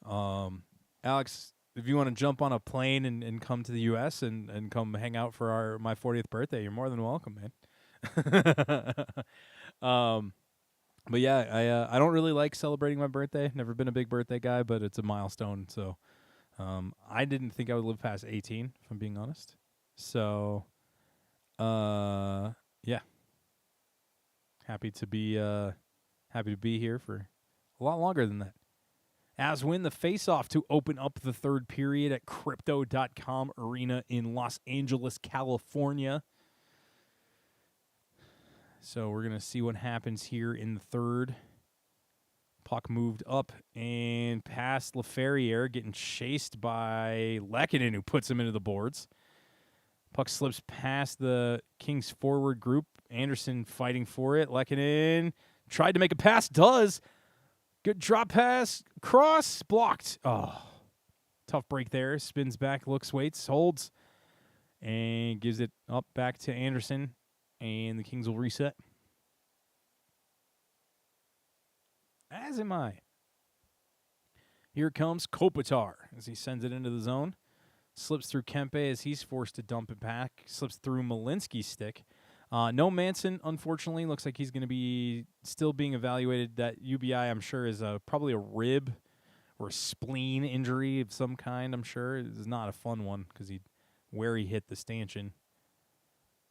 Alex, if you want to jump on a plane and come to the U.S. and come hang out for my 40th birthday, you're more than welcome, man. um, but yeah, I don't really like celebrating my birthday. Never been a big birthday guy, but it's a milestone. So I didn't think I would live past 18, if I'm being honest. So yeah, happy to be here for a lot longer than that. As win the face-off to open up the third period at Crypto.com Arena in Los Angeles, California. So we're going to see what happens here in the third. Puck moved up and past LaFerriere, getting chased by Lehkonen, who puts him into the boards. Puck slips past the Kings forward group. Anderson fighting for it. Lehkonen tried to make a pass, does. Good drop pass, cross, blocked. Oh, tough break there. Spins back, looks, waits, holds, and gives it up back to Anderson. And the Kings will reset. As am I. Here comes Kopitar as he sends it into the zone. Slips through Kempe as he's forced to dump it back. Slips through Malinsky's stick. No Manson, unfortunately. Looks like he's going to be still being evaluated. That UBI, I'm sure, is probably a rib or a spleen injury of some kind, I'm sure. It's not a fun one because where he hit the stanchion.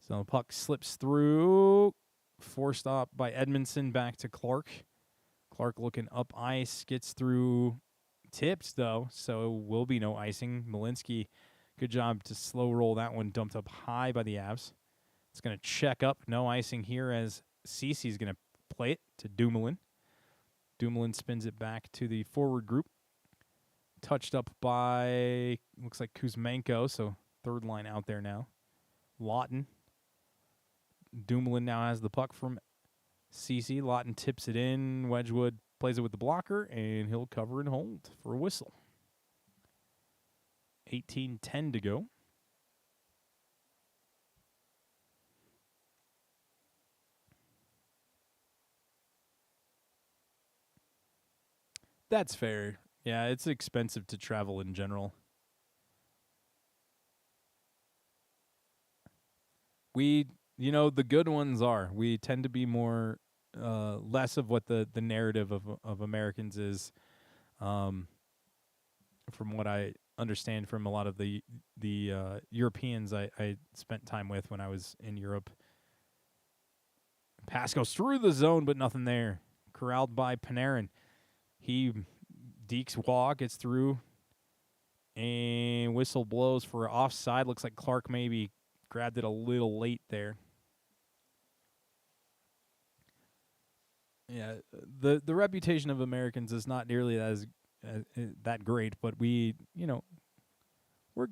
So the puck slips through. Forced up by Edmondson back to Clark. Clark looking up ice. Gets through. Tipped, though, so it will be no icing. Malinsky, good job to slow roll that one. Dumped up high by the Avs. It's going to check up. No icing here as Cece's going to play it to Dumoulin. Dumoulin spins it back to the forward group. Touched up by, looks like Kuzmenko, so third line out there now. Lawton. Dumoulin now has the puck from CC, Lawton tips it in. Wedgwood plays it with the blocker, and he'll cover and hold for a whistle. 18:10 to go. That's fair. Yeah, it's expensive to travel in general. The good ones are. We tend to be more, less of what the narrative of Americans is, from what I understand from a lot of the Europeans I spent time with when I was in Europe. Pass goes through the zone, but nothing there. Corralled by Panarin. He dekes Waugh, gets through, and whistle blows for offside. Looks like Clark maybe grabbed it a little late there. Yeah, the reputation of Americans is not nearly that great, but we're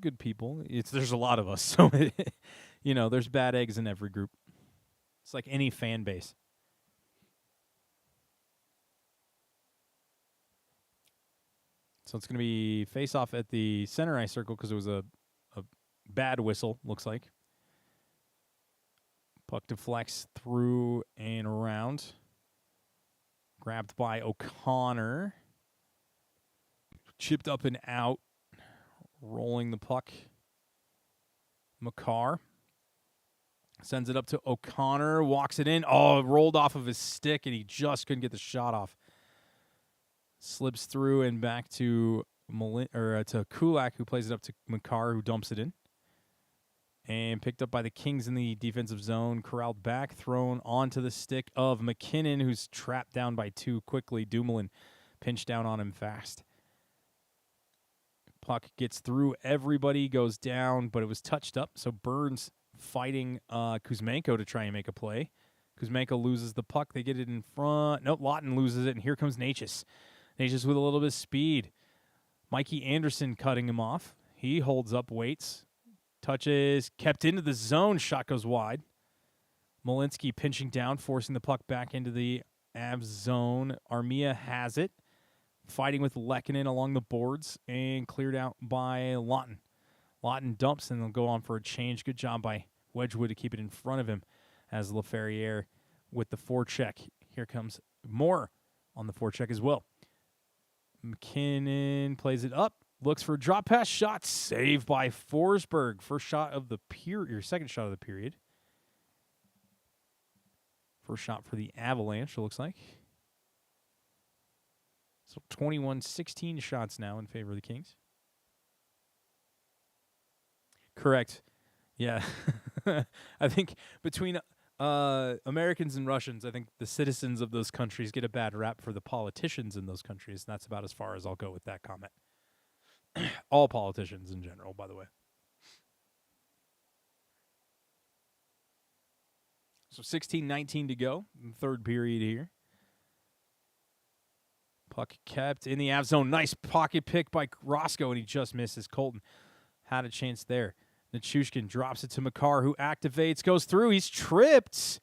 good people. There's a lot of us, so there's bad eggs in every group. It's like any fan base. So it's going to be face-off at the center ice circle because it was a bad whistle, looks like. Puck deflects through and around. Grabbed by O'Connor. Chipped up and out. Rolling the puck. Makar sends it up to O'Connor. Walks it in. Oh, it rolled off of his stick, and he just couldn't get the shot off. Slips through and back to to Kulak, who plays it up to Makar, who dumps it in. And picked up by the Kings in the defensive zone. Corralled back, thrown onto the stick of McKinnon, who's trapped down by two quickly. Dumoulin pinched down on him fast. Puck gets through. Everybody goes down, but it was touched up. So Burns fighting Kuzmenko to try and make a play. Kuzmenko loses the puck. They get it in front. Nope, Lawton loses it, and here comes Natchez. Natchez with a little bit of speed. Mikey Anderson cutting him off. He holds up, waits. Touches, kept into the zone. Shot goes wide. Malinsky pinching down, forcing the puck back into the Avs zone. Armia has it. Fighting with Lehkonen along the boards and cleared out by Lawton. Lawton dumps, and they'll go on for a change. Good job by Wedgwood to keep it in front of him as LaFerriere with the forecheck. Here comes Moore on the forecheck as well. McKinnon plays it up, looks for a drop pass, shot saved by Forsberg. First shot of the period, second shot of the period. First shot for the Avalanche, it looks like. So 21-16 shots now in favor of the Kings. Correct. Yeah. I think between Americans and Russians, I think the citizens of those countries get a bad rap for the politicians in those countries, and that's about as far as I'll go with that comment. All politicians in general, by the way. So 16-19 to go in the third period here. Puck kept in the Avs zone. Nice pocket pick by Roscoe, and he just misses. Colton had a chance there. Nichushkin drops it to Makar, who activates, goes through. He's tripped.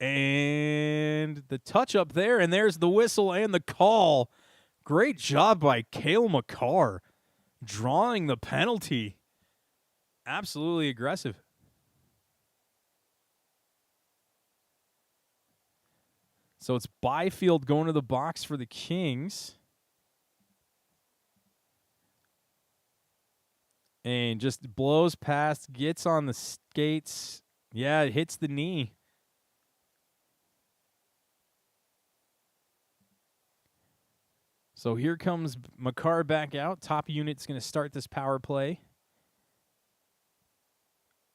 And the touch up there, and there's the whistle and the call. Great job by Cale Makar, drawing the penalty. Absolutely aggressive. So it's Byfield going to the box for the Kings. And just blows past, gets on the skates. Yeah, it hits the knee. So here comes Makar back out. Top unit's going to start this power play.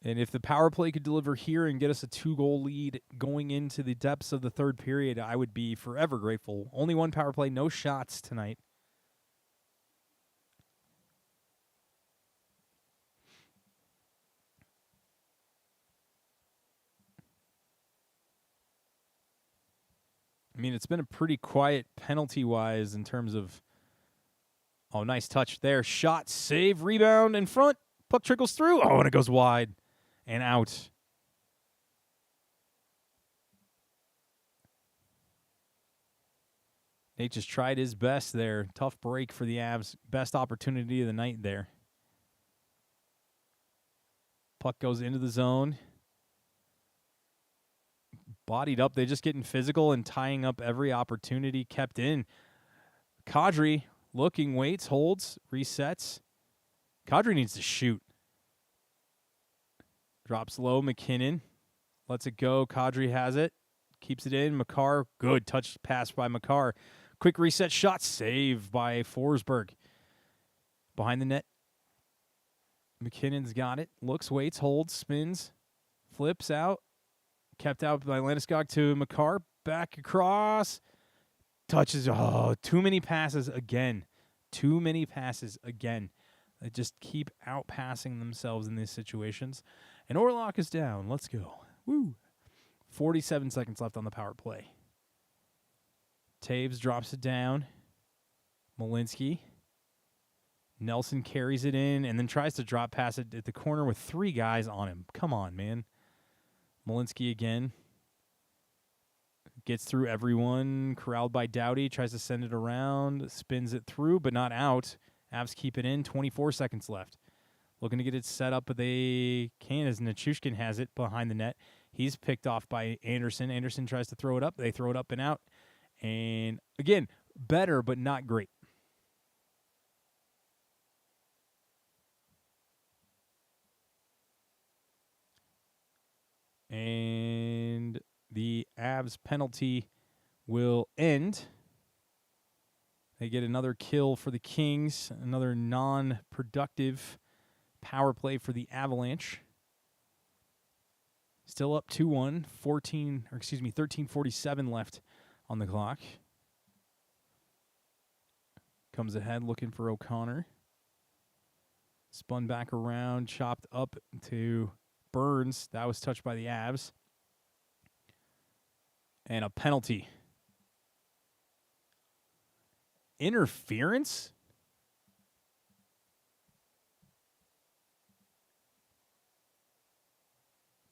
And if the power play could deliver here and get us a 2-goal lead going into the depths of the third period, I would be forever grateful. Only one power play, no shots tonight. I mean, it's been a pretty quiet penalty-wise in terms of... Oh, nice touch there. Shot, save, rebound, in front. Puck trickles through. Oh, and it goes wide and out. Nate just tried his best there. Tough break for the Avs. Best opportunity of the night there. Puck goes into the zone. Bodied up. They're just getting physical and tying up every opportunity kept in. Kadri looking, waits, holds, resets. Kadri needs to shoot. Drops low. McKinnon lets it go. Kadri has it. Keeps it in. Makar, good touch pass by Makar. Quick reset shot, save by Forsberg. Behind the net. McKinnon's got it. Looks, waits, holds, spins, flips out. Kept out by Landeskog to Makar. Back across. Touches. Oh, too many passes again. Too many passes again. They just keep outpassing themselves in these situations. And Orlok is down. Let's go. Woo. 47 seconds left on the power play. Taves drops it down. Malinsky. Nelson carries it in and then tries to drop pass it at the corner with 3 guys on him. Come on, man. Malinsky again. Gets through everyone. Corralled by Doughty. Tries to send it around. Spins it through, but not out. Avs keep it in. 24 seconds left. Looking to get it set up, but they can't as Nichushkin has it behind the net. He's picked off by Anderson. Anderson tries to throw it up. They throw it up and out. And, again, better, but not great. And the Avs penalty will end. They get another kill for the Kings, another non-productive power play for the Avalanche. Still up 2-1, 13:47 left on the clock. Comes ahead looking for O'Connor. Spun back around, chopped up to Burns. That was touched by the Avs. And a penalty. Interference?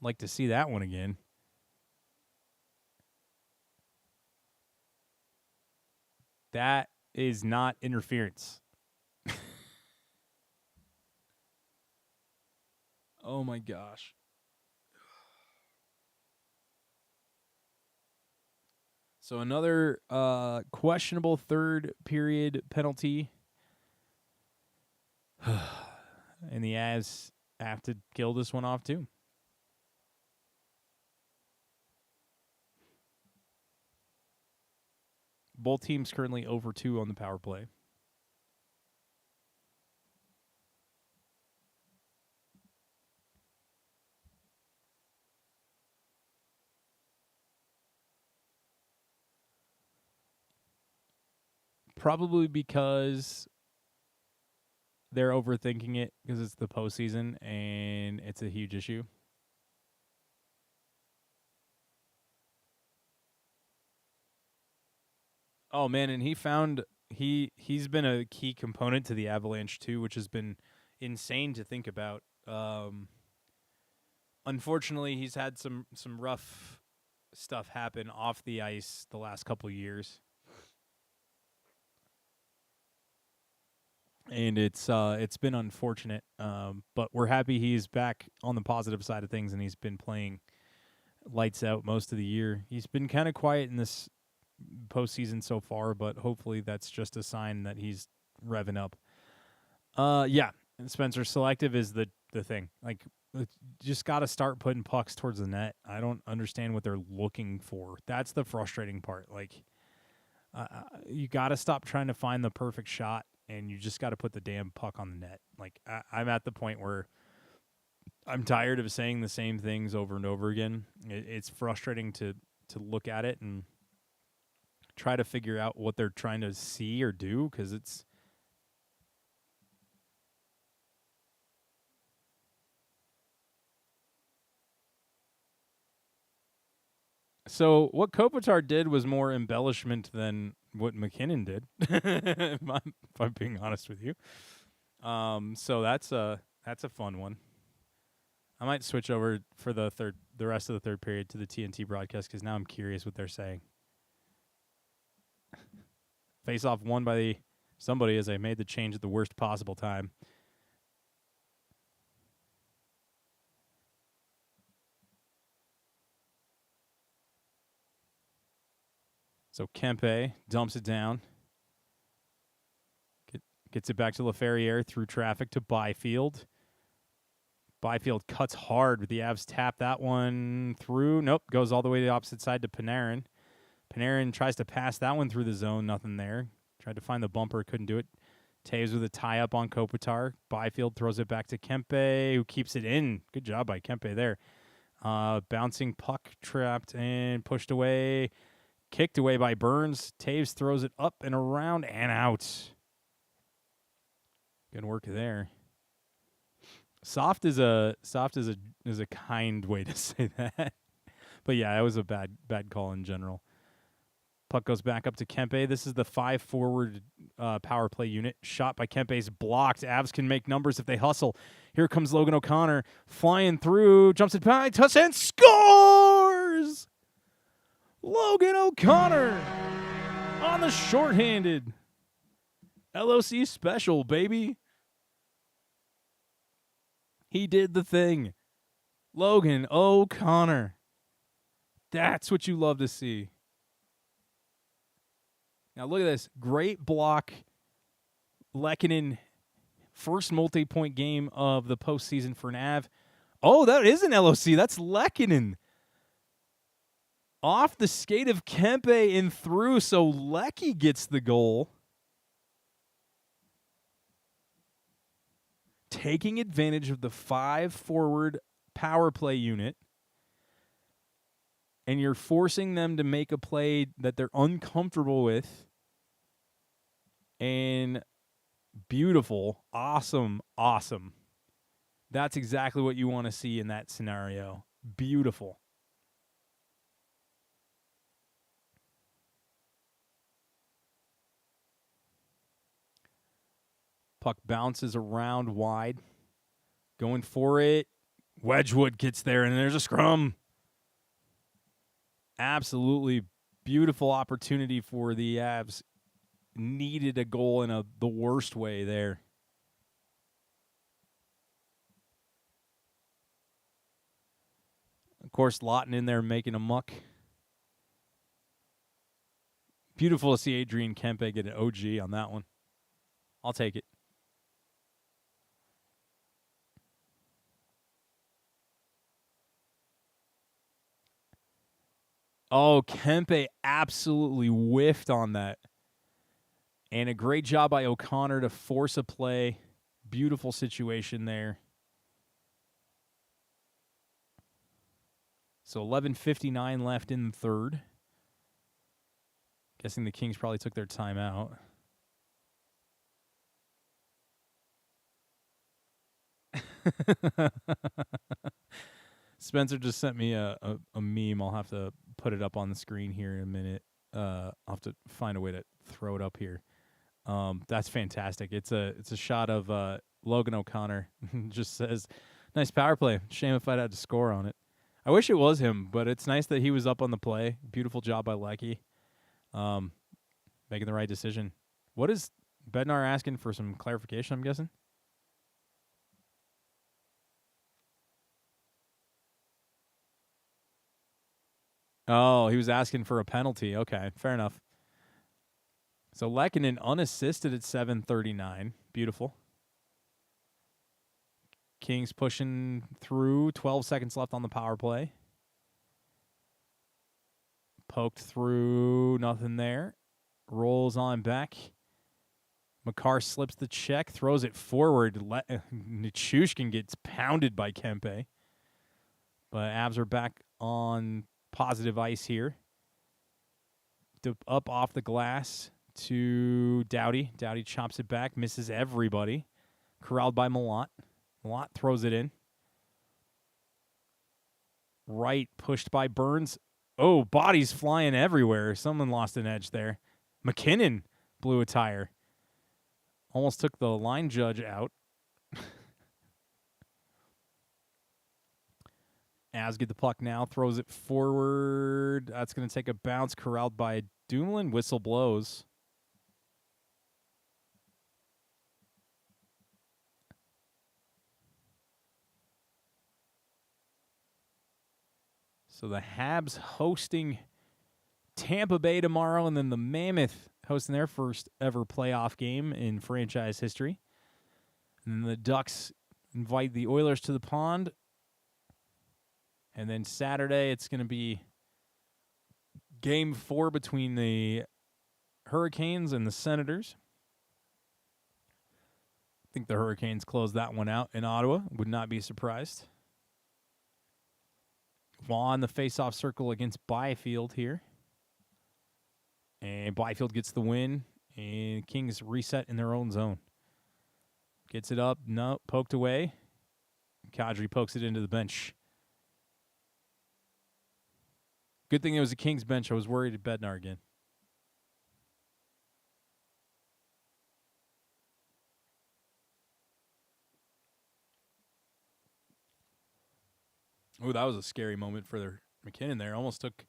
Like to see that one again. That is not interference. Oh my gosh. So another questionable third period penalty. And the Avs have to kill this one off too. Both teams currently over 2 on the power play. Probably because they're overthinking it because it's the postseason and it's a huge issue. Oh man, and he's been a key component to the Avalanche too, which has been insane to think about. Unfortunately, he's had some rough stuff happen off the ice the last couple of years. And it's been unfortunate, but we're happy he's back on the positive side of things, and he's been playing lights out most of the year. He's been kind of quiet in this postseason so far, but hopefully that's just a sign that he's revving up. Yeah, and Spencer, selective is the thing. Like, just got to start putting pucks towards the net. I don't understand what they're looking for. That's the frustrating part. Like, you got to stop trying to find the perfect shot, and you just got to put the damn puck on the net. Like, I'm at the point where I'm tired of saying the same things over and over again. It's frustrating to look at it and try to figure out what they're trying to see or do, because it's so what Kopitar did was more embellishment than what McKinnon did. if I'm being honest with you. So that's a fun one. I might switch over for the rest of the third period to the TNT broadcast, because now I'm curious what they're saying. Face-off won by somebody as they made the change at the worst possible time. So Kempe dumps it down. Gets it back to LaFerriere through traffic to Byfield. Byfield cuts hard, but the Avs tap that one through. Nope, goes all the way to the opposite side to Panarin. Panarin tries to pass that one through the zone. Nothing there. Tried to find the bumper, couldn't do it. Taves with a tie-up on Kopitar. Byfield throws it back to Kempe, who keeps it in. Good job by Kempe there. Bouncing puck trapped and pushed away. Kicked away by Burns. Taves throws it up and around and out. Good work there. Soft is a kind way to say that. But yeah, it was a bad call in general. Puck goes back up to Kempe. This is the 5-forward power play unit. Shot by Kempe's blocked. Avs can make numbers if they hustle. Here comes Logan O'Connor flying through, jumps it by, touch and scores! Logan O'Connor on the shorthanded. LOC special, baby. He did the thing. Logan O'Connor. That's what you love to see. Now look at this. Great block. Lehkonen, first multi-point game of the postseason for Nav. Oh, that is an LOC. That's Lehkonen. Off the skate of Kempe and through, so Lecky gets the goal. Taking advantage of the 5-forward power play unit, and you're forcing them to make a play that they're uncomfortable with. And beautiful, awesome. That's exactly what you want to see in that scenario. Beautiful. Puck bounces around wide. Going for it. Wedgwood gets there, and there's a scrum. Absolutely beautiful opportunity for the Avs. Needed a goal in the worst way there. Of course, Lawton in there making a muck. Beautiful to see Adrian Kempe get an OG on that one. I'll take it. Oh, Kempe absolutely whiffed on that. And a great job by O'Connor to force a play. Beautiful situation there. So 11:59 left in the third. Guessing the Kings probably took their time out. Spencer just sent me a meme. I'll have to put it up on the screen here in a minute. I'll have to find a way to throw it up here. That's fantastic. It's a shot of Logan O'Connor. Just says, nice power play. Shame if I'd had to score on it. I wish it was him, but it's nice that he was up on the play. Beautiful job by Lecky. Making the right decision. What is Bednar asking for some clarification, I'm guessing? Oh, he was asking for a penalty. Okay, fair enough. So Lehkonen unassisted at 7:39. Beautiful. Kings pushing through. 12 seconds left on the power play. Poked through. Nothing there. Rolls on back. Makar slips the check. Throws it forward. Nichushkin gets pounded by Kempe. But Avs are back on positive ice here. Up off the glass to Doughty. Doughty chops it back. Misses everybody. Corralled by Malott. Malott throws it in. Right, pushed by Burns. Oh, bodies flying everywhere. Someone lost an edge there. McKinnon blew a tire. Almost took the line judge out. Avs get the puck now. Throws it forward. That's going to take a bounce. Corralled by Dumoulin. Whistle blows. So the Habs hosting Tampa Bay tomorrow, and then the Mammoth hosting their first ever playoff game in franchise history. And then the Ducks invite the Oilers to the pond. And then Saturday, it's going to be Game 4 between the Hurricanes and the Senators. I think the Hurricanes closed that one out in Ottawa. Would not be surprised. Vaughn, the face-off circle against Byfield here. And Byfield gets the win. And Kings reset in their own zone. Gets it up. No, poked away. Kadri pokes it into the bench. Good thing it was a Kings bench. I was worried at Bednar again. Oh, that was a scary moment for their McKinnon there. Almost took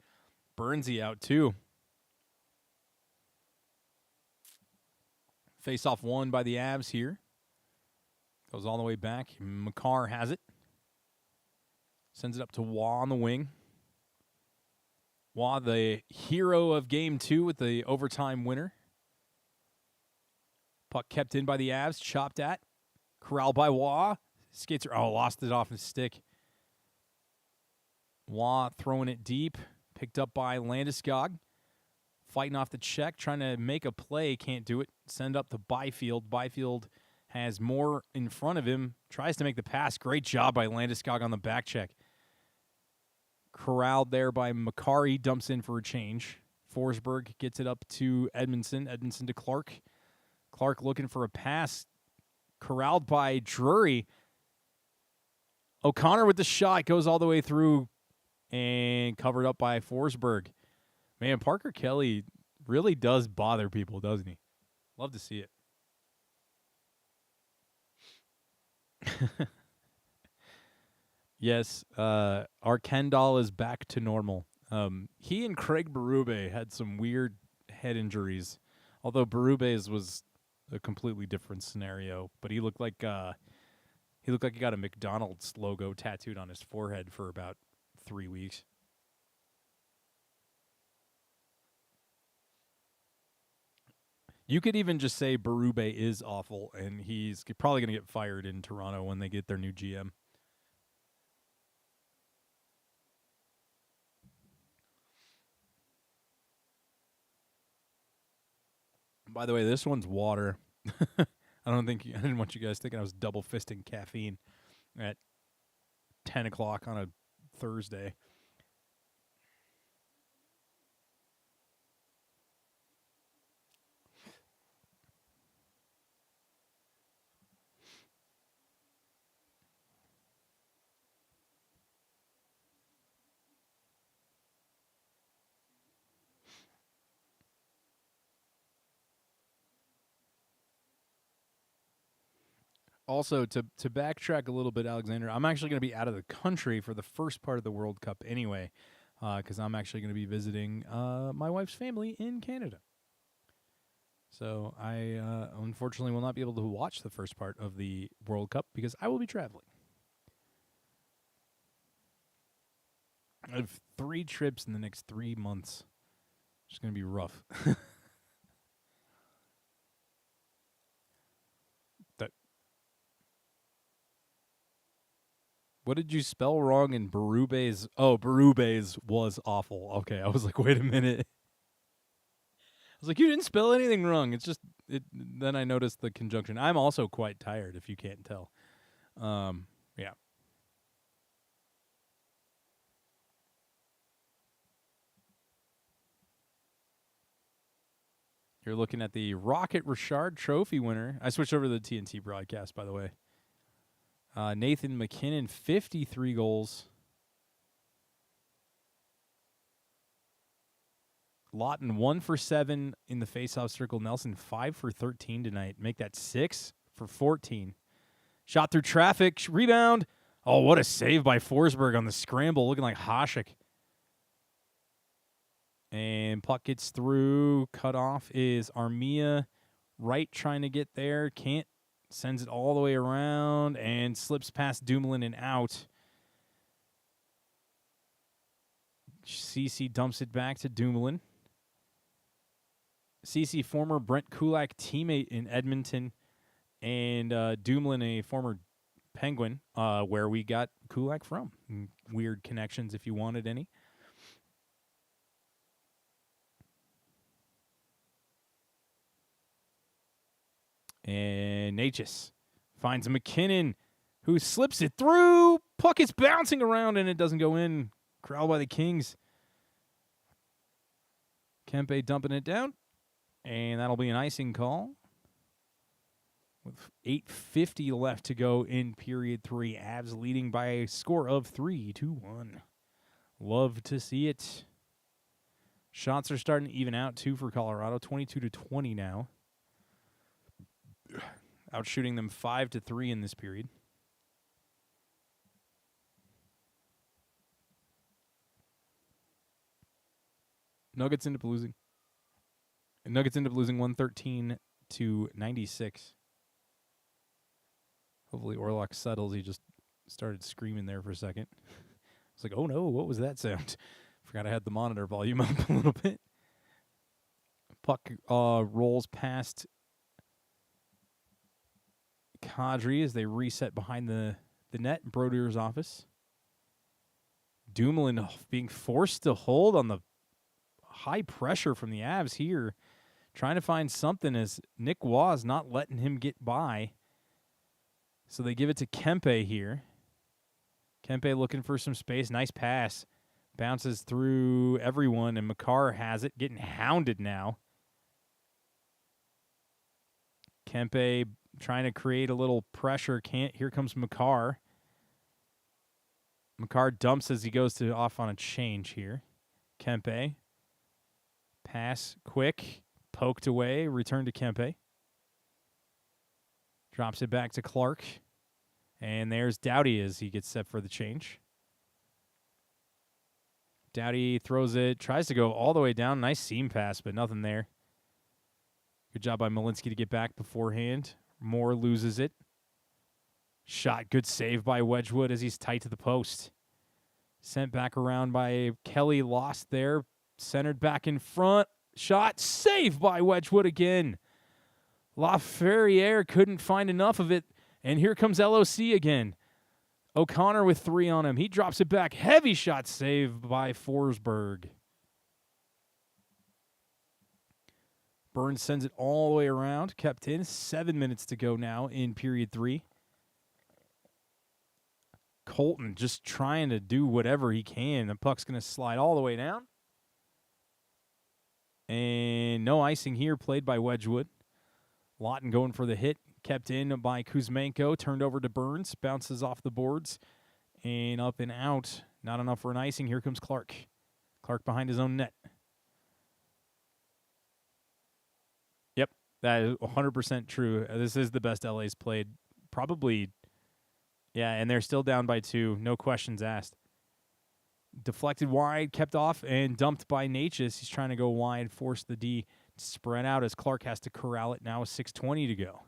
Burnsy out, too. Face-off won by the Avs here. Goes all the way back. Makar has it. Sends it up to Waugh on the wing. Waugh, the hero of Game 2 with the overtime winner. Puck kept in by the Avs. Chopped at. Corralled by Waugh. Skates. Lost it off his stick. Waugh throwing it deep. Picked up by Landeskog. Fighting off the check. Trying to make a play. Can't do it. Send up to Byfield. Byfield has more in front of him. Tries to make the pass. Great job by Landeskog on the back check. Corralled there by Makari. Dumps in for a change. Forsberg gets it up to Edmondson. Edmondson to Clark. Clark looking for a pass. Corralled by Drury. O'Connor with the shot. Goes all the way through and covered up by Forsberg. Man, Parker Kelly really does bother people, doesn't he? Love to see it. Yes, our Kendall is back to normal. He and Craig Berube had some weird head injuries, although Berube's was a completely different scenario. But he looked like he got a McDonald's logo tattooed on his forehead for about 3 weeks. You could even just say Berube is awful, and he's probably going to get fired in Toronto when they get their new GM. By the way, this one's water. I didn't want you guys thinking I was double fisting caffeine at 10 o'clock on a Thursday. Also, to backtrack a little bit, Alexander, I'm actually going to be out of the country for the first part of the World Cup anyway, because I'm actually going to be visiting my wife's family in Canada. So I unfortunately will not be able to watch the first part of the World Cup because I will be traveling. I have 3 trips in the next 3 months. It's going to be rough. What did you spell wrong in Berube's? Oh, Berube's was awful. Okay, I was like, wait a minute. I was like, you didn't spell anything wrong. It's just it. Then I noticed the conjunction. I'm also quite tired, if you can't tell. Yeah. You're looking at the Rocket Richard Trophy winner. I switched over to the TNT broadcast, by the way. Nathan McKinnon, 53 goals. Lawton, 1 for 7 in the faceoff circle. Nelson, 5 for 13 tonight. Make that 6 for 14. Shot through traffic. Rebound. Oh, what a save by Forsberg on the scramble. Looking like Hasek. And puck gets through. Cut off is Armia. Right trying to get there. Can't. Sends it all the way around and slips past Dumoulin and out. CC dumps it back to Dumoulin. CC, former Brent Kulak teammate in Edmonton, and Dumoulin, a former Penguin, where we got Kulak from. Weird connections if you wanted any. And Natchez finds McKinnon, who slips it through. Puck is bouncing around, and it doesn't go in. Corralled by the Kings. Kempe dumping it down, and that'll be an icing call. With 8:50 left to go in period 3, Avs leading by a score of 3-1. Love to see it. Shots are starting to even out, too, for Colorado. 22-20 now. Outshooting them 5-3 in this period. Nuggets end up losing. Nuggets end up losing 113-96. Hopefully Orlok settles. He just started screaming there for a second. I was like, oh no, what was that sound? Forgot I had the monitor volume up a little bit. Puck rolls past Kadri as they reset behind the net in Brodier's office. Dumoulin being forced to hold on the high pressure from the Avs here, trying to find something as Nick Waugh's not letting him get by. So they give it to Kempe here. Kempe looking for some space. Nice pass. Bounces through everyone, and Makar has it, getting hounded now. Kempe trying to create a little pressure. Can't. Here comes Makar. Makar dumps as he goes off on a change here. Kempe. Pass quick. Poked away. Return to Kempe. Drops it back to Clark. And there's Doughty as he gets set for the change. Doughty throws it. Tries to go all the way down. Nice seam pass, but nothing there. Good job by Malinsky to get back beforehand. Moore loses it. Shot. Good save by Wedgwood as he's tight to the post. Sent back around by Kelly. Lost there. Centered back in front. Shot. Saved by Wedgwood again. Laferriere couldn't find enough of it. And here comes LOC again. O'Connor with 3 on him. He drops it back. Heavy shot saved by Forsberg. Burns sends it all the way around. Kept in. 7 minutes to go now in period 3. Colton just trying to do whatever he can. The puck's going to slide all the way down. And no icing here, played by Wedgwood. Lawton going for the hit. Kept in by Kuzmenko. Turned over to Burns. Bounces off the boards. And up and out. Not enough for an icing. Here comes Clark. Clark behind his own net. Yep, that is 100% true. This is the best LA's played. Probably, yeah, and they're still down by 2. No questions asked. Deflected wide, kept off, and dumped by Natchez. He's trying to go wide, force the D to spread out as Clark has to corral it now with 6:20 to go.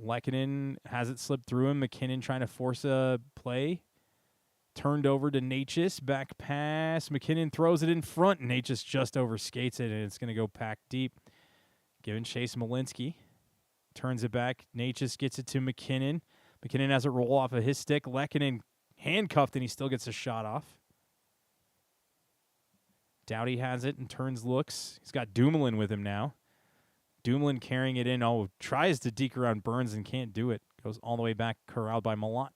Lehkonen has it slip through him. McKinnon trying to force a play. Turned over to Natchez. Back pass. McKinnon throws it in front. Natchez just overskates it, and it's going to go pack deep. Giving chase Malinsky. Turns it back. Natchez gets it to McKinnon. McKinnon has it roll off of his stick. Lehkonen handcuffed, and he still gets a shot off. Doughty has it and turns looks. He's got Dumoulin with him now. Dumoulin carrying it in. Oh, tries to deke around Burns and can't do it. Goes all the way back, corralled by Malott.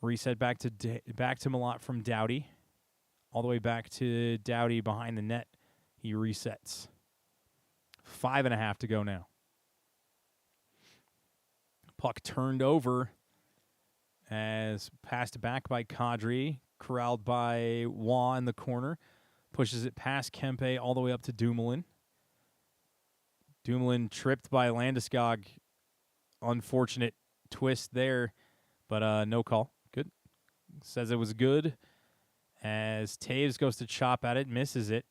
Reset back to Malott from Doughty. All the way back to Doughty behind the net. He resets. 5.5 to go now. Puck turned over as passed back by Kadri. Corralled by Waugh in the corner. Pushes it past Kempe all the way up to Dumoulin. Dumoulin tripped by Landeskog. Unfortunate twist there, but no call. Good. Says it was good. As Taves goes to chop at it, misses it.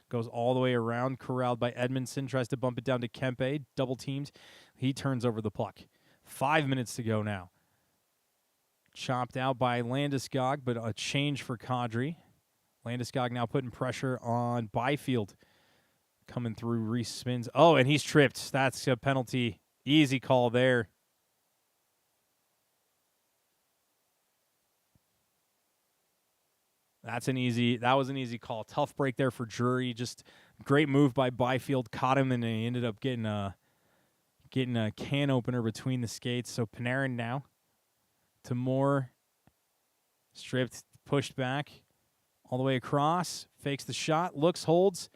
Goes all the way around, corralled by Edmondson. Tries to bump it down to Kempe. Double teamed. He turns over the puck. 5 minutes to go now. Chopped out by Landeskog, but a change for Kadri. Landeskog now putting pressure on Byfield. Coming through, Reese spins. Oh, and he's tripped. That's a penalty. Easy call there. That was an easy call. Tough break there for Drury. Just great move by Byfield. Caught him, and he ended up getting a can opener between the skates. So Panarin now to Moore. Stripped, pushed back, all the way across. Fakes the shot, looks, holds.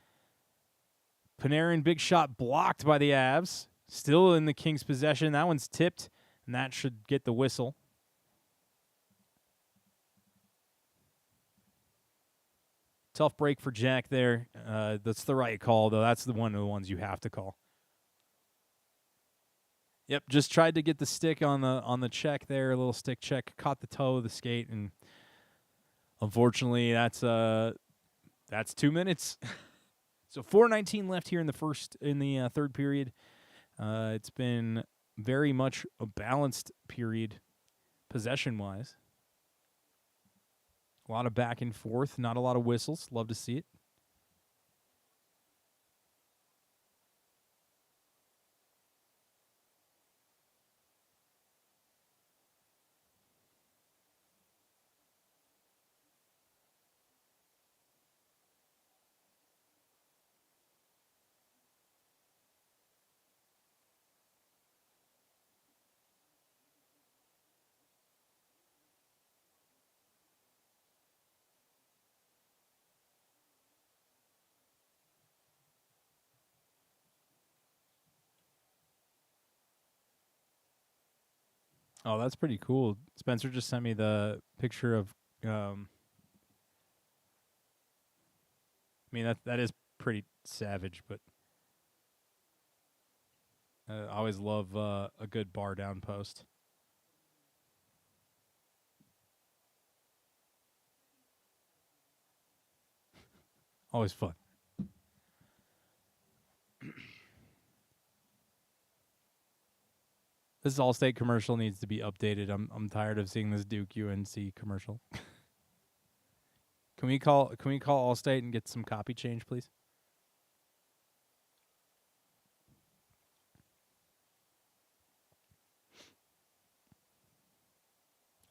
Panarin, big shot blocked by the Avs. Still in the Kings' possession. That one's tipped, and that should get the whistle. Tough break for Jack there. That's the right call, though. That's one of the ones you have to call. Yep, just tried to get the stick on the check there, a little stick check, caught the toe of the skate, and unfortunately, that's 2 minutes. So 4:19 left here in the third period. It's been very much a balanced period, possession-wise. A lot of back and forth, not a lot of whistles. Love to see it. Oh, that's pretty cool. Spencer just sent me the picture of. I mean that is pretty savage, but I always love a good bar down post. Always fun. This Allstate commercial needs to be updated. I'm tired of seeing this Duke UNC commercial. Can we call Allstate and get some copy change, please?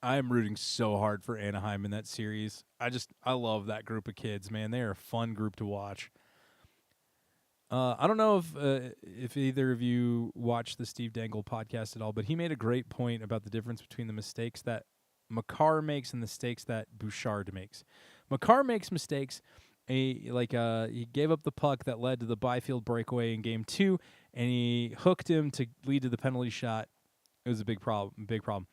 I am rooting so hard for Anaheim in that series. I love that group of kids, man. They are a fun group to watch. I don't know if either of you watched the Steve Dangle podcast at all, but he made a great point about the difference between the mistakes that Makar makes and the mistakes that Bouchard makes. Makar makes mistakes. He gave up the puck that led to the Byfield breakaway in Game 2, and he hooked him to lead to the penalty shot. It was a big problem.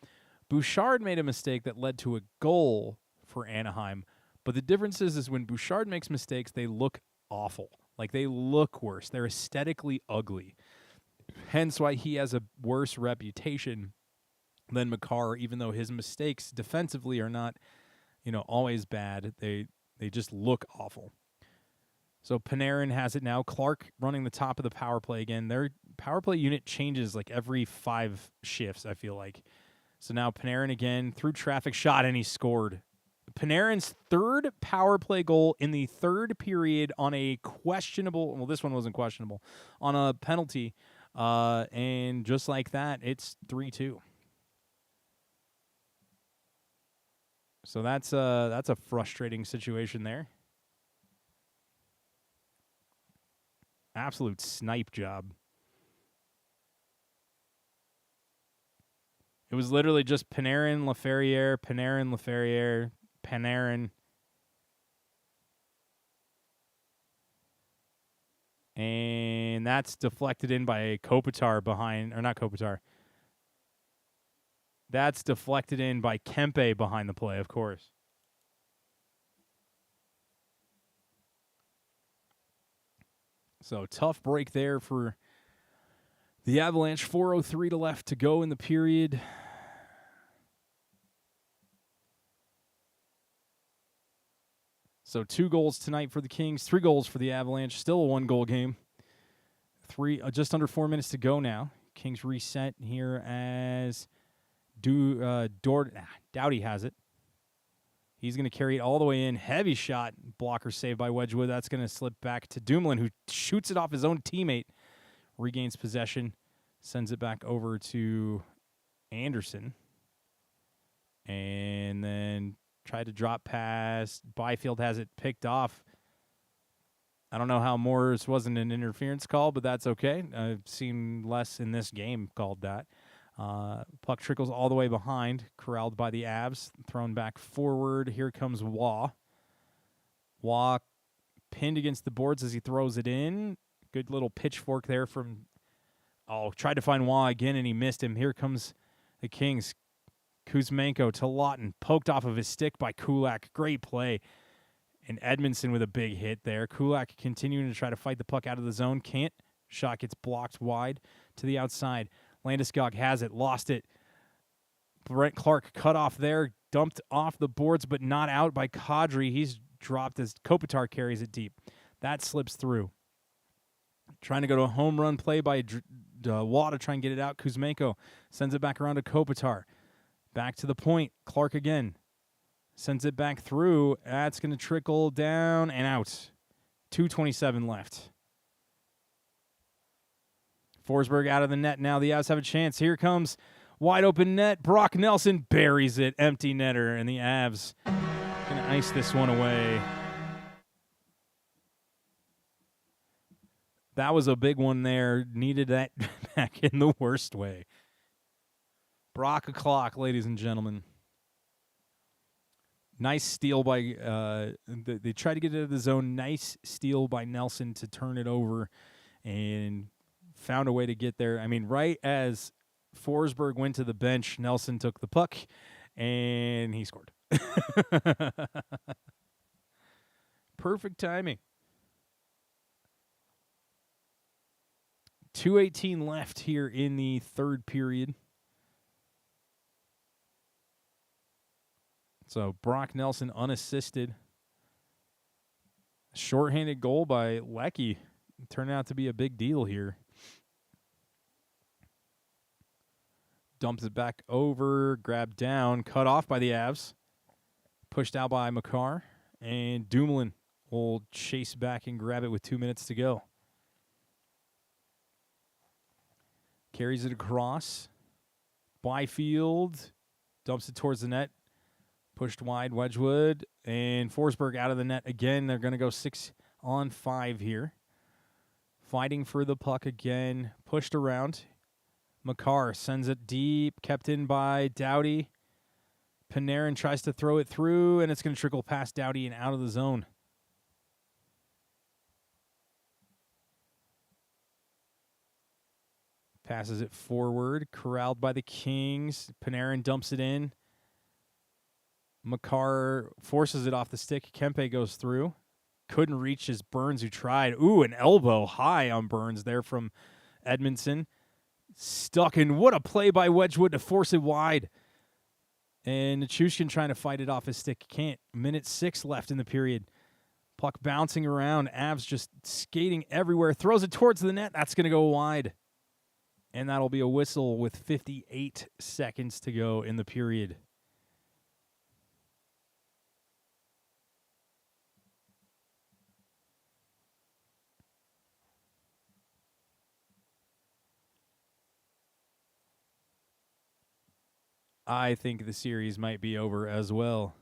Bouchard made a mistake that led to a goal for Anaheim, but the difference is when Bouchard makes mistakes, they look awful. Like, they look worse. They're aesthetically ugly. Hence why he has a worse reputation than Makar, even though his mistakes defensively are not, always bad. They just look awful. So Panarin has it now. Clark running the top of the power play again. Their power play unit changes like every 5 shifts, I feel like. So now Panarin again through traffic shot, and he scored. Panarin's third power play goal in the third period on a questionable, well, this one wasn't questionable, on a penalty. And just like that, it's 3-2. So that's a frustrating situation there. Absolute snipe job. It was literally just Panarin, Laferriere, Panarin, Laferriere, Panarin. And that's deflected in by Kopitar behind, or not Kopitar. That's deflected in by Kempe behind the play, of course. So tough break there for the Avalanche. 4:03 left to go in the period. So 2 goals tonight for the Kings, 3 goals for the Avalanche. Still a 1-goal game. Just under 4 minutes to go now. Kings reset here as Doughty has it. He's going to carry it all the way in. Heavy shot. Blocker saved by Wedgwood. That's going to slip back to Dumoulin, who shoots it off his own teammate. Regains possession. Sends it back over to Anderson. And then tried to drop pass. Byfield has it picked off. I don't know how Moore's wasn't an interference call, but that's okay. I've seen less in this game called that. Puck trickles all the way behind, corralled by the Avs, thrown back forward. Here comes Waugh. Waugh pinned against the boards as he throws it in. Good little pitchfork there from, tried to find Waugh again, and he missed him. Here comes the Kings. Kuzmenko to Lawton, poked off of his stick by Kulak. Great play. And Edmondson with a big hit there. Kulak continuing to try to fight the puck out of the zone. Can't. Shot gets blocked wide to the outside. Landeskog has it, lost it. Brent Clark cut off there, dumped off the boards, but not out by Kadri. He's dropped as Kopitar carries it deep. That slips through. Trying to go to a home run play by Waugh to try and get it out. Kuzmenko sends it back around to Kopitar. Back to the point. Clark again. Sends it back through. That's going to trickle down and out. 2:27 left. Forsberg out of the net now. The Avs have a chance. Here comes wide open net. Brock Nelson buries it. Empty netter. And the Avs going to ice this one away. That was a big one there. Needed that back in the worst way. Brock o'clock, ladies and gentlemen. Nice steal by they tried to get it out of the zone. Nice steal by Nelson to turn it over and found a way to get there. I mean, right as Forsberg went to the bench, Nelson took the puck and he scored. Perfect timing. 2:18 left here in the third period. So Brock Nelson unassisted. Shorthanded goal by Leckie turned out to be a big deal here. Dumps it back over, grabbed down, cut off by the Avs. Pushed out by Makar. And Dumoulin will chase back and grab it with 2 minutes to go. Carries it across. Byfield dumps it towards the net. Pushed wide, Wedgwood, and Forsberg out of the net again. They're going to go 6-on-5 here. Fighting for the puck again. Pushed around. Makar sends it deep, kept in by Doughty. Panarin tries to throw it through, and it's going to trickle past Doughty and out of the zone. Passes it forward, corralled by the Kings. Panarin dumps it in. Makar forces it off the stick. Kempe goes through. Couldn't reach his Burns, who tried. Ooh, an elbow high on Burns there from Edmondson. Stuck in. What a play by Wedgwood to force it wide. And Nichushkin trying to fight it off his stick. Can't. 1:06 left in the period. Puck bouncing around. Avs just skating everywhere. Throws it towards the net. That's going to go wide. And that'll be a whistle with 58 seconds to go in the period. I think the series might be over as well.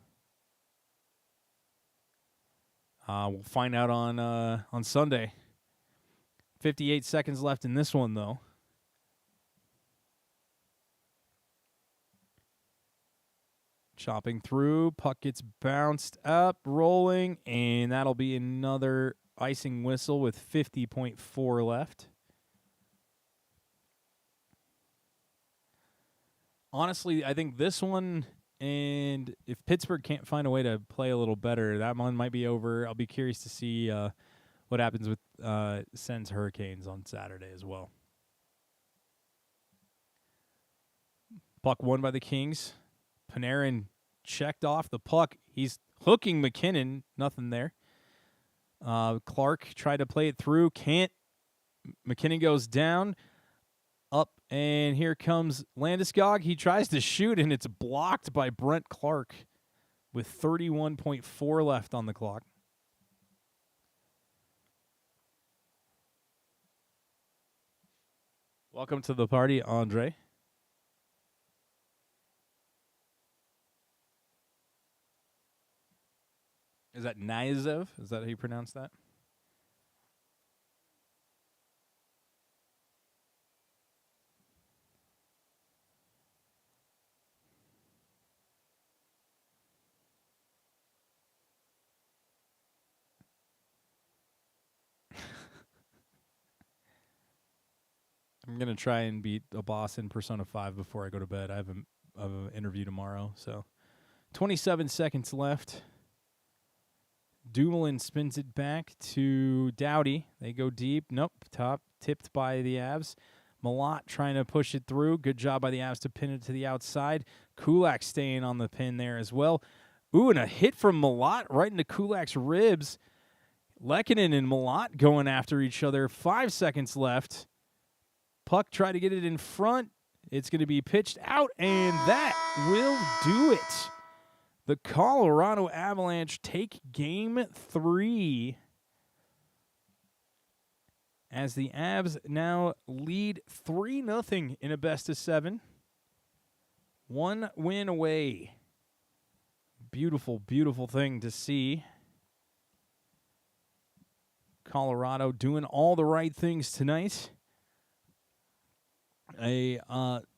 We'll find out on Sunday. 58 seconds left in this one, though. Chopping through. Puck gets bounced up, rolling, and that'll be another icing whistle with 50.4 left. Honestly, I think this one, and if Pittsburgh can't find a way to play a little better, that one might be over. I'll be curious to see what happens with Sens Hurricanes on Saturday as well. Puck won by the Kings. Panarin checked off the puck. He's hooking McKinnon. Nothing there. Clark tried to play it through. Can't. McKinnon goes down. Up And here comes Landeskog. He tries to shoot, and it's blocked by Brent Clark with 31.4 left on the clock. Welcome to the party, Andre. Is that Nizev? Is that how you pronounce that? I'm going to try and beat a boss in Persona 5 before I go to bed. I have an interview tomorrow, so 27 seconds left. Dumoulin spins it back to Doughty. They go deep. Nope, top tipped by the Avs. Malott trying to push it through. Good job by the Avs to pin it to the outside. Kulak staying on the pin there as well. Ooh, and a hit from Malott right into Kulak's ribs. Lehkonen and Malott going after each other. 5 seconds left. Puck tried to get it in front. It's going to be pitched out, and that will do it. The Colorado Avalanche take Game 3 as the Avs now lead 3-0 in a best-of-7. 1 win away. Beautiful, beautiful thing to see. Colorado doing all the right things tonight. A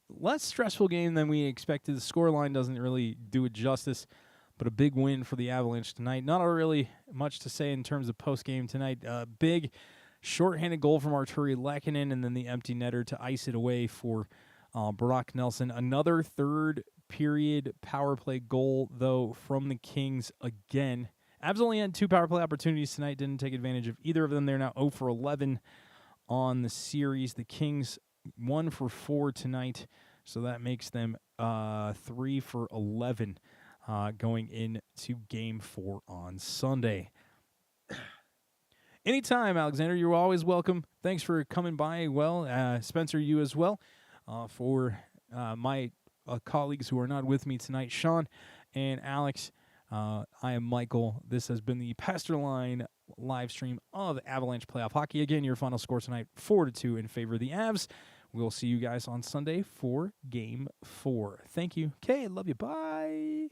less stressful game than we expected. The scoreline doesn't really do it justice, but a big win for the Avalanche tonight. Not really much to say in terms of post-game tonight. Big shorthanded goal from Arturi Lehkonen, and then the empty netter to ice it away for Brock Nelson. Another third-period power play goal, though, from the Kings again. Avs only had 2 power play opportunities tonight. Didn't take advantage of either of them. They're now 0 for 11 on the series. The Kings 1 for 4 tonight, so that makes them 3 for 11 going into Game 4 on Sunday. Anytime, Alexander, you're always welcome. Thanks for coming by. Well, Spencer, you as well. For my colleagues who are not with me tonight, Sean and Alex, I am Michael. This has been the Pester Line live stream of Avalanche playoff hockey. Again, your final score tonight, 4-2 in favor of the Avs. We'll see you guys on Sunday for Game 4. Thank you. Okay, love you. Bye.